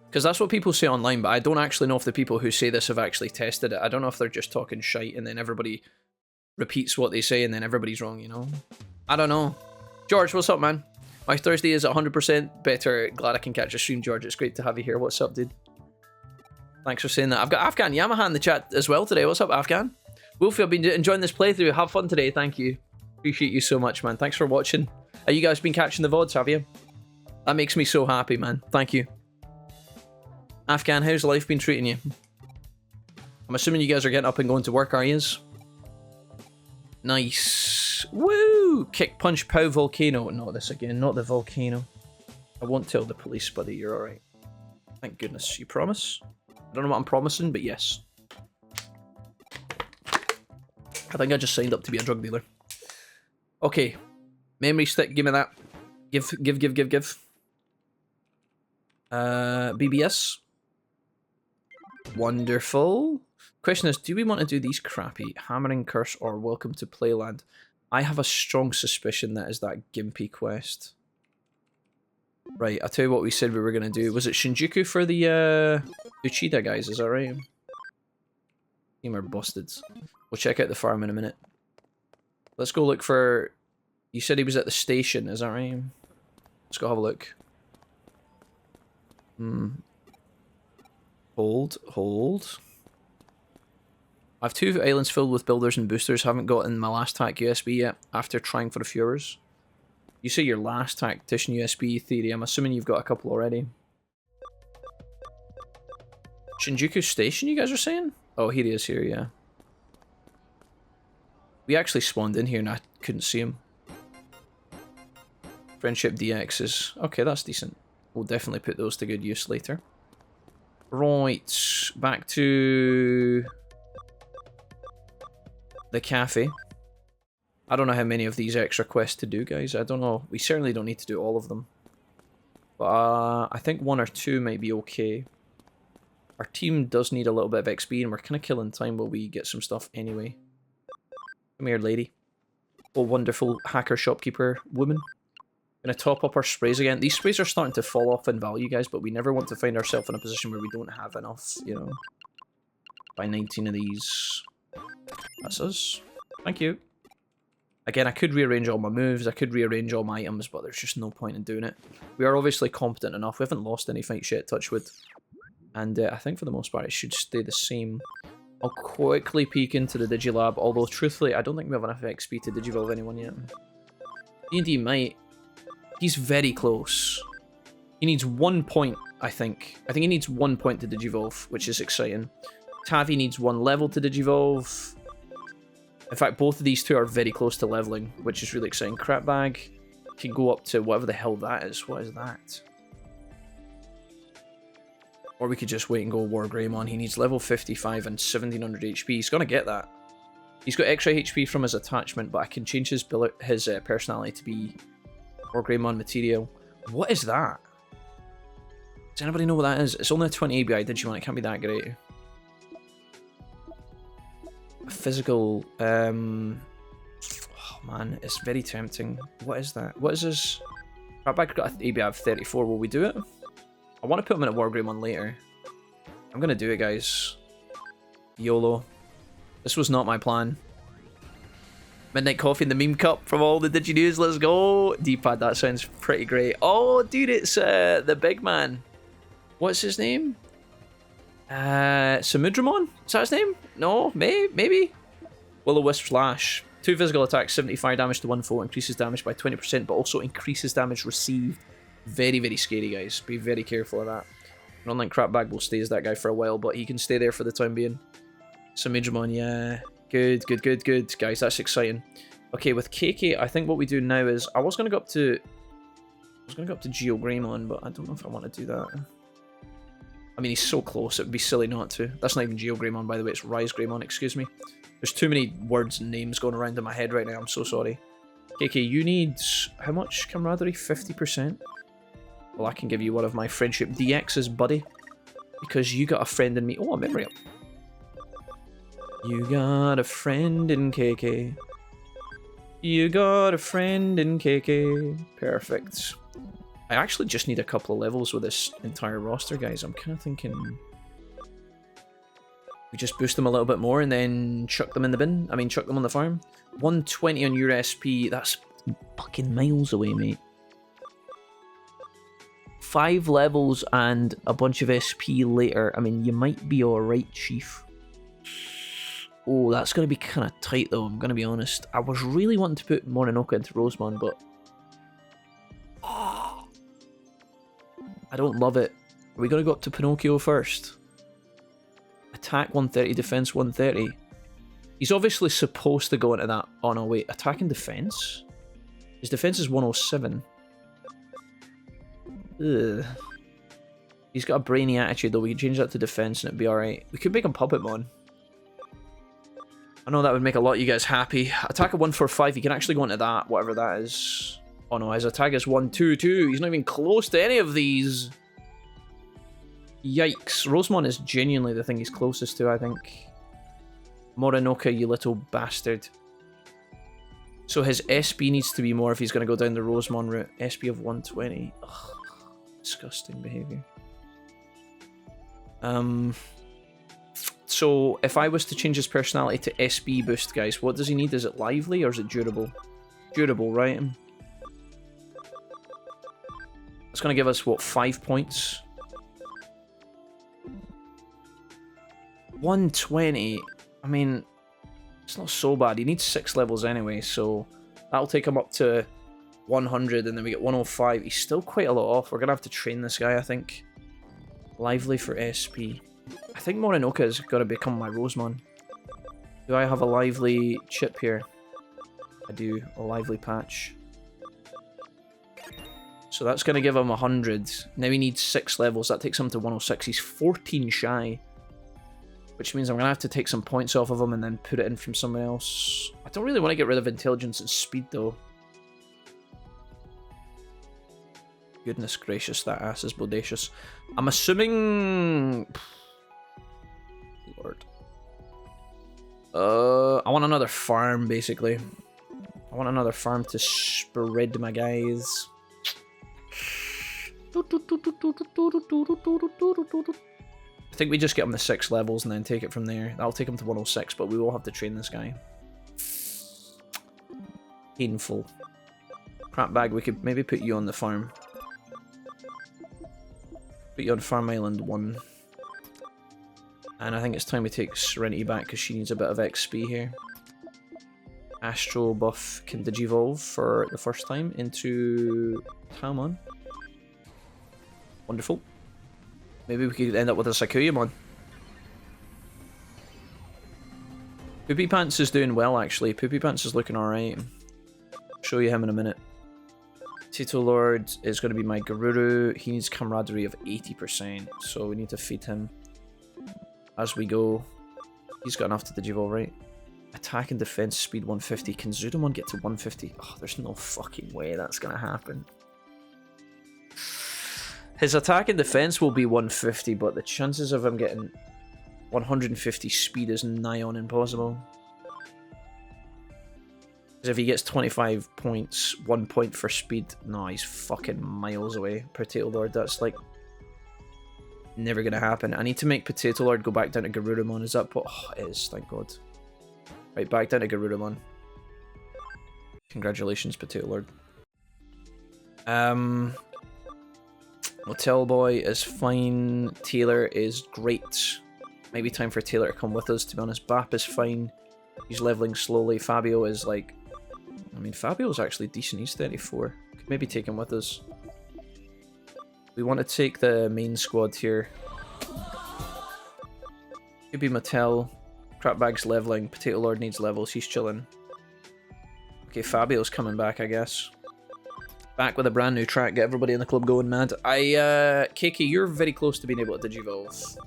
Because that's what people say online, but I don't actually know if the people who say this have actually tested it. I don't know if they're just talking shite and then everybody repeats what they say and then everybody's wrong, you know? I don't know. George, what's up, man? My Thursday is 100% better. Glad I can catch a stream, George. It's great to have you here. What's up, dude? Thanks for saying that. I've got Afghan Yamaha in the chat as well today. What's up, Afghan? Wolfie, I've been enjoying this playthrough. Have fun today. Thank you. Appreciate you so much, man. Thanks for watching. Have you guys been catching the VODs, have you? That makes me so happy, man. Thank you. Afghan, how's life been treating you? I'm assuming you guys are getting up and going to work, are yous? Nice. Woo! Kick, punch, pow, volcano. Not this again. Not the volcano. I won't tell the police, buddy. You're alright. Thank goodness. You promise? I don't know what I'm promising, but yes. I think I just signed up to be a drug dealer. Okay. Memory stick, give me that. Give. BBS. Wonderful. Question is, do we want to do these crappy Hammering Curse or Welcome to Playland? I have a strong suspicion that is that Gimpy quest. Right, I'll tell you what we said we were going to do. Was it Shinjuku for the Uchida guys, is that right? Team are busted. We'll check out the farm in a minute. Let's go look for... You said he was at the station, is that right? Let's go have a look. Hold. I have 2 islands filled with builders and boosters. Haven't gotten my last TAC USB yet, after trying for a few hours. You say your last tactician USB theory. I'm assuming you've got a couple already. Shinjuku Station, you guys are saying? Oh, here he is here, yeah. We actually spawned in here and I couldn't see him. Friendship DXs. Okay, that's decent. We'll definitely put those to good use later. Right, back to the cafe. I don't know how many of these extra quests to do, guys. I don't know. We certainly don't need to do all of them. But I think 1 or 2 might be okay. Our team does need a little bit of XP, and we're kind of killing time while we get some stuff anyway. Come here, lady. Oh, wonderful hacker shopkeeper woman. Gonna top up our sprays again. These sprays are starting to fall off in value, guys, but we never want to find ourselves in a position where we don't have enough, you know. Buy 19 of these. That's us. Thank you. Again, I could rearrange all my moves, I could rearrange all my items, but there's just no point in doing it. We are obviously competent enough. We haven't lost any fights yet, touch wood. And I think for the most part it should stay the same. I'll quickly peek into the Digilab, although truthfully I don't think we have enough XP to Digivolve anyone yet. D&D might. He's very close. He needs 1 point, I think. I think he needs 1 point to Digivolve, which is exciting. Tavi needs 1 level to Digivolve. In fact, both of these two are very close to leveling, which is really exciting. Crapbag can go up to whatever the hell that is. What is that? Or we could just wait and go War Greymon. He needs level 55 and 1700 HP. He's going to get that. He's got extra HP from his attachment, but I can change his personality to be War Greymon material. What is that? Does anybody know what that is? It's only a 20 ABI Digimon, it can't be that great. A physical, oh man, it's very tempting. What is that? What is this? Crapbag got an ABI of 34, will we do it? I want to put him in a Wargreymon later. I'm gonna do it, guys. YOLO. This was not my plan. Midnight Coffee in the meme cup from all the Digi News, let's go! D-pad, that sounds pretty great. Oh, dude, it's the big man. What's his name? Samudramon? Is that his name? No? Maybe? Will-O-Wisp Slash. 2 physical attacks, 75 damage to 1 foe, increases damage by 20%, but also increases damage received. Very, very scary, guys. Be very careful of that. I don't think Crapbag will stay as that guy for a while, but he can stay there for the time being. Samudramon, yeah. Good. Guys, that's exciting. Okay, with KK, I think what we do now is... I was going to go up to GeoGreymon, but I don't know if I want to do that. I mean, he's so close, it would be silly not to. That's not even GeoGreymon, by the way, it's Rise Greymon, excuse me. There's too many words and names going around in my head right now, I'm so sorry. KK, you need... how much camaraderie? 50%? Well, I can give you one of my friendship DXs, buddy. Because you got a friend in me. Oh, a memory up. You got a friend in KK. You got a friend in KK. Perfect. I actually just need a couple of levels with this entire roster, guys. I'm kind of thinking... we just boost them a little bit more and then chuck them in the bin. I mean, chuck them on the farm. 120 on your SP. That's fucking miles away, mate. 5 levels and a bunch of SP later. I mean, you might be alright, Chief. Oh, that's going to be kind of tight, though, I'm going to be honest. I was really wanting to put Morinoka into Rosemon, but... I don't love it. Are we going to go up to Pinocchio first? Attack 130, defense 130. He's obviously supposed to go into that. Oh, no, wait. Attack and defense? His defense is 107. Ugh. He's got a brainy attitude, though. We can change that to defense and it'd be alright. We could make him Puppetmon. I know that would make a lot of you guys happy. Attack of 145, he can actually go into that, whatever that is. Oh no, his attack is 122. He's not even close to any of these. Yikes. Rosemon is genuinely the thing he's closest to, I think. Morinoka, you little bastard. So his SP needs to be more if he's going to go down the Rosemon route. SP of 120. Ugh, disgusting behaviour. So if I was to change his personality to SB boost, guys, what does he need? Is it lively or is it durable? Durable, right? It's going to give us, what, 5 points? 120. I mean, it's not so bad. He needs 6 levels anyway, so that'll take him up to 100, and then we get 105. He's still quite a lot off. We're going to have to train this guy, I think. Lively for SP. I think Morinoka is going to become my Rosemon. Do I have a lively chip here? I do. A lively patch. So that's going to give him 100. Now he needs 6 levels. That takes him to 106. He's 14 shy. Which means I'm going to have to take some points off of him and then put it in from somewhere else. I don't really want to get rid of intelligence and speed, though. Goodness gracious, that ass is bodacious. I'm assuming... Lord. I want another farm, basically. I want another farm to spread my guys. I think we just get him the 6 levels and then take it from there. That'll take him to 106, but we will have to train this guy. Painful. Crap bag, we could maybe put you on the farm. Put you on Farm Island 1. And I think it's time we take Serenity back because she needs a bit of XP here. Astro buff can Digivolve for the first time into Tamon. Wonderful. Maybe we could end up with a Sakuyamon. Poopy Pants is doing well, actually. Poopy Pants is looking alright. I'll show you him in a minute. Tito Lord is going to be my Garuru. He needs camaraderie of 80%, so we need to feed him as we go. He's got enough to Digivolve, right? Attack and defense speed 150. Can Zudamon get to 150? Oh, there's no fucking way that's going to happen. His attack and defense will be 150, but the chances of him getting 150 speed is nigh on impossible. Because if he gets 25 points, 1 point for speed, no, he's fucking miles away. Potato Lord, that's like never gonna happen. I need to make Potato Lord go back down to Garurumon. Is that oh, it is, thank God. Right, back down to Garurumon. Congratulations, Potato Lord. Hotel Boy is fine. Taylor is great. Maybe time for Taylor to come with us, to be honest. Bap is fine. He's leveling slowly. Fabio is like... I mean, Fabio's actually decent. He's 34. Could maybe take him with us. We want to take the main squad here. Could be Mattel. Crapbag's leveling. Potato Lord needs levels. He's chilling. Okay, Fabio's coming back, I guess. Back with a brand new track. Get everybody in the club going mad. Keiki, you're very close to being able to digivolve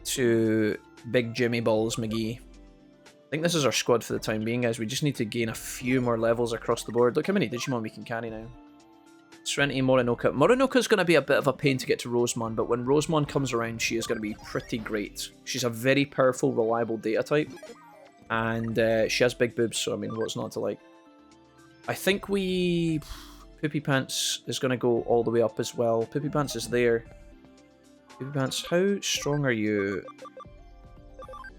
to Big Jimmy Balls McGee. I think this is our squad for the time being, guys. We just need to gain a few more levels across the board. Look how many Digimon we can carry now. Serenity, Morinoka. Morinoka's going to be a bit of a pain to get to Rosemon, but when Rosemon comes around, she is going to be pretty great. She's a very powerful, reliable data type, and she has big boobs, so I mean, what's not to like? I think we... Poopy Pants is going to go all the way up as well. Poopy Pants is there. Poopy Pants, how strong are you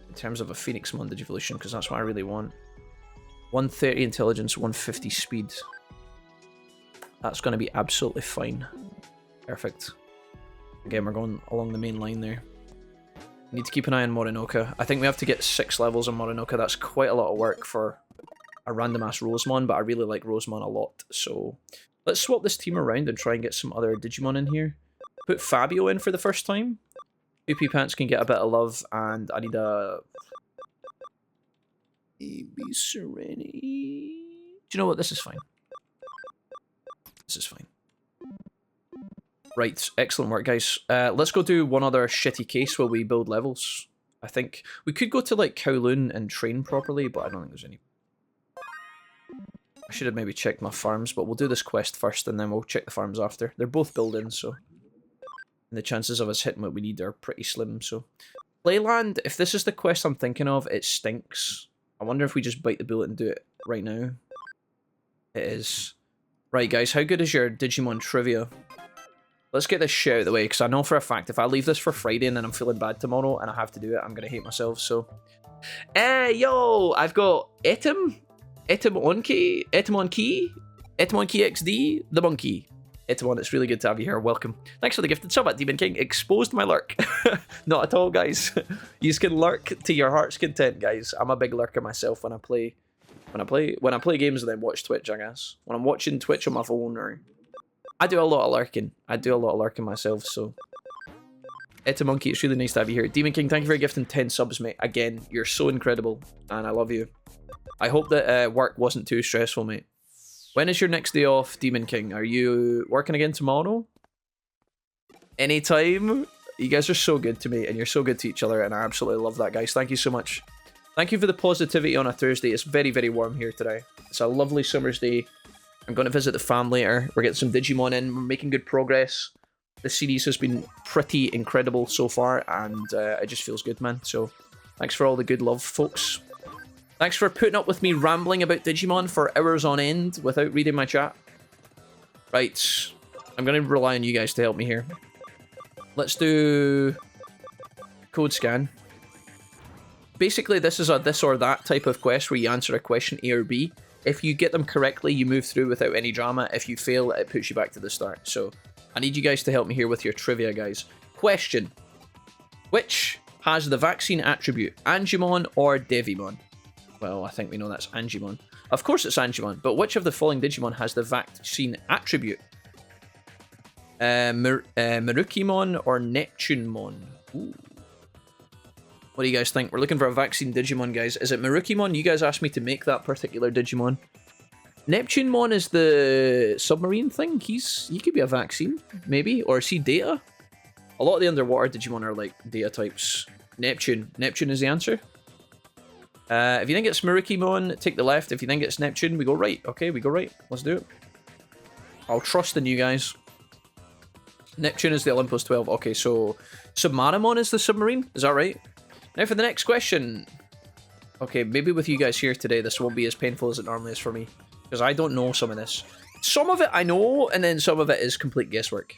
in terms of a Phoenixmon Digivolution? Because that's what I really want. 130 intelligence, 150 speed. That's going to be absolutely fine. Perfect. Again, we're going along the main line there. We need to keep an eye on Morinoka. I think we have to get 6 levels on Morinoka. That's quite a lot of work for a random-ass Rosemon, but I really like Rosemon a lot. So let's swap this team around and try and get some other Digimon in here. Put Fabio in for the first time. Poopy Pants can get a bit of love, and I need a... Baby Serenity. Do you know what? This is fine. This is fine. Right, excellent work, guys. Let's go do one other shitty case while we build levels. I think we could go to, like, Kowloon and train properly, but I don't think there's any... I should have maybe checked my farms, but we'll do this quest first, and then we'll check the farms after. They're both buildings, so... And the chances of us hitting what we need are pretty slim, so... Playland, if this is the quest I'm thinking of, it stinks. I wonder if we just bite the bullet and do it right now. It is. Right, guys, how good is your Digimon trivia? Let's get this shit out of the way, because I know for a fact if I leave this for Friday and then I'm feeling bad tomorrow and I have to do it, I'm going to hate myself, so... Yo! I've got Etimon Key XD, the monkey. Etimon, it's really good to have you here. Welcome. Thanks for the gifted sub at Demon King. Exposed my lurk. Not at all, guys. You can lurk to your heart's content, guys. I'm a big lurker myself when I play games and then watch Twitch, I guess. When I'm watching Twitch on my phone, or I do a lot of lurking. I do a lot of lurking myself, so Etimon, it's really nice to have you here. Demon King, thank you for gifting 10 subs, mate. Again, you're so incredible, and I love you. I hope that work wasn't too stressful, mate. When is your next day off, Demon King? Are you working again tomorrow? Anytime? You guys are so good to me, and you're so good to each other, and I absolutely love that, guys. Thank you so much. Thank you for the positivity on a Thursday. It's very, very warm here today. It's a lovely summer's day. I'm going to visit the farm later. We're getting some Digimon in. We're making good progress. The series has been pretty incredible so far, and it just feels good, man. So thanks for all the good love, folks. Thanks for putting up with me rambling about Digimon for hours on end without reading my chat. Right. I'm going to rely on you guys to help me here. Let's do code scan. Basically, this is a this or that type of quest where you answer a question A or B. If you get them correctly, you move through without any drama. If you fail, it puts you back to the start. So I need you guys to help me here with your trivia, guys. Question. Which has the vaccine attribute, Angemon or Devimon? Well, I think we know that's Angemon. Of course it's Angemon, but which of the following Digimon has the vaccine attribute? Marukimon or Neptunemon? Ooh. What do you guys think? We're looking for a vaccine Digimon, guys. Is it Marukimon? You guys asked me to make that particular Digimon. Neptunemon is the submarine thing. He could be a vaccine, maybe. Or is he data? A lot of the underwater Digimon are like data types. Neptune is the answer. If you think it's Marukimon, take the left. If you think it's Neptune, we go right. Okay, we go right. Let's do it. I'll trust in you guys. Neptune is the Olympus 12. Okay, so Submarimon is the submarine? Is that right? Now for the next question. Okay, maybe with you guys here today, this won't be as painful as it normally is for me. Because I don't know some of this. Some of it I know, and then some of it is complete guesswork.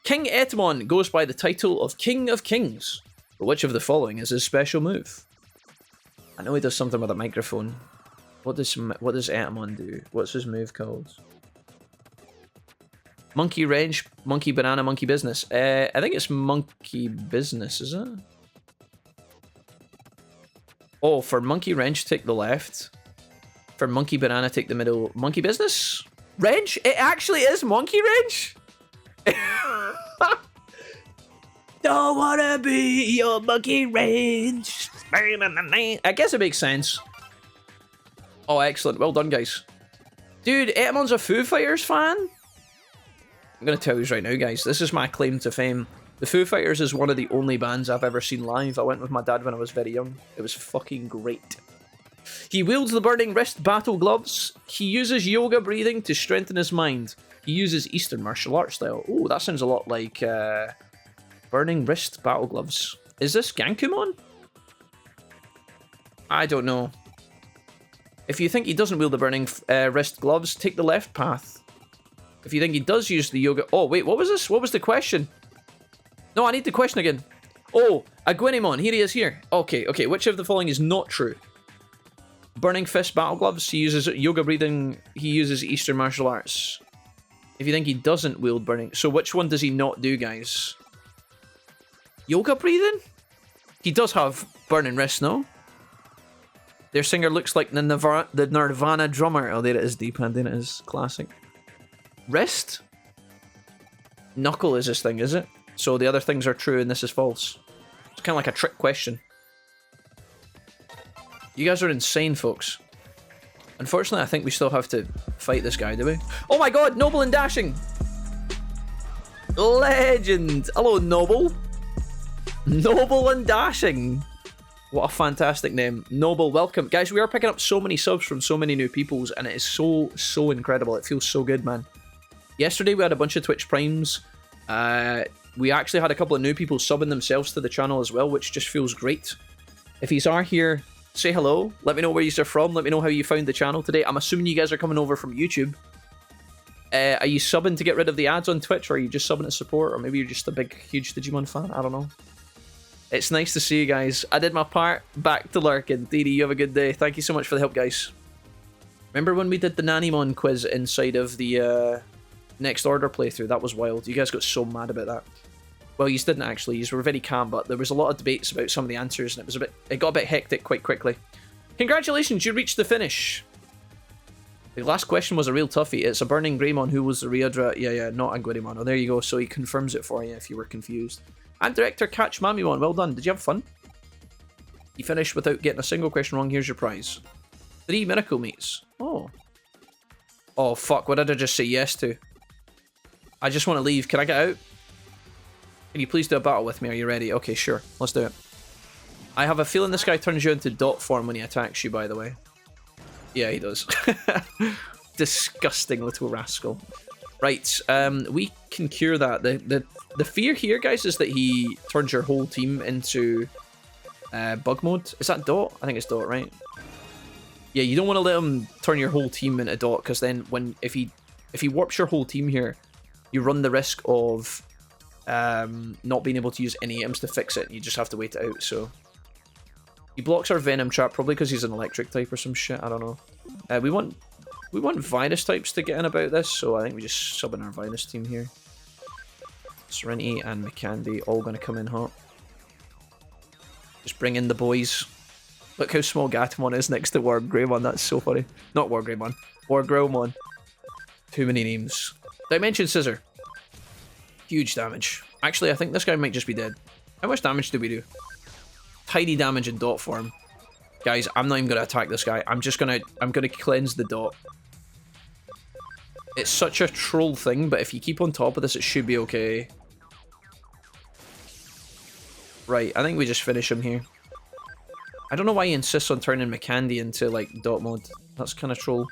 King Etemon goes by the title of King of Kings. But which of the following is his special move? I know he does something with a microphone. What does Etemon do? What's his move called? Monkey Wrench, Monkey Banana, Monkey Business. I think it's Monkey Business, is it? Oh, for Monkey Wrench, take the left. For Monkey Banana, take the middle. Monkey Business? Wrench? It actually is Monkey Wrench? Don't wanna be your Monkey Wrench. I guess it makes sense. Oh, excellent. Well done, guys. Dude, Etemon's a Foo Fighters fan? I'm going to tell you right now, guys. This is my claim to fame. The Foo Fighters is one of the only bands I've ever seen live. I went with my dad when I was very young. It was fucking great. He wields the burning wrist battle gloves. He uses yoga breathing to strengthen his mind. He uses Eastern martial arts style. Oh, that sounds a lot like burning wrist battle gloves. Is this Gankumon? I don't know. If you think he doesn't wield the burning wrist gloves, take the left path. If you think he does use the yoga... Oh, wait, what was this? What was the question? No, I need the question again. Oh, Aguinimon. Here he is here. Okay, okay. Which of the following is not true? Burning fist battle gloves. He uses yoga breathing. He uses Eastern martial arts. If you think he doesn't wield burning... So which one does he not do, guys? Yoga breathing? He does have burning wrists, no? Their singer looks like the Nirvana drummer. Oh, there it is, D-pad. There it is. Classic. Wrist? Knuckle is this thing, is it? So the other things are true and this is false. It's kind of like a trick question. You guys are insane, folks. Unfortunately, I think we still have to fight this guy, do we? Oh my god, Noble and Dashing! Legend! Hello, Noble. Noble and Dashing. What a fantastic name. Noble, welcome. Guys, we are picking up so many subs from so many new peoples, and it is so incredible. It feels so good, man. Yesterday, we had a bunch of Twitch Primes. We actually had a couple of new people subbing themselves to the channel as well, which just feels great. If you are here, say hello. Let me know where you're from. Let me know how you found the channel today. I'm assuming you guys are coming over from YouTube. Are you subbing to get rid of the ads on Twitch, or are you just subbing to support? Or maybe you're just a big, huge Digimon fan? I don't know. It's nice to see you guys. I did my part. Back to lurking. Dee Dee, you have a good day. Thank you so much for the help, guys. Remember when we did the Nanimon quiz inside of the Next Order playthrough? That was wild. You guys got so mad about that. Well, you didn't actually. You were very calm, but there was a lot of debates about some of the answers, and it got a bit hectic quite quickly. Congratulations, you reached the finish. The last question was a real toughie. It's a Burning Greymon. Who was the Ryodra? Yeah, not Aguiremon. Oh, there you go. So he confirms it for you if you were confused. And Director Catch Mamimon. Well done. Did you have fun? You finished without getting a single question wrong. Here's your prize. 3 Miracle Meats. Oh. Oh, fuck. What did I just say yes to? I just want to leave. Can I get out? Can you please do a battle with me? Are you ready? Okay, sure. Let's do it. I have a feeling this guy turns you into dot form when he attacks you, by the way. Yeah, he does. Disgusting little rascal. Right, we can cure that. The fear here, guys, is that he turns your whole team into bug mode. Is that dot? I think it's dot, right? Yeah, you don't want to let him turn your whole team into dot, because then if he warps your whole team here, you run the risk of not being able to use any items to fix it. You just have to wait it out. So he blocks our Venom Trap, probably because he's an electric type or some shit. I don't know. We want Vinus types to get in about this, so I think we just sub in our Vinus team here. Serenity and McCandy all going to come in hot. Just bring in the boys. Look how small Gatomon is next to Wargreymon. That's so funny. Not Wargreymon. Wargrowmon. Too many names. Dimension Scissor. Huge damage. Actually, I think this guy might just be dead. How much damage do we do? Tiny damage in dot form. Guys, I'm not even going to attack this guy. I'm going to cleanse the dot. It's such a troll thing, but if you keep on top of this, it should be okay. Right, I think we just finish him here. I don't know why he insists on turning McCandy into, like, dot mode. That's kind of troll.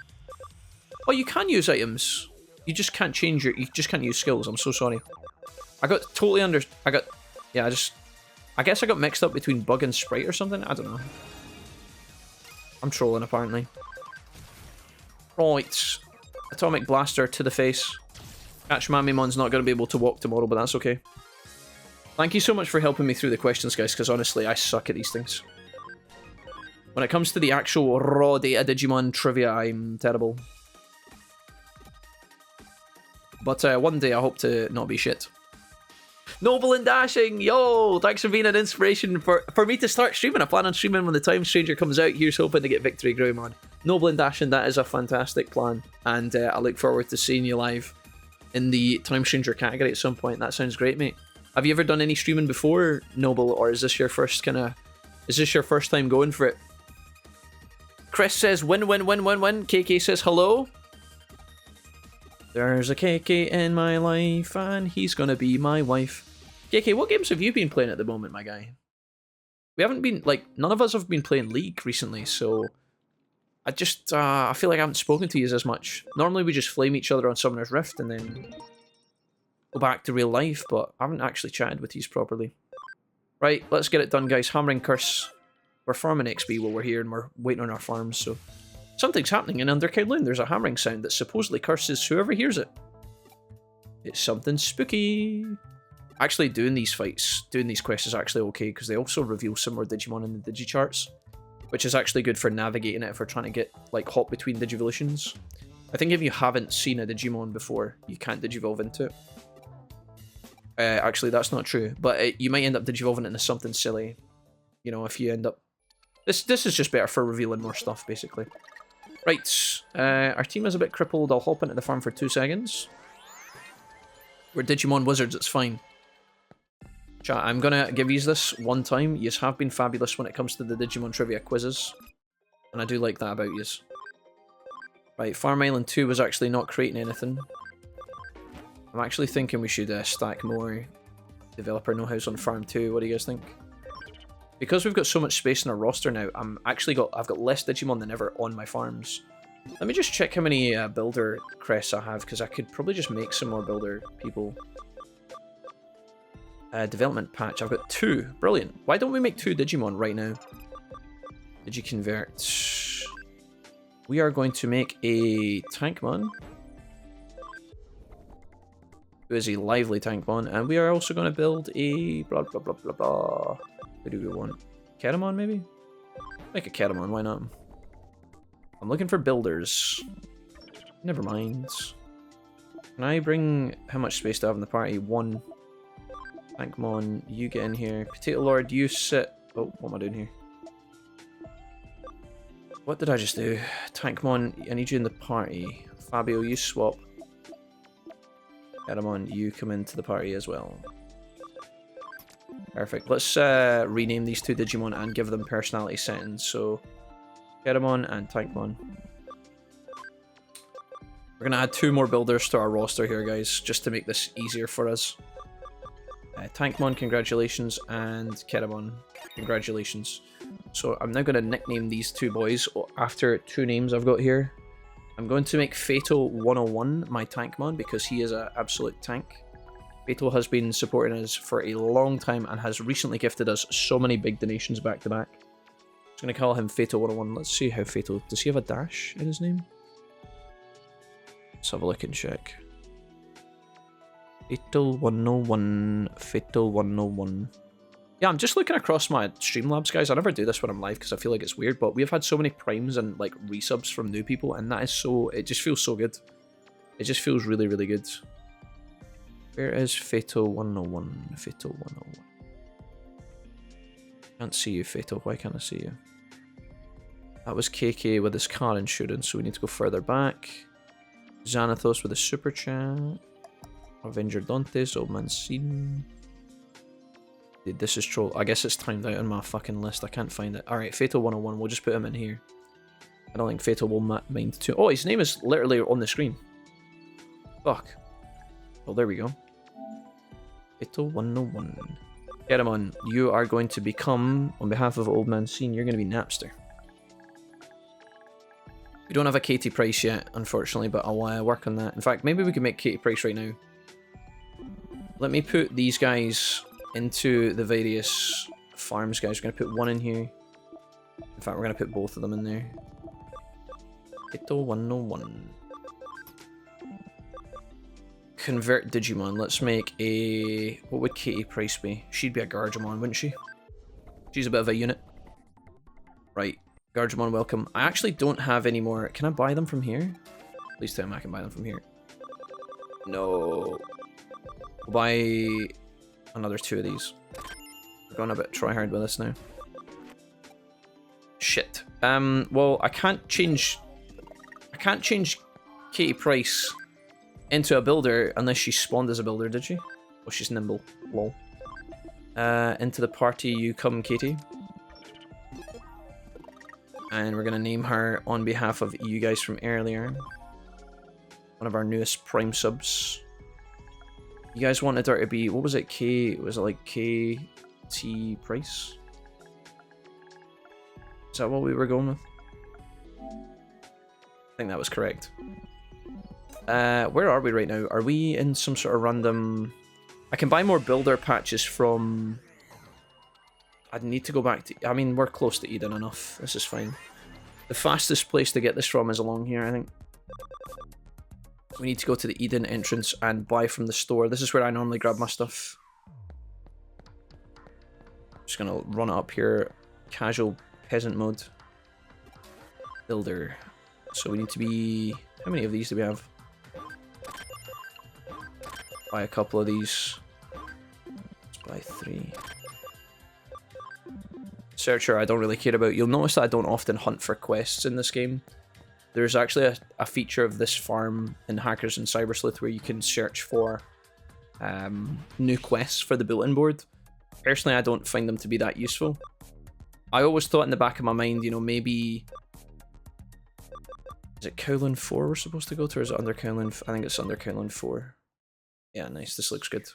Oh, you can use items. You just can't change your... You just can't use skills. I'm so sorry. I got totally Yeah, I guess I got mixed up between bug and sprite or something. I don't know. I'm trolling, apparently. Right. Atomic Blaster to the face. Catch Mamimon's not going to be able to walk tomorrow, but that's okay. Thank you so much for helping me through the questions, guys, because honestly, I suck at these things. When it comes to the actual raw data Digimon trivia, I'm terrible. But one day I hope to not be shit. Noble and Dashing! Yo! Thanks for being an inspiration for me to start streaming. I plan on streaming when the Time Stranger comes out. Here's hoping to get Victory Greymon. Noble and Dashing, that is a fantastic plan. And I look forward to seeing you live in the Time Stranger category at some point. That sounds great, mate. Have you ever done any streaming before, Noble? Or is this your first is this your first time going for it? Chris says, win, win, win, win, win. KK says, hello. There's a KK in my life, and he's gonna be my wife. KK, what games have you been playing at the moment, my guy? We haven't been, like, none of us have been playing League recently, so... I just, I feel like I haven't spoken to you as much. Normally we just flame each other on Summoner's Rift and then go back to real life, but I haven't actually chatted with you properly. Right, let's get it done, guys. Hammering Curse. We're farming XP while we're here, and we're waiting on our farms, so... Something's happening in Underkowloon. There's a hammering sound that supposedly curses whoever hears it. It's something spooky. Actually, doing these quests is actually okay, because they also reveal some more Digimon in the Digicharts, which is actually good for navigating it if we're trying to get, like, hop between Digivolutions. I think if you haven't seen a Digimon before, you can't Digivolve into it. Actually, that's not true, but you might end up Digivolving into something silly. You know, if you end up... This is just better for revealing more stuff, basically. Right, our team is a bit crippled. I'll hop into the farm for 2 seconds. We're Digimon wizards, it's fine. Chat, I'm gonna give you this one time. Yous have been fabulous when it comes to the Digimon trivia quizzes. And I do like that about yous. Right, Farm Island 2 was actually not creating anything. I'm actually thinking we should stack more developer know-hows on Farm 2. What do you guys think? Because we've got so much space in our roster now, I've got less Digimon than ever on my farms. Let me just check how many builder crests I have, because I could probably just make some more builder people. Development patch, I've got 2. Brilliant. Why don't we make 2 Digimon right now? Digiconvert. We are going to make a Tankmon, who is a lively Tankmon, and we are also going to build a blah blah blah blah blah. What do we want? Ketamon, maybe? Make a Ketamon, why not? I'm looking for builders. Never mind. Can I bring... How much space do I have in the party? 1. Tankmon, you get in here. Potato Lord, you sit... Oh, what am I doing here? What did I just do? Tankmon, I need you in the party. Fabio, you swap. Ketamon, you come into the party as well. Perfect. Let's rename these 2 Digimon and give them personality settings. So, Ketamon and Tankmon. We're going to add 2 more builders to our roster here, guys, just to make this easier for us. Tankmon, congratulations, and Ketamon, congratulations. So, I'm now going to nickname these 2 boys after 2 names I've got here. I'm going to make Fatal 101 my Tankmon, because he is an absolute tank. Fatal has been supporting us for a long time and has recently gifted us so many big donations back to back. I'm just going to call him Fatal 101. Let's see how Fatal... Does he have a dash in his name? Let's have a look and check. Fatal 101. Fatal 101. Yeah, I'm just looking across my Streamlabs, guys. I never do this when I'm live because I feel like it's weird, but we've had so many primes and, like, resubs from new people, and that is so... It just feels so good. It just feels really, really good. Where is Fatal 101? Fatal 101. Can't see you, Fatal. Why can't I see you? That was KK with his car insurance, so we need to go further back. Xanathos with a super chat. Avenger Dantes, Old Man Scene. Dude, this is troll. I guess it's timed out on my fucking list. I can't find it. Alright, Fatal 101. We'll just put him in here. I don't think Fatal will mind too. Oh, his name is literally on the screen. Fuck. Oh, there we go. Fatal 101. Ketamon, you are going to become, on behalf of Old Man Scene, you're going to be Napster. We don't have a Katie Price yet, unfortunately, but I'll work on that. In fact, maybe we can make Katie Price right now. Let me put these guys into the various farms, guys. We're going to put one in here. In fact, we're going to put both of them in there. Ito 101. Convert Digimon. Let's make a... What would Katie Price be? She'd be a Gargemon, wouldn't she? She's a bit of a unit. Right. Gargemon, welcome. I actually don't have any more. Can I buy them from here? Please tell me I can buy them from here. No. We'll buy another 2 of these. We're going a bit try-hard with this now. Shit. Well, I can't change Katie Price into a builder unless she spawned as a builder, did she? Oh, she's nimble. Lol. Into the party you come, Katie. And we're gonna name her on behalf of you guys from earlier. One of our newest Prime subs. You guys wanted her to be, what was it, was it like KT Price? Is that what we were going with? I think that was correct. Where are we right now? Are we in some sort of random... I can buy more builder patches from... I'd need to go back to... I mean, we're close to Eden enough. This is fine. The fastest place to get this from is along here, I think. We need to go to the Eden entrance and buy from the store. This is where I normally grab my stuff. Just gonna run it up here. Casual peasant mode. Builder. So we need to be... How many of these do we have? Buy a couple of these. Let's buy 3. Searcher I don't really care about. You'll notice that I don't often hunt for quests in this game. There's actually a feature of this farm in Hackers and Cyber Sleuth where you can search for new quests for the bulletin board. Personally, I don't find them to be that useful. I always thought in the back of my mind, you know, maybe... Is it Kowloon 4 we're supposed to go to, or is it under Kowloon? I think it's under Kowloon 4. Yeah, nice. This looks good.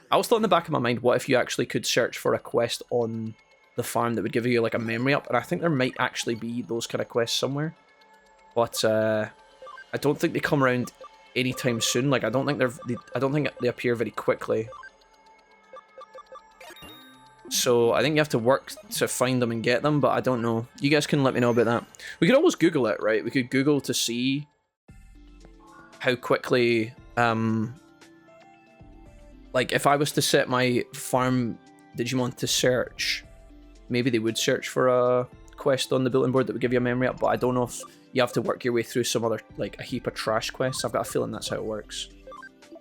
I always thought in the back of my mind, what if you actually could search for a quest on the farm that would give you like a memory up? And I think there might actually be those kind of quests somewhere. But I don't think they come around anytime soon. Like I don't think they appear very quickly. So I think you have to work to find them and get them, but I don't know. You guys can let me know about that. We could always Google it, right? We could Google to see how quickly, like if I was to set my farm Digimon to search, maybe they would search for a quest on the bulletin board that would give you a memory up, but I don't know if you have to work your way through some other, like a heap of trash quests. I've got a feeling that's how it works.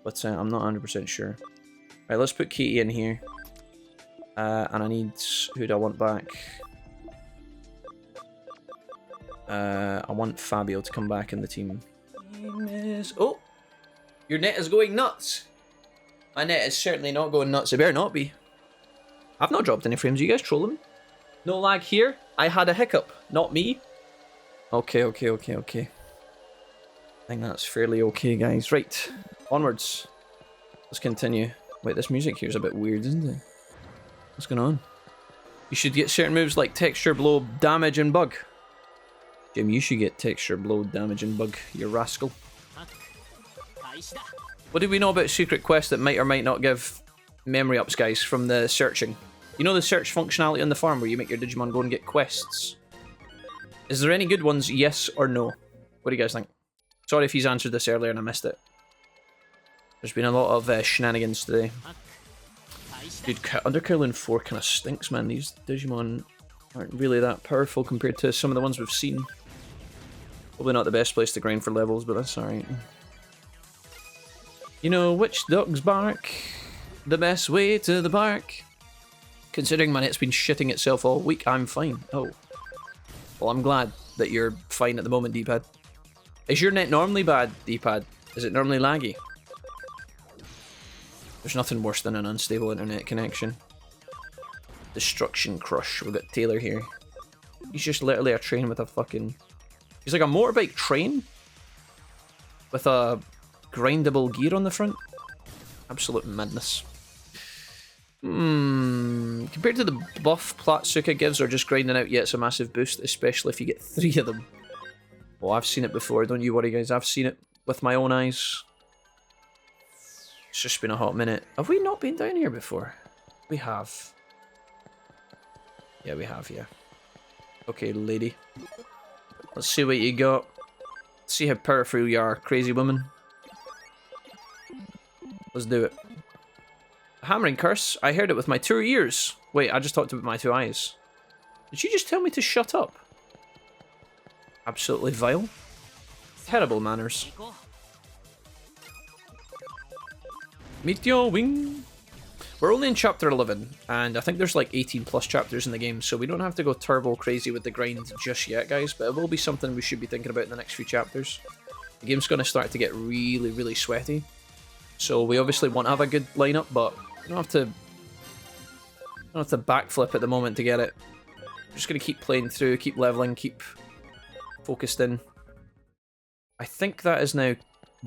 But I'm not 100% sure. Right, let's put Katie in here. And I need... Who do I want back? I want Fabio to come back in the team. Oh! Your net is going nuts! My net is certainly not going nuts. It better not be. I've not dropped any frames. Are you guys trolling me? No lag here. I had a hiccup. Not me. Okay. I think that's fairly okay, guys. Right. Onwards. Let's continue. Wait, this music here is a bit weird, isn't it? What's going on? You should get certain moves like texture, blow, damage, and bug. Jim, you should get texture, blow, damage, and bug, you rascal. What do we know about secret quests that might or might not give memory ups, guys, from the searching? You know the search functionality on the farm where you make your Digimon go and get quests? Is there any good ones, yes or no? What do you guys think? Sorry if he's answered this earlier and I missed it. There's been a lot of shenanigans today. Dude, under Kowloon 4 kind of stinks, man. These Digimon aren't really that powerful compared to some of the ones we've seen. Probably not the best place to grind for levels, but that's alright. You know which dogs bark? The best way to the park. Considering my net's been shitting itself all week, I'm fine. Oh. Well, I'm glad that you're fine at the moment, D-pad. Is your net normally bad, D-pad? Is it normally laggy? There's nothing worse than an unstable internet connection. Destruction Crush. We've got Taylor here. He's just literally a train with a fucking... He's like a motorbike train with a grindable gear on the front. Absolute madness. Compared to the buff Platsuka gives or just grinding out, yeah, it's a massive boost, especially if you get 3 of them. Oh, I've seen it before, don't you worry guys, I've seen it with my own eyes. It's just been a hot minute. Have we not been down here before? We have. Yeah, we have, yeah. Okay, lady. Let's see what you got. Let's see how powerful you are, crazy woman. Let's do it. Hammering curse? I heard it with my 2 ears. Wait, I just talked about my 2 eyes. Did you just tell me to shut up? Absolutely vile. Terrible manners. Meteor wing. We're only in chapter 11, and I think there's like 18 plus chapters in the game, so we don't have to go turbo crazy with the grind just yet, guys, but it will be something we should be thinking about in the next few chapters. The game's going to start to get really, really sweaty, so we obviously want to have a good lineup, but you don't have to backflip at the moment to get it. We're just going to keep playing through, keep leveling, keep focused in. I think that is now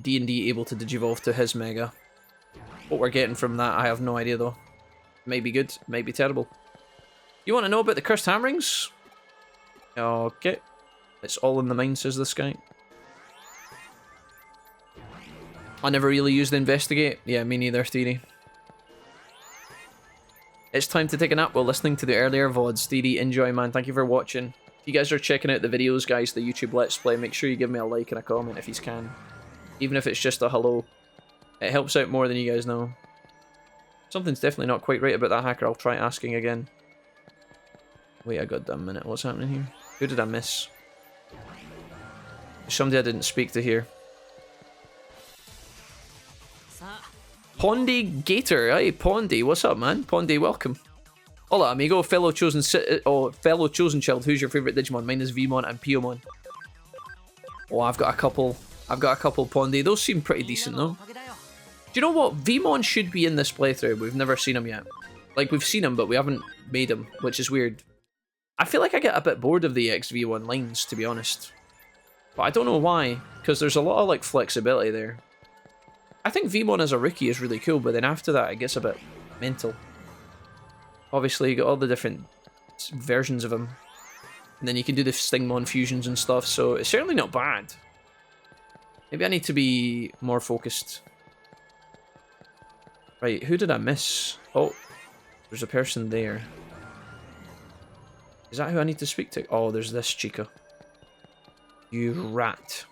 D&D able to digivolve to his Mega. What we're getting from that, I have no idea though. May be good, may be terrible. You want to know about the cursed hammerings? Okay. It's all in the mind, says this guy. I never really used the investigate. Yeah, me neither, Theory. It's time to take a nap while listening to the earlier VODs. Theory, enjoy, man. Thank you for watching. If you guys are checking out the videos, guys, the YouTube Let's Play, make sure you give me a like and a comment if you can. Even if it's just a hello. It helps out more than you guys know. Something's definitely not quite right about that hacker. I'll try asking again. Wait a goddamn minute. What's happening here? Who did I miss? Somebody I didn't speak to here. Pondy Gator. Hey, Pondy. What's up, man? Pondy, welcome. Hola, amigo. Fellow chosen child. Who's your favorite Digimon? Mine is Vmon and Piomon. Oh, I've got a couple. Pondy. Those seem pretty decent, though. Do you know what? Vmon should be in this playthrough. We've never seen him yet. Like, we've seen him, but we haven't made him, which is weird. I feel like I get a bit bored of the XV1 lines, to be honest. But I don't know why, because there's a lot of, like, flexibility there. I think Vmon as a rookie is really cool, but then after that, it gets a bit mental. Obviously, you got all the different versions of him. And then you can do the Stingmon fusions and stuff, so it's certainly not bad. Maybe I need to be more focused. Right, who did I miss? Oh, there's a person there. Is that who I need to speak to? Oh, there's this chica. You rat.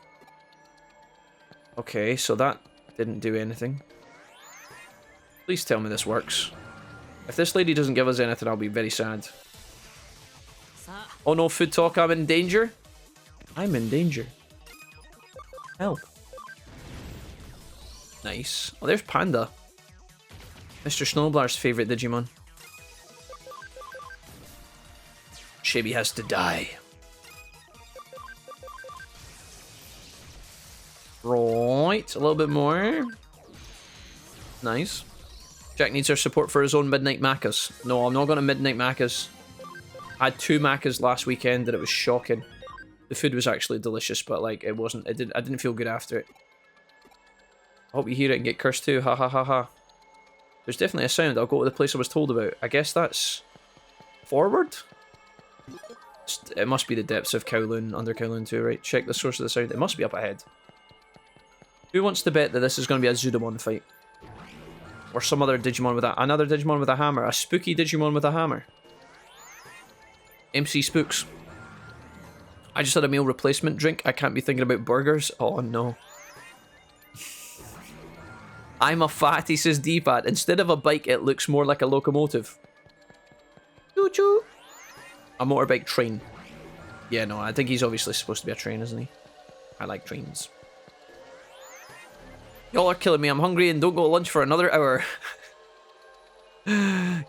Okay, so that didn't do anything. Please tell me this works. If this lady doesn't give us anything, I'll be very sad. Oh no, food talk, I'm in danger. I'm in danger. Help. Nice. Oh, there's Panda. Mr. Snowblar's favourite Digimon. Chibi has to die. Right, a little bit more. Nice. Jack needs our support for his own Midnight Macas. No, I'm not going to Midnight Macas. I had 2 Macas last weekend and it was shocking. The food was actually delicious, but like it wasn't. I didn't feel good after it. I hope you hear it and get cursed too. Ha ha ha ha. There's definitely a sound. I'll go to the place I was told about. I guess that's forward? It must be the depths of Kowloon, under Kowloon 2, right? Check the source of the sound. It must be up ahead. Who wants to bet that this is going to be a Zudomon fight? Or some other Digimon with another Digimon with a hammer. A spooky Digimon with a hammer. MC Spooks. I just had a meal replacement drink. I can't be thinking about burgers. Oh no. I'm a fatty, says D-pad. Instead of a bike, it looks more like a locomotive. Choo-choo. A motorbike train. Yeah, no, I think he's obviously supposed to be a train, isn't he? I like trains. Y'all are killing me. I'm hungry and don't go to lunch for another hour.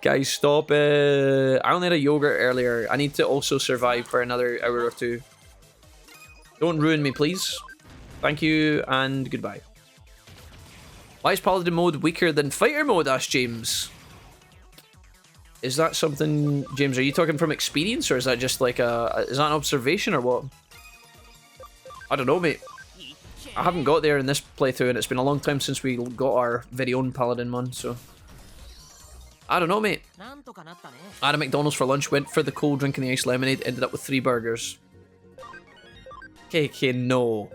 Guys, stop it. I only had a yogurt earlier. I need to also survive for another hour or 2. Don't ruin me, please. Thank you, and goodbye. Why is Paladin mode weaker than Fighter mode? Asked James. Is that something, James, are you talking from experience, or is that just like is that an observation, or what? I don't know, mate. I haven't got there in this playthrough, and it's been a long time since we got our very own Paladin one, so... I don't know, mate. I had a McDonald's for lunch, went for the cold drink and the iced lemonade, ended up with 3 burgers. KK, no.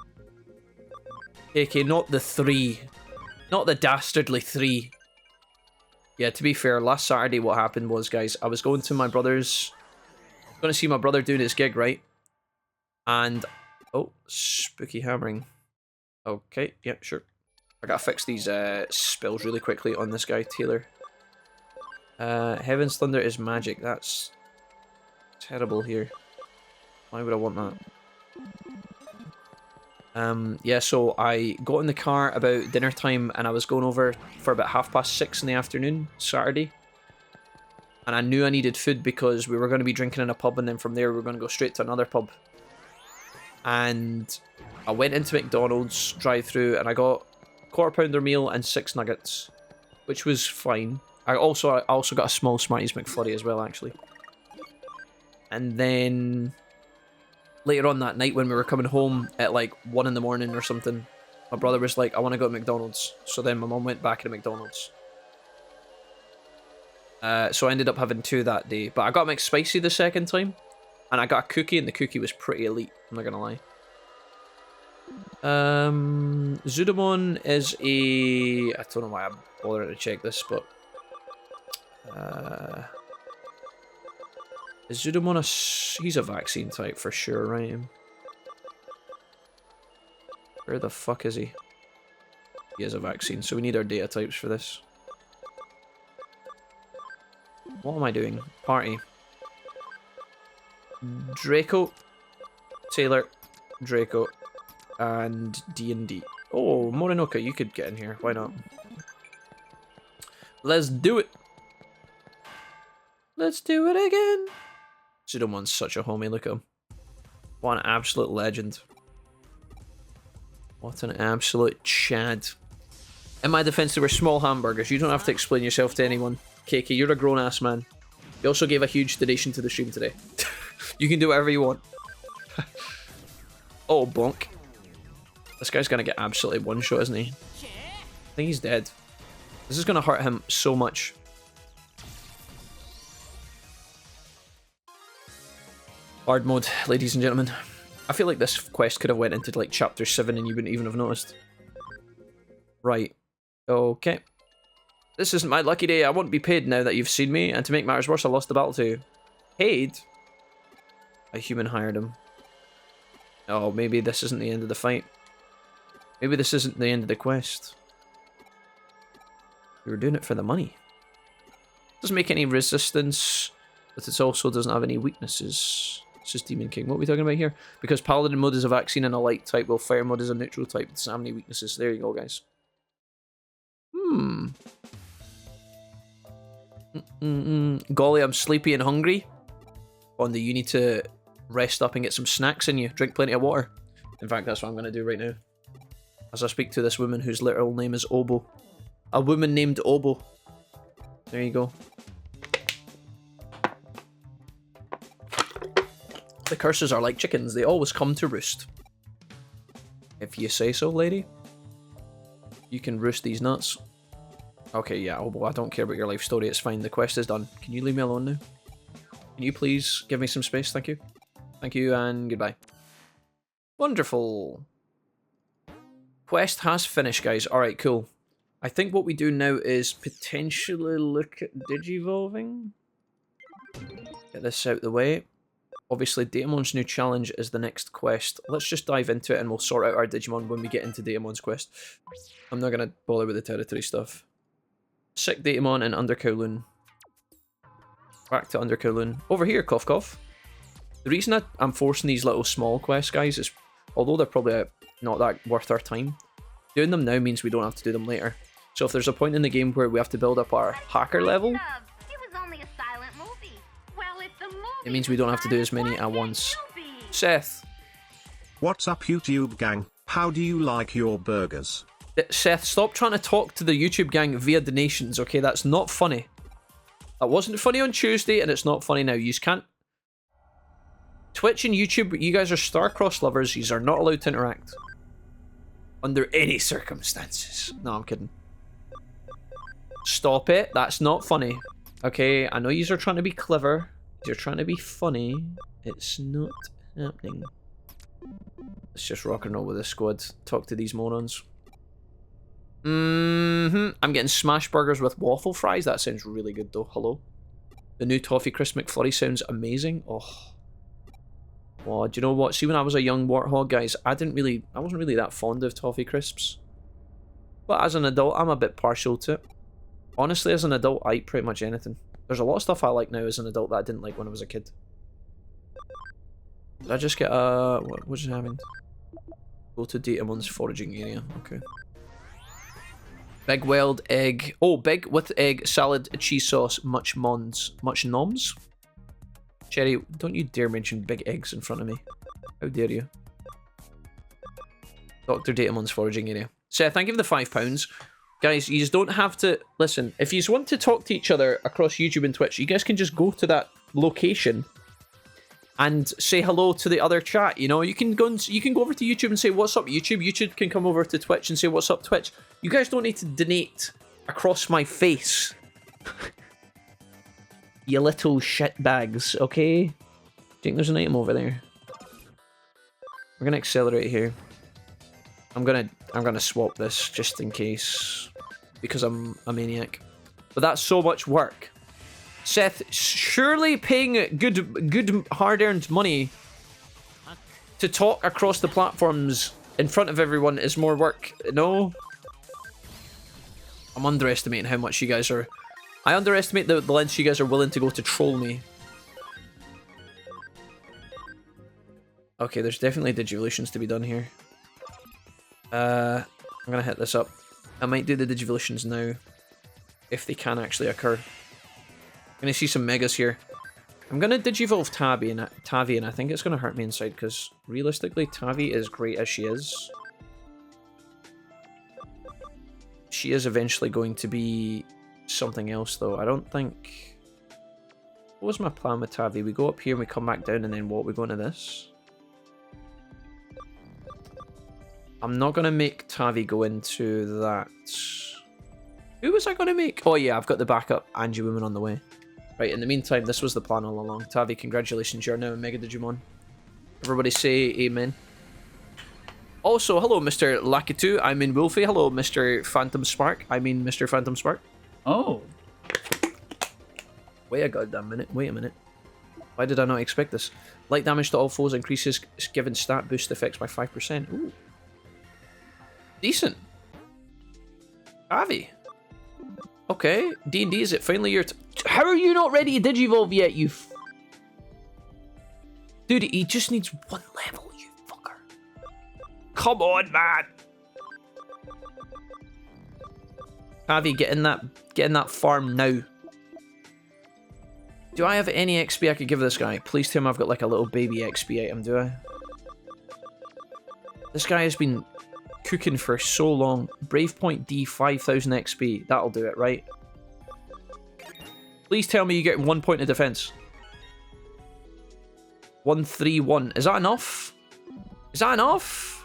KK, not the 3. Not the dastardly 3. Yeah, to be fair, last Saturday what happened was, guys, I was going to my brother's... Going to see my brother doing his gig, right? And... Oh, spooky hammering. Okay, yeah, sure. I gotta fix these spells really quickly on this guy, Taylor. Heaven's Thunder is magic. That's terrible here. Why would I want that? Yeah, so I got in the car about dinner time and I was going over for about 6:30 in the afternoon, Saturday. And I knew I needed food because we were going to be drinking in a pub and then from there we were going to go straight to another pub. And I went into McDonald's drive-thru and I got a quarter-pounder meal and 6 nuggets, which was fine. I also got a small Smarties McFlurry as well, actually. And then... later on that night when we were coming home at like 1 in the morning or something, my brother was like, I want to go to McDonald's. So then my mum went back to McDonald's. So I ended up having 2 that day. But I got McSpicy the second time. And I got a cookie and the cookie was pretty elite. I'm not going to lie. Zudamon is a... I don't know why I'm bothering to check this, but... Is Zudamon a... He's a vaccine type for sure, right? Where the fuck is he? He is a vaccine, so we need our data types for this. What am I doing? Party. Draco. Taylor. Draco. And D&D. Oh, Morinoka, you could get in here. Why not? Let's do it. Let's do it again. Zudomon's such a homie, look at him. What an absolute legend. What an absolute chad. In my defense, they were small hamburgers. You don't have to explain yourself to anyone. KK, you're a grown-ass man. You also gave a huge donation to the stream today. You can do whatever you want. Oh, bonk. This guy's gonna get absolutely one-shot, isn't he? I think he's dead. This is gonna hurt him so much. Hard mode, ladies and gentlemen. I feel like this quest could have went into like chapter 7 and you wouldn't even have noticed. Right. Okay. This isn't my lucky day. I won't be paid now that you've seen me, and to make matters worse, I lost the battle to you. Paid? A human hired him. Oh, maybe this isn't the end of the fight. Maybe this isn't the end of the quest. We were doing it for the money. Doesn't make any resistance, but it also doesn't have any weaknesses. It's just Demon King. What are we talking about here? Because Paladin mode is a vaccine and a light type, while Fire mode is a neutral type. It doesn't have any weaknesses. There you go, guys. Golly, I'm sleepy and hungry. Bondy, you need to rest up and get some snacks in you. Drink plenty of water. In fact, that's what I'm going to do right now. As I speak to this woman whose literal name is Obo. A woman named Obo. There you go. The curses are like chickens. They always come to roost. If you say so, lady. You can roost these nuts. Okay, yeah, Obo, I don't care about your life story. It's fine. The quest is done. Can you leave me alone now? Can you please give me some space? Thank you. Thank you, and goodbye. Wonderful. Quest has finished, guys. Alright, cool. I think what we do now is potentially look at digivolving. Get this out of the way. Obviously, Datamon's new challenge is the next quest. Let's just dive into it and we'll sort out our Digimon when we get into Datamon's quest. I'm not going to bother with the territory stuff. Sick Datamon and Under Kowloon. Back to Under Kowloon. Over here, cough cough. The reason I'm forcing these little small quests, guys, is although they're probably not that worth our time, doing them now means we don't have to do them later. So if there's a point in the game where we have to build up our hacker level, it means we don't have to do as many at once. Seth. What's up, YouTube gang? How do you like your burgers? Seth, stop trying to talk to the YouTube gang via donations, okay? That's not funny. That wasn't funny on Tuesday, and it's not funny now. You can't... Twitch and YouTube, you guys are star-crossed lovers. You are not allowed to interact. Under any circumstances. No, I'm kidding. Stop it. That's not funny. Okay, I know you are trying to be clever. You're trying to be funny. It's not happening. Let's just rock and roll with this squad. Talk to these morons. I'm getting smash burgers with waffle fries. That sounds really good though. Hello. The new Toffee Crisp McFlurry sounds amazing. Oh. Well, do you know what? See, when I was a young warthog, guys, I wasn't really that fond of Toffee Crisps. But as an adult, I'm a bit partial to it. Honestly, as an adult, I eat pretty much anything. There's a lot of stuff I like now as an adult that I didn't like when I was a kid. Did I just get a... What just happened? Go to Digimon's foraging area. Okay. Big wild egg. Oh, big with egg, salad, cheese sauce, much mons. Much noms? Cherry, don't you dare mention big eggs in front of me. How dare you? Dr. Datamon's foraging area. Seth, thank you for the £5. Guys, you just don't have to... Listen, if you want to talk to each other across YouTube and Twitch, you guys can just go to that location and say hello to the other chat, you know? You can go over to YouTube and say, what's up, YouTube? YouTube can come over to Twitch and say, what's up, Twitch? You guys don't need to donate across my face. You little shitbags, okay? Do you think there's an item over there? We're gonna accelerate here. I'm gonna swap this just in case, because I'm a maniac. But that's so much work. Seth, surely paying good hard-earned money to talk across the platforms in front of everyone is more work. No? I'm underestimating how much you guys are... I underestimate the lengths you guys are willing to go to troll me. Okay, there's definitely Digivolutions to be done here. I'm gonna hit this up. I might do the Digivolutions now, if they can actually occur. I'm gonna see some megas here. I'm gonna Digivolve Tavi, and I think it's gonna hurt me inside, because realistically, Tavi, as great as she is, she is eventually going to be something else, though. I don't think... What was my plan with Tavi? We go up here and we come back down, and then what? We go into this? I'm not going to make Tavi go into that. Who was I going to make? Oh yeah, I've got the backup Angie Woman on the way. Right, in the meantime, this was the plan all along. Tavi, congratulations, you're now a Mega Digimon. Everybody say amen. Also, hello, Mr. Lakitu. I'm in Wolfie. Hello, Mr. Phantom Spark. I mean, Mr. Phantom Spark. Oh. Wait a goddamn minute. Wait a minute. Why did I not expect this? Light damage to all foes increases given stat boost effects by 5%. Ooh. Decent. Tavi. Okay. D&D, is it finally your... How are you not ready to Digivolve yet, you... Dude, he just needs one level, you fucker. Come on, man. Tavi, get in that farm now. Do I have any XP I could give this guy? Please tell me I've got like a little baby XP item, do I? This guy has been cooking for so long. Brave Point D, 5000 XP. That'll do it, right? Please tell me you get 1 point of defense. 131. Is that enough? Is that enough?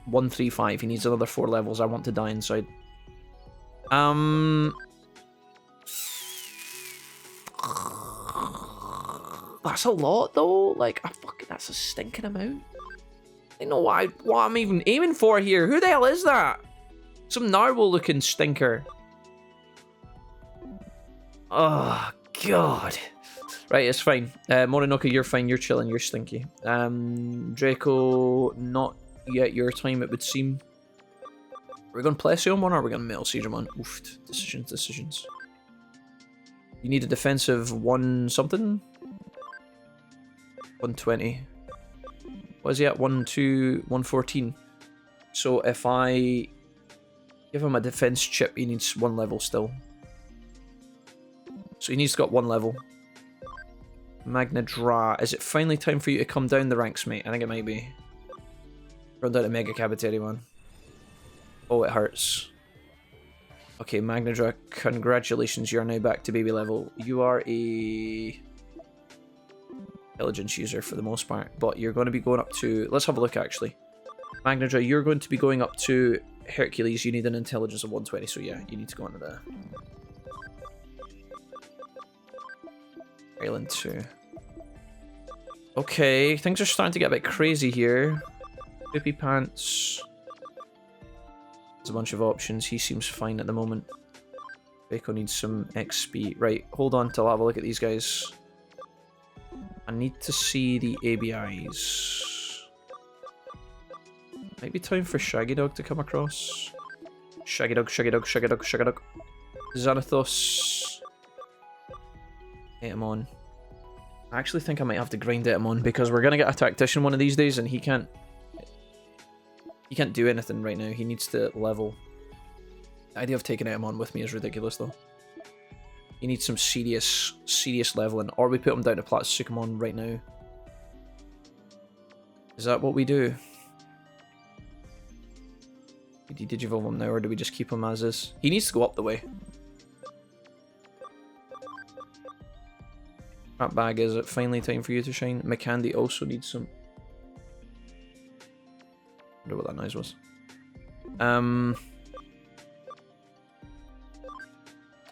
135. He needs another 4 levels. I want to die inside. That's a lot though. Like, that's a stinking amount. I don't know what I'm even aiming for here. Who the hell is that? Some narwhal looking stinker. Oh god. Right, it's fine. Morinoka, you're fine. You're chilling. You're stinky. Draco, not yet your time, it would seem. Are we going Plesiomon or are we going Metal Seedramon? Oof. Decisions. You need a defensive 1 something? 120. What is he at? 114. So if I give him a defense chip, he needs 1 level still. So he needs to got 1 level. Magna Dra. Is it finally time for you to come down the ranks, mate? I think it might be. Run down to Mega Cavitary, man. Oh, it hurts. Okay, Magna Dra, congratulations, you're now back to baby level. You are a intelligence user for the most part, but you're going to be going up to... Let's have a look, actually. Magna Dra, you're going to be going up to Hercules. You need an intelligence of 120, so yeah, you need to go into there. Island 2. Okay, things are starting to get a bit crazy here. Poopy Pants. There's a bunch of options. He seems fine at the moment. Bako needs some XP. Right, hold on till I have a look at these guys. I need to see the ABIs. Might be time for Shaggy Dog to come across. Shaggy Dog, Shaggy Dog, Shaggy Dog, Shaggy Dog. Xanathos. Etamon. I actually think I might have to grind Etamon because we're gonna get a tactician one of these days and he can't do anything right now. He needs to level. The idea of taking Etamon with me is ridiculous though. He needs some serious leveling, or we put him down to Platsukumon right now. Is that what we do? Do Digivolve him now, or do we just keep him as is? He needs to go up the way. That bag, is it finally time for you to shine? McCandy also needs some. I wonder what that noise was.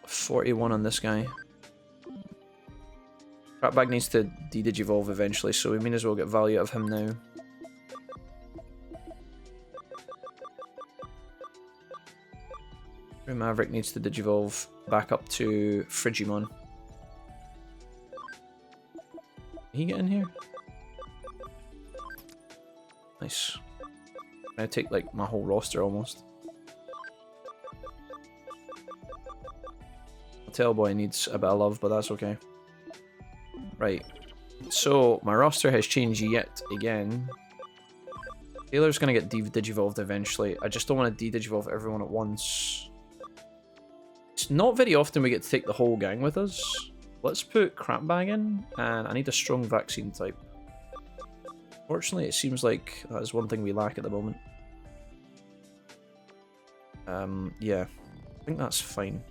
41 on this guy. Ratbag needs to de-digivolve eventually, so we may as well get value out of him now. Maverick needs to digivolve back up to Frigimon. Can he get in here? Nice. I take like my whole roster almost. Tailboy needs a bit of love, but that's okay. Right. So my roster has changed yet again. Taylor's gonna get digivolved eventually. I just don't want to de-digivolve everyone at once. It's not very often we get to take the whole gang with us. Let's put Crapbag in, and I need a strong vaccine type. Fortunately, it seems like that is one thing we lack at the moment. Yeah, I think that's fine.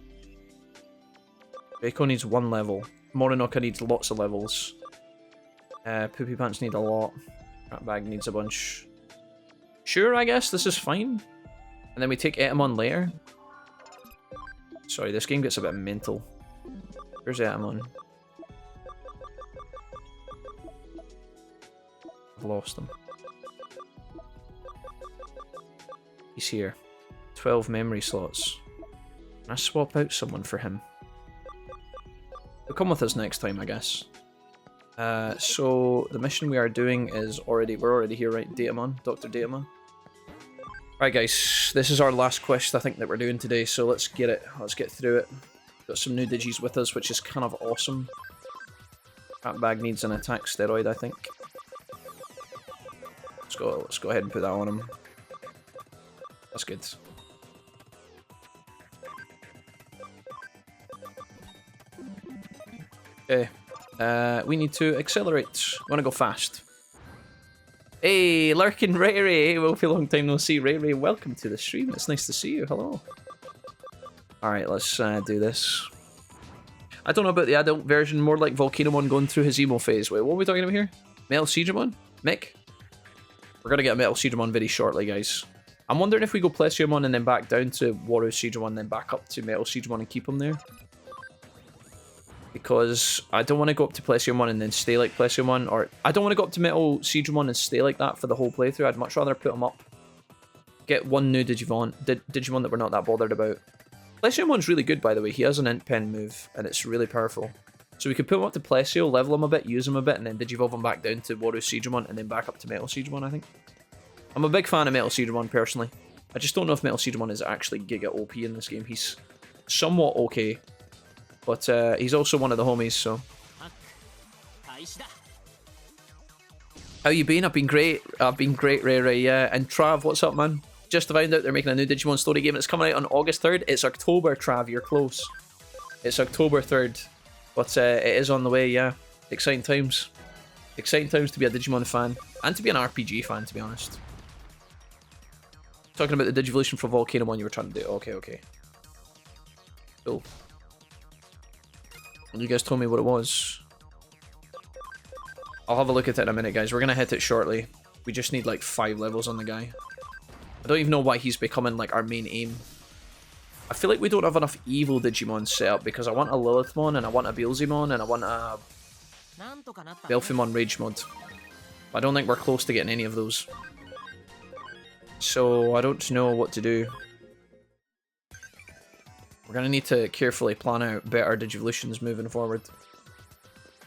Bako needs 1 level. Morinoka needs lots of levels. Poopy Pants need a lot. Ratbag needs a bunch. Sure, I guess this is fine. And then we take Etamon later. Sorry, this game gets a bit mental. Where's Etamon? I've lost him. He's here. 12 memory slots. Can I swap out someone for him? He'll come with us next time, I guess. So the mission we are doing is we're already here, right? Datamon, Dr. Datamon. Right, guys, this is our last quest I think that we're doing today, so let's get it. Let's get through it. Got some new digis with us, which is kind of awesome. That bag needs an attack steroid, I think. Let's go ahead and put that on him. That's good. Okay, we need to accelerate. We want to go fast. Hey, lurking Ray Ray. Hey, well, for a long time no see. Ray Ray, welcome to the stream. It's nice to see you. Hello. Alright, let's do this. I don't know about the adult version, more like Volcanomon going through his emo phase. Wait, what are we talking about here? Metal Seedramon? Mick? We're going to get a Metal Seedramon very shortly, guys. I'm wondering if we go Plesiomon and then back down to Waru Seedramon, then back up to Metal Seedramon and keep him there. Because I don't want to go up to Plesiomon and then stay like Plesiomon, or I don't want to go up to Metal Seedramon and stay like that for the whole playthrough. I'd much rather put him up. Get one new Digimon that we're not that bothered about. Plesiomon's really good, by the way. He has an Int Pen move, and it's really powerful. So we could put him up to Plesio, level him a bit, use him a bit, and then Digivolve him back down to Waru Seedramon, and then back up to Metal Seedramon, I think. I'm a big fan of Metal Seedramon, personally. I just don't know if Metal Seedramon is actually Giga OP in this game. He's somewhat okay. But he's also one of the homies, so. How you been? I've been great. Ray Ray, yeah. And Trav, what's up, man? Just found out they're making a new Digimon Story game. It's coming out on August 3rd. It's October, Trav. You're close. It's October 3rd. But it is on the way, yeah. Exciting times. Exciting times to be a Digimon fan. And to be an RPG fan, to be honest. Talking about the Digivolution for Volcanomon you were trying to do. Okay. Cool. And you guys told me what it was. I'll have a look at it in a minute, guys. We're going to hit it shortly. We just need like 5 levels on the guy. I don't even know why he's becoming like our main aim. I feel like we don't have enough evil Digimon set up because I want a Lilithmon and I want a Beelzemon and I want a Belphimon Rage Mod. I don't think we're close to getting any of those. So I don't know what to do. We're going to need to carefully plan out better Digivolutions moving forward.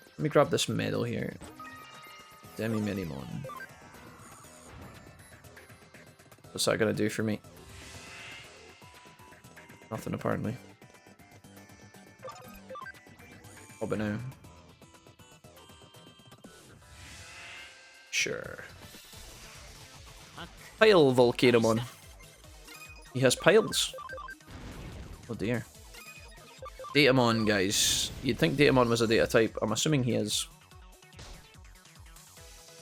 Let me grab this medal here. Demi-Minimon. What's that going to do for me? Nothing, apparently. Oh, but now. Sure. Pile Volcanomon. He has piles. Oh dear. Datamon, guys. You'd think Datamon was a data type. I'm assuming he is.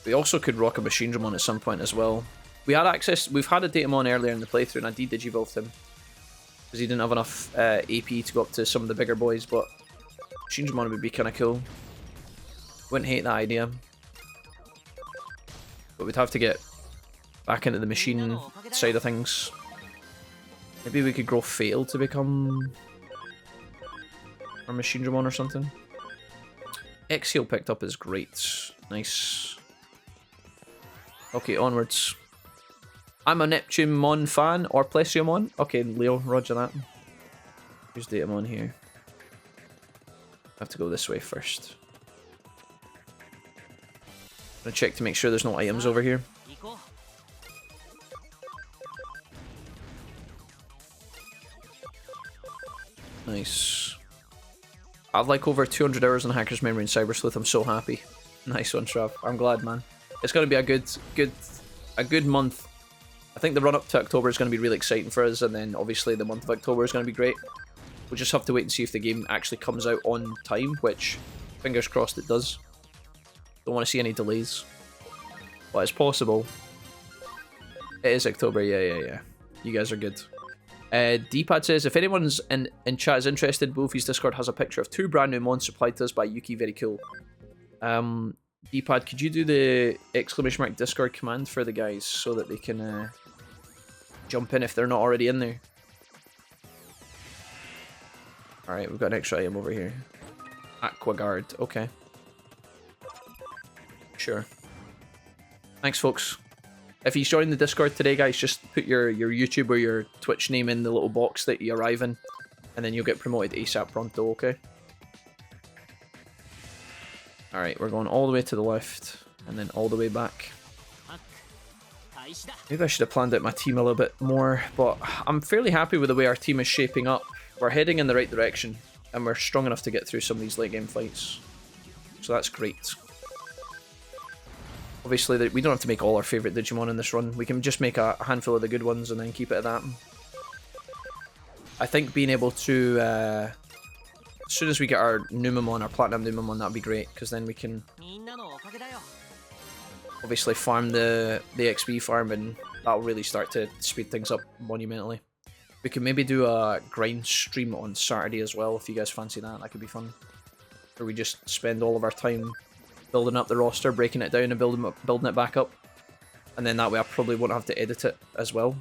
We also could rock a Machinedramon at some point as well. We had access. We've had a Datamon earlier in the playthrough, and I de-digivolved him because he didn't have enough AP to go up to some of the bigger boys. But Machinedramon would be kind of cool. Wouldn't hate that idea. But we'd have to get back into the machine side of things. Maybe we could grow Fatal to become our Machinedramon or something. Exhale picked up is great. Nice. Okay, onwards. I'm a Neptunemon fan, or Plesiomon. Okay, Leo, roger that. Here's Datamon here. I have to go this way first. I'm gonna check to make sure there's no items over here. Nice. I have like over 200 hours on Hacker's Memory and Cyber Sleuth. I'm so happy. Nice one, Trav. I'm glad, man. It's gonna be a good month. I think the run up to October is gonna be really exciting for us, and then obviously the month of October is gonna be great. We'll just have to wait and see if the game actually comes out on time, which fingers crossed it does. Don't want to see any delays, but it's possible. It is October. Yeah. You guys are good. D-Pad says, if anyone's in chat is interested, Wolfie's Discord has a picture of 2 brand new mons supplied to us by Yuki. Very cool. D-Pad, could you do the ! Discord command for the guys so that they can jump in if they're not already in there? Alright, we've got an extra item over here. Aquaguard, okay. Sure. Thanks, folks. If you join the Discord today, guys, just put your YouTube or your Twitch name in the little box that you arrive in, and then you'll get promoted ASAP pronto, okay? Alright, we're going all the way to the left, and then all the way back. Maybe I should have planned out my team a little bit more, but I'm fairly happy with the way our team is shaping up. We're heading in the right direction, and we're strong enough to get through some of these late game fights. So that's great. Obviously, we don't have to make all our favourite Digimon in this run. We can just make a handful of the good ones and then keep it at that. I think being able to, as soon as we get our Numemon, our Platinum Numemon, that'd be great, because then we can obviously farm the XP farm, and that'll really start to speed things up monumentally. We can maybe do a grind stream on Saturday as well, if you guys fancy that. That could be fun. Where we just spend all of our time building up the roster, breaking it down and building it back up. And then that way I probably won't have to edit it as well.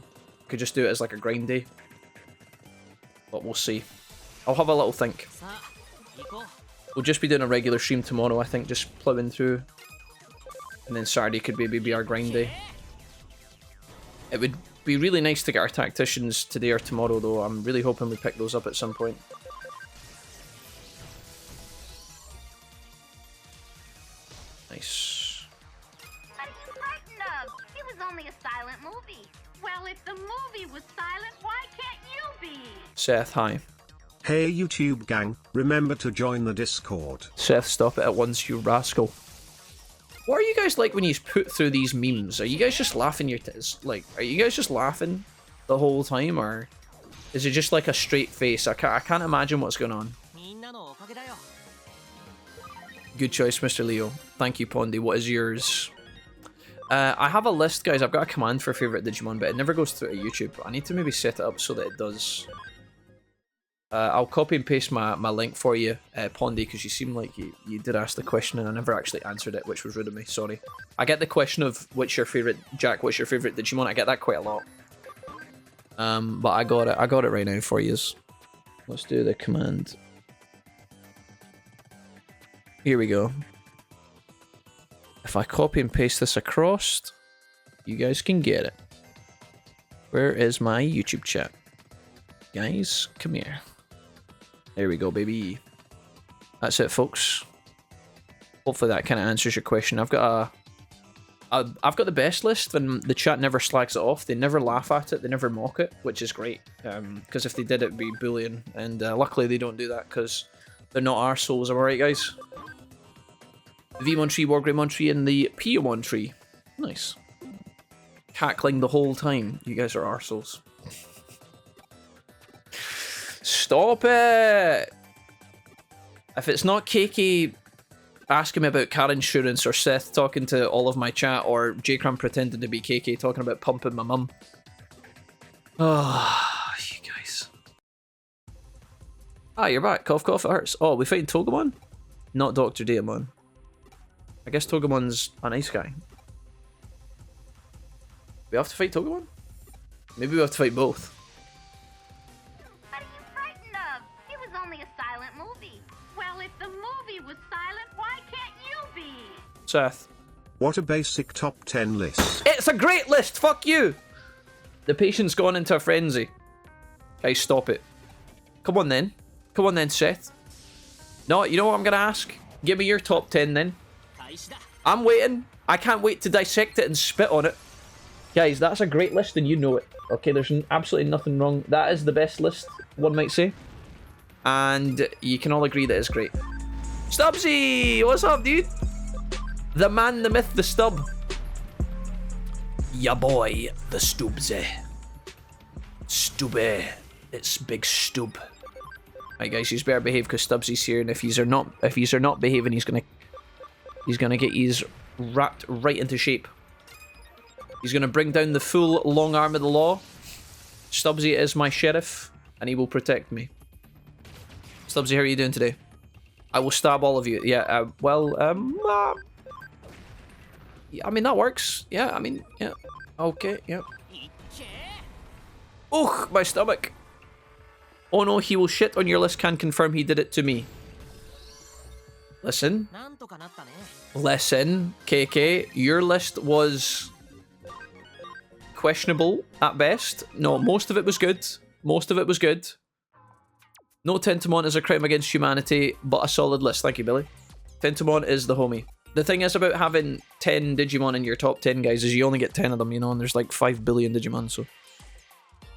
Could just do it as like a grind day. But we'll see. I'll have a little think. We'll just be doing a regular stream tomorrow, I think, just plowing through. And then Saturday could maybe be our grind day. It would be really nice to get our tacticians today or tomorrow, though. I'm really hoping we pick those up at some point. Nice. What are you frightened of? It was only a silent movie. Well, if the movie was silent, why can't you be? Seth, hi. Hey YouTube gang, remember to join the Discord. Seth, stop it at once, you rascal. What are you guys like when you put through these memes? Are you guys just laughing your like, are you guys just laughing the whole time, or is it just like a straight face? I can't imagine what's going on. Good choice, Mr. Leo. Thank you, Pondy. What is yours? I have a list, guys. I've got a command for favourite Digimon, but it never goes through to YouTube. I need to maybe set it up so that it does. I'll copy and paste my link for you, Pondy, because you seem like you did ask the question and I never actually answered it, which was rude of me. Sorry. I get the question of what's your favourite, Jack, what's your favourite Digimon? I get that quite a lot. But I got it right now for you. Let's do the command. Here we go. If I copy and paste this across, you guys can get it. Where is my YouTube chat? Guys, come here. There we go, baby. That's it, folks. Hopefully that kind of answers your question. I've got the best list, and the chat never slags it off. They never laugh at it. They never mock it, which is great. Because if they did, it'd be bullying. And luckily they don't do that because they're not arseholes. Am I right, guys? The Vmon tree, Wargreymon tree, and the Piyomon tree. Nice. Cackling the whole time. You guys are arseholes. Stop it! If it's not KK asking me about car insurance, or Seth talking to all of my chat, or J-Cram pretending to be KK talking about pumping my mum. Ah, you guys. Ah, you're back. Cough, cough, it hurts. Oh, we fighting Togemon? Not Dr. Daemon. I guess Togemon's a nice guy. We have to fight Togemon? Maybe we have to fight both. What are you frightened of? It was only a silent movie. Well, if the movie was silent, why can't you be? Seth. What a basic top 10 list. It's a great list, fuck you! The patient's gone into a frenzy. Guys, stop it. Come on then. Come on then, Seth. No, you know what I'm gonna ask? Give me your top 10 then. I'm waiting. I can't wait to dissect it and spit on it. Guys, that's a great list and you know it. Okay, there's absolutely nothing wrong. That is the best list, one might say. And you can all agree that it's great. Stubbsy! What's up, dude? The man, the myth, the stub. Ya boy, the Stubbsy. Stubby. It's Big Stub. Right, guys, he's better behave because Stubbsy's here, and if he's are not behaving, he's gonna get his wrapped right into shape. He's gonna bring down the full long arm of the law. Stubbsy is my sheriff, and he will protect me. Stubbsy, how are you doing today? I will stab all of you. Yeah, I mean, that works. Yeah, I mean, yeah. Okay, yeah. Ugh, my stomach. Oh no, he will shit on your list, can confirm he did it to me. Listen. Listen, KK, your list was questionable at best. No, most of it was good. Most of it was good. No Tentomon is a crime against humanity, but a solid list. Thank you, Billy. Tentomon is the homie. The thing is about having 10 Digimon in your top 10, guys, is you only get 10 of them, you know, and there's like 5 billion Digimon, so...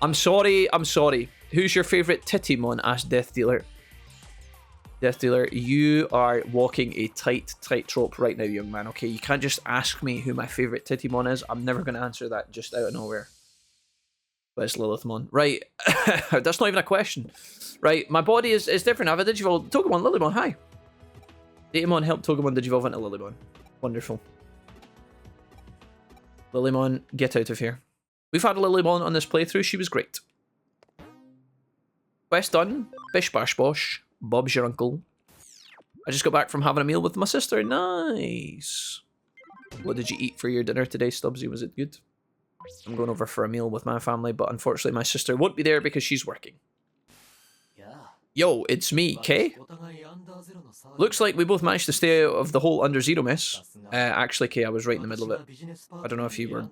I'm sorry, I'm sorry. Who's your favourite Tittymon? Asked Death Dealer. Death Dealer, you are walking a tightrope right now, young man, okay? You can't just ask me who my favourite Tittymon is. I'm never going to answer that just out of nowhere. But it's Lilithmon. Right, that's not even a question. Right, my body is different. I have a Digivolve. Togemon, Lilymon, hi. Daemon helped Togemon Digivolve into Lilymon. Wonderful. Lilymon, get out of here. We've had a Lilymon on this playthrough. She was great. Quest done. Bish bash bosh. Bob's your uncle. I just got back from having a meal with my sister. Nice. What did you eat for your dinner today, Stubbsy? Was it good? I'm going over for a meal with my family, but unfortunately my sister won't be there because she's working. Yo, it's me, Kay. Looks like we both managed to stay out of the whole Under Zero mess. Actually, Kay, I was right in the middle of it. I don't know if you were...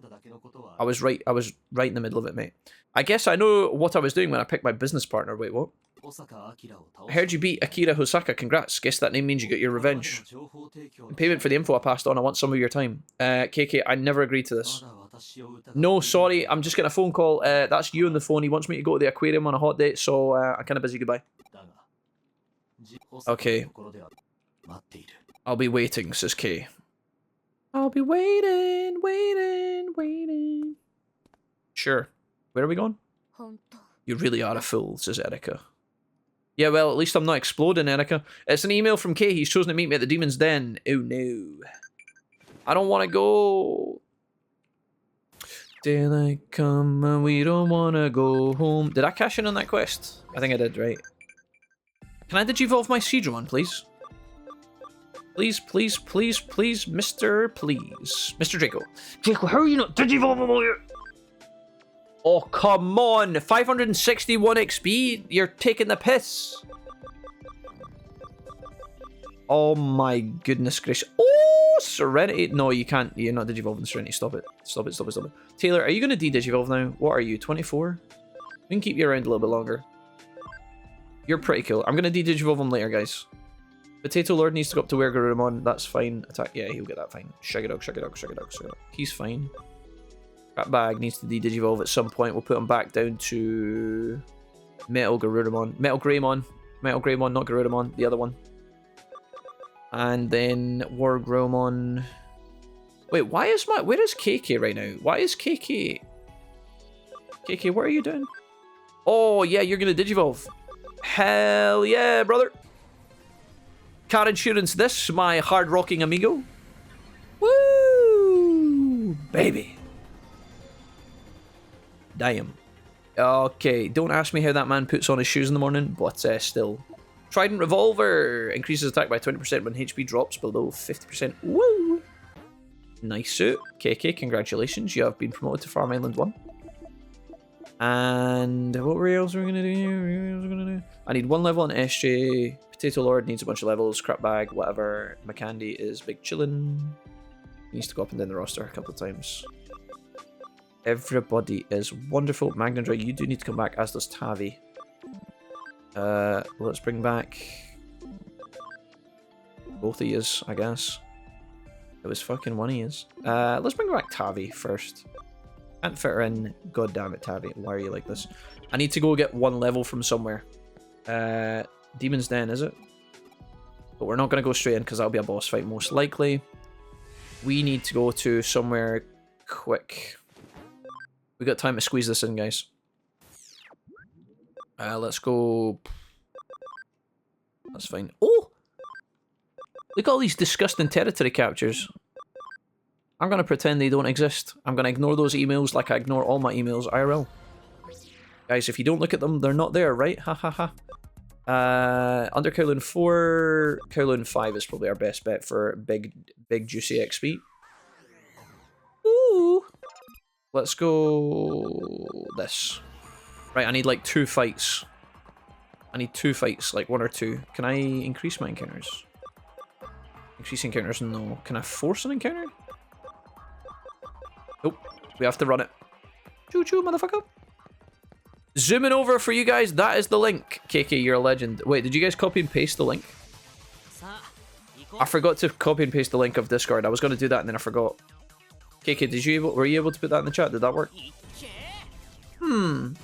I was right in the middle of it, mate. I guess I know what I was doing when I picked my business partner. Wait, what? I heard you beat Akira Hosaka. Congrats. Guess that name means you got your revenge. In payment for the info I passed on, I want some of your time. KK, I never agreed to this. No, sorry. I'm just getting a phone call. That's you on the phone. He wants me to go to the aquarium on a hot date, so I'm kind of busy. Goodbye. Okay. I'll be waiting, says Kay. I'll be waiting. Sure. Where are we going? You really are a fool, says Erica. Yeah, well, at least I'm not exploding, Erica. It's an email from Kay. He's chosen to meet me at the Demon's Den. Oh, no. I don't want to go. Daylight come and we don't want to go home. Did I cash in on that quest? I think I did, right? Can I digivolve my Seedramon, please? Please, please, please, please, Mr. Please. Mr. Draco. Draco, how are you not digivolvable yet? Oh, come on. 561 XP? You're taking the piss. Oh my goodness gracious. Oh, Serenity. No, you can't. You're not Digivolving Serenity. Stop it. Stop it, stop it, stop it. Taylor, are you going to de-Digivolve now? What are you, 24? We can keep you around a little bit longer. You're pretty cool. I'm going to de-Digivolve him later, guys. Potato Lord needs to go up to where Garurumon. That's fine. Attack. Yeah, he'll get that fine. Shaggy-Dog, Shaggy-Dog, Shaggy-Dog, Shaggy-Dog. He's fine. Rat Bag needs to de-Digivolve at some point. We'll put him back down to Metal Garurumon. Metal Greymon. Metal Greymon, not Garurumon. The other one. And then War Gromon. Wait, why is my... Where is KK right now? Why is KK... KK, what are you doing? Oh, yeah, you're going to Digivolve. Hell yeah, brother. Car insurance this, my hard-rocking amigo. Woo! Baby. Damn. Okay, don't ask me how that man puts on his shoes in the morning, but still. Trident Revolver increases attack by 20% when HP drops below 50%. Woo! Nice suit. KK, congratulations. You have been promoted to Farm Island 1. And what else are we going to do? I need 1 level on SJ. Potato Lord needs a bunch of levels. Crap Bag, whatever. McCandy is big chillin'. He needs to go up and down the roster a couple of times. Everybody is wonderful. Magnadra, you do need to come back, as does Tavi. Let's bring back both of yous, I guess. It was fucking one of yous. Let's bring back Tavi first. Can't fit her in. God damn it, Tavi. Why are you like this? I need to go get 1 level from somewhere. Demon's Den, is it? But we're not going to go straight in because that'll be a boss fight most likely. We need to go to somewhere quick. We got time to squeeze this in, guys. Let's go. That's fine. Oh! Look at all these disgusting territory captures. I'm going to pretend they don't exist. I'm going to ignore those emails like I ignore all my emails IRL. Guys, if you don't look at them, they're not there, right? Ha ha ha. Under Kowloon 4, Kowloon 5 is probably our best bet for big juicy XP. Ooh! Let's go this. Right, I need like 2 fights. I need 2 fights, like 1 or 2. Can I increase my encounters? Increase encounters? No. Can I force an encounter? Nope. We have to run it. Choo choo, motherfucker. Zooming over for you guys. That is the link. KK, you're a legend. Wait, did you guys copy and paste the link? I forgot to copy and paste the link of Discord. I was going to do that and then I forgot. KK, were you able to put that in the chat? Did that work?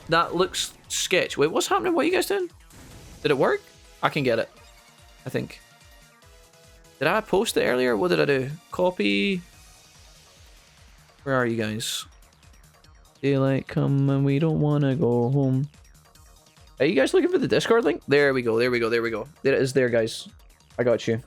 That looks sketch. Wait, what's happening? What are you guys doing? Did it work? I can get it, I think. Did I post it earlier? What did I do? Copy. Where are you guys? Daylight come and we don't want to go home. Are you guys looking for the Discord link? There we go, there we go, there we go. There it is there, guys. I got you.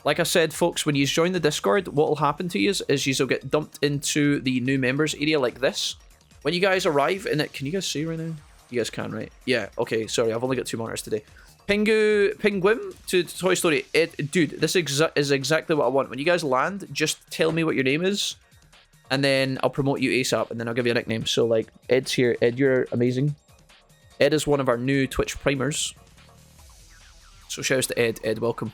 Like I said, folks, when you join the Discord, what will happen to you is you'll get dumped into the new members area like this. When you guys arrive in it, can you guys see right now? You guys can, right? Yeah, okay, sorry, I've only got 2 monitors today. Penguin to Toy Story. Dude, this is exactly what I want. When you guys land, just tell me what your name is, and then I'll promote you ASAP, and then I'll give you a nickname. So, like, Ed's here. Ed, you're amazing. Ed is one of our new Twitch primers. So, shouts to Ed. Ed, welcome.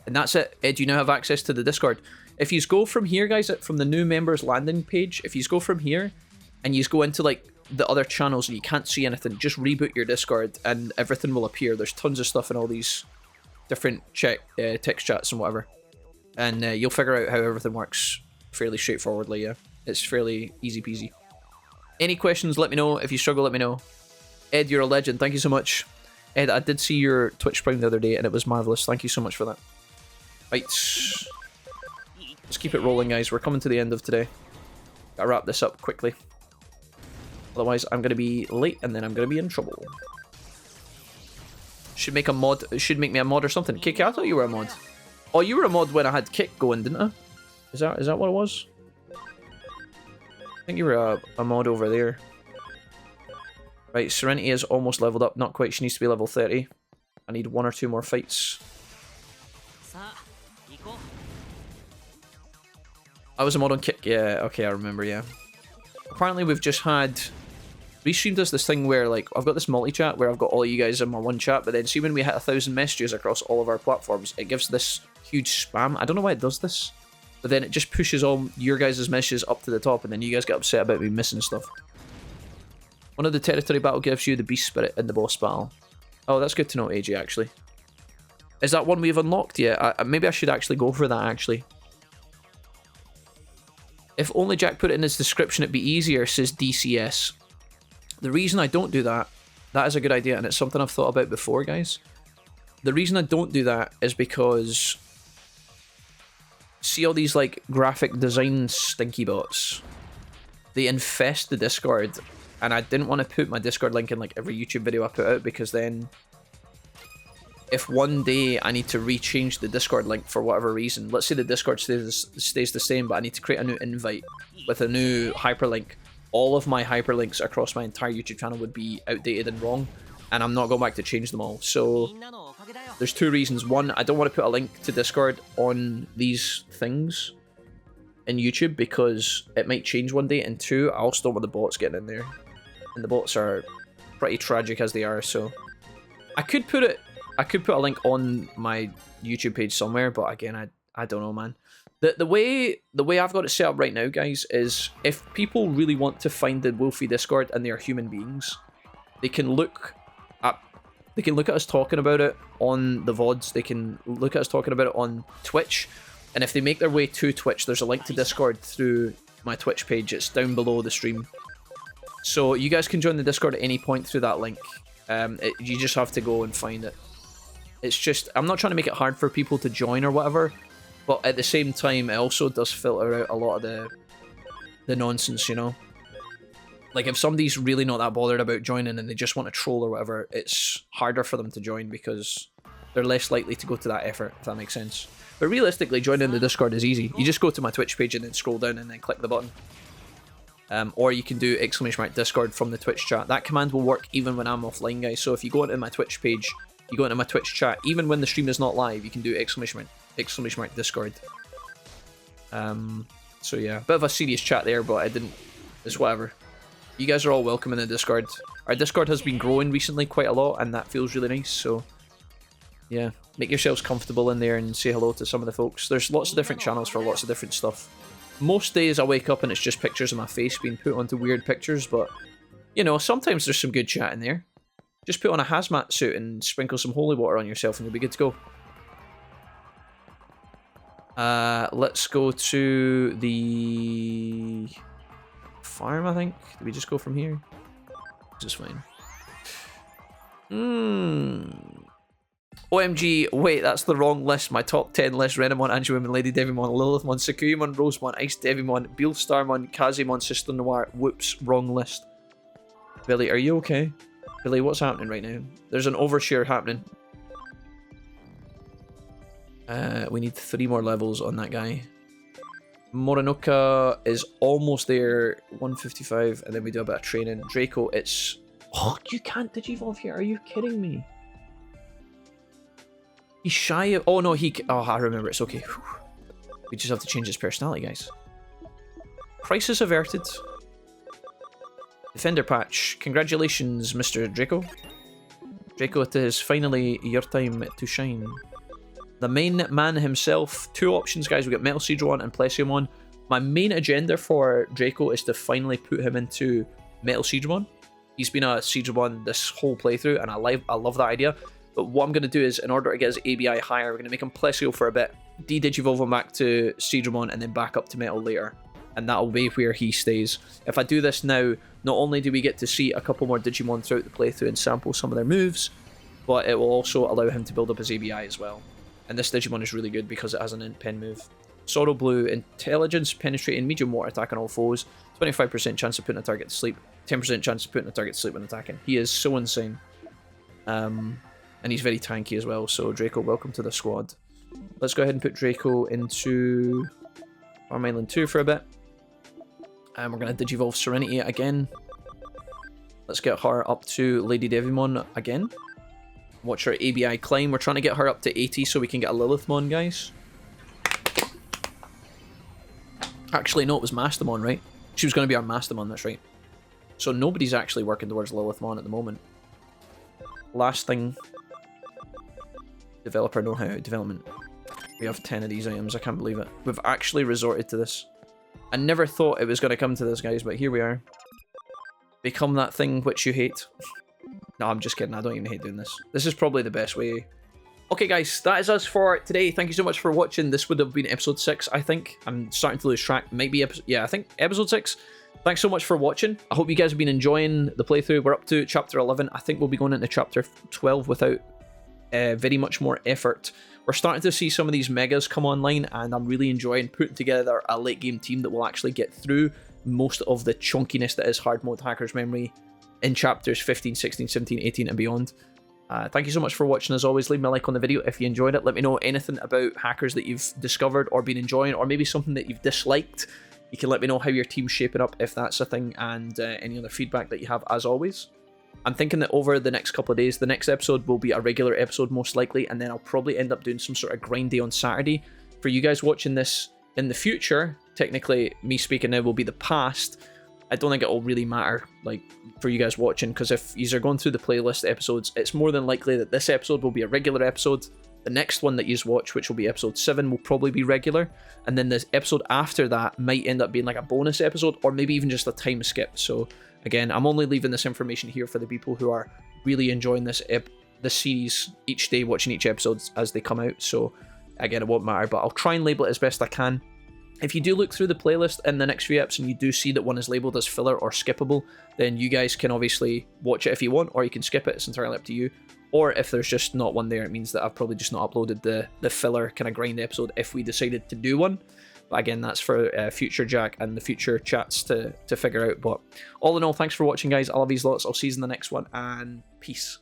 And that's it. Ed, you now have access to the Discord. If you go from here, guys, from the new members landing page, if you go from here, and you go into, like, the other channels and you can't see anything, just reboot your Discord and everything will appear. There's tons of stuff in all these different text chats and whatever. And you'll figure out how everything works fairly straightforwardly, yeah. It's fairly easy peasy. Any questions, let me know. If you struggle, let me know. Ed, you're a legend. Thank you so much. Ed, I did see your Twitch Prime the other day and it was marvellous. Thank you so much for that. Right. Let's keep it rolling, guys. We're coming to the end of today. Gotta wrap this up quickly. Otherwise, I'm going to be late and then I'm going to be in trouble. Should make a mod. Should make me a mod or something. KK, I thought you were a mod. Oh, you were a mod when I had Kick going, didn't I? Is that what it was? I think you were a mod over there. Right, Serenity is almost leveled up. Not quite. She needs to be level 30. I need 1 or 2 more fights. I was a mod on Kick. Yeah, okay, I remember, yeah. Apparently we've just had Restream does this thing where, like, I've got this multi-chat where I've got all you guys in my one chat, but then see when we hit 1,000 messages across all of our platforms, it gives this huge spam. I don't know why it does this, but then it just pushes all your guys' messages up to the top, and then you guys get upset about me missing stuff. One of the territory battle gives you the beast spirit in the boss battle. Oh, that's good to know, AJ, actually. Is that one we've unlocked yet? Maybe I should actually go for that, actually. If only Jack put it in his description, it'd be easier, says DCS. The reason I don't do that, that is a good idea, and it's something I've thought about before, guys. The reason I don't do that is because... see all these, like, graphic design stinky bots? They infest the Discord, and I didn't want to put my Discord link in, like, every YouTube video I put out, because then... if one day I need to rechange the Discord link for whatever reason, let's say the Discord stays the same, but I need to create a new invite with a new hyperlink, all of my hyperlinks across my entire YouTube channel would be outdated and wrong, and I'm not going back to change them all. So there's two reasons. One, I don't want to put a link to Discord on these things in YouTube because it might change one day, and two, I also don't want the bots getting in there, and the bots are pretty tragic as they are. So I could put a link on my YouTube page somewhere, but again, I don't know, man. The way I've got it set up right now, guys, is if people really want to find the Wolfie Discord and they are human beings, they can look at us talking about it on the VODs, they can look at us talking about it on Twitch, and if they make their way to Twitch, there's a link to Discord through my Twitch page. It's down below the stream. So you guys can join the Discord at any point through that link. You just have to go and find it. It's just, I'm not trying to make it hard for people to join or whatever, but at the same time, it also does filter out a lot of the nonsense, you know? Like, if somebody's really not that bothered about joining and they just want to troll or whatever, it's harder for them to join because they're less likely to go to that effort, if that makes sense. But realistically, joining the Discord is easy. You just go to my Twitch page and then scroll down and then click the button. Or you can do !Discord from the Twitch chat. That command will work even when I'm offline, guys. So if you go into my Twitch page, you go into my Twitch chat, even when the stream is not live, you can do !Discord. So yeah, bit of a serious chat there, but it's whatever. You guys are all welcome in the Discord. Our Discord has been growing recently quite a lot, and that feels really nice, so yeah, make yourselves comfortable in there and say hello to some of the folks. There's lots of different channels for lots of different stuff. Most days I wake up and it's just pictures of my face being put onto weird pictures, but you know, sometimes there's some good chat in there. Just put on a hazmat suit and sprinkle some holy water on yourself and you'll be good to go. Let's go to the farm, I think. Did we just go from here? This is fine. OMG, wait, that's the wrong list. My top 10 list: Renamon, Angelwoman, Lady Devimon, Lilithmon, Sakuyamon, Rosemon, Ice Devimon, Beelstarmon, Kazimon, Sister Noir. Whoops, wrong list. Billy, are you okay? Billy, what's happening right now? There's an overshare happening. We need 3 more levels on that guy. Morinoka is almost there. 155, and then we do a bit of training. Draco, it's... Oh, you can't Digivolve here. Are you kidding me? He's shy of... Oh, no, he... Oh, I remember. It's okay. Whew. We just have to change his personality, guys. Crisis averted. Defender patch. Congratulations, Mr. Draco. Draco, it is finally your time to shine. The main man himself. 2 options, guys. We got Metal Seedramon and Plesiomon. My main agenda for Draco is to finally put him into Metal Seedramon. He's been a Seedramon this whole playthrough, and I love that idea. But what I'm going to do is, in order to get his ABI higher, we're going to make him Plesio for a bit, de-Digivolve him back to Seedramon, and then back up to Metal later. And that'll be where he stays. If I do this now, not only do we get to see a couple more Digimon throughout the playthrough and sample some of their moves, but it will also allow him to build up his ABI as well. And this Digimon is really good because it has an int pen move. Sorrow Blue, Intelligence, Penetrating, Medium Water Attack on all foes, 25% chance of putting a target to sleep, 10% chance of putting a target to sleep when attacking. He is so insane. And he's very tanky as well, so Draco, welcome to the squad. Let's go ahead and put Draco into Farm Island 2 for a bit. And we're going to Digivolve Serenity again. Let's get her up to Lady Devimon again. Watch her ABI climb. We're trying to get her up to 80 so we can get a Lilithmon, guys. Actually, no, it was Mastermon, right? She was going to be our Mastermon, that's right. So nobody's actually working towards Lilithmon at the moment. Last thing. Developer know-how, development. We have 10 of these items, I can't believe it. We've actually resorted to this. I never thought it was going to come to this, guys, but here we are. Become that thing which you hate. No, I'm just kidding, I don't even hate doing this. This is probably the best way. Okay, guys, that is us for today. Thank you so much for watching. This would have been episode 6, I think. I'm starting to lose track. Maybe episode... Yeah, I think episode 6. Thanks so much for watching. I hope you guys have been enjoying the playthrough. We're up to chapter 11. I think we'll be going into chapter 12 without very much more effort. We're starting to see some of these megas come online, and I'm really enjoying putting together a late game team that will actually get through most of the chunkiness that is hard mode Hacker's Memory in chapters 15, 16, 17, 18 and beyond. Thank you so much for watching. As always, leave me a like on the video if you enjoyed it. Let me know anything about hackers that you've discovered or been enjoying, or maybe something that you've disliked. You can let me know how your team's shaping up if that's a thing, and any other feedback that you have, as always. I'm thinking that over the next couple of days, the next episode will be a regular episode most likely, and then I'll probably end up doing some sort of grind day on Saturday. For you guys watching this in the future, technically me speaking now will be the past. I don't think it'll really matter, like, for you guys watching, because if you are going through the playlist episodes, it's more than likely that this episode will be a regular episode. The next one that you watch, which will be episode 7, will probably be regular, and then the episode after that might end up being like a bonus episode, or maybe even just a time skip. So again, I'm only leaving this information here for the people who are really enjoying this series each day, watching each episode as they come out. So again, it won't matter, but I'll try and label it as best I can. If you do look through the playlist in the next few eps and you do see that one is labeled as filler or skippable, then you guys can obviously watch it if you want, or you can skip it. It's entirely up to you. Or if there's just not one there, it means that I've probably just not uploaded the filler kind of grind episode if we decided to do one. But again, that's for future Jack and the future chats to figure out. But all in all, thanks for watching, guys. I love these lots. I'll see you in the next one, and peace.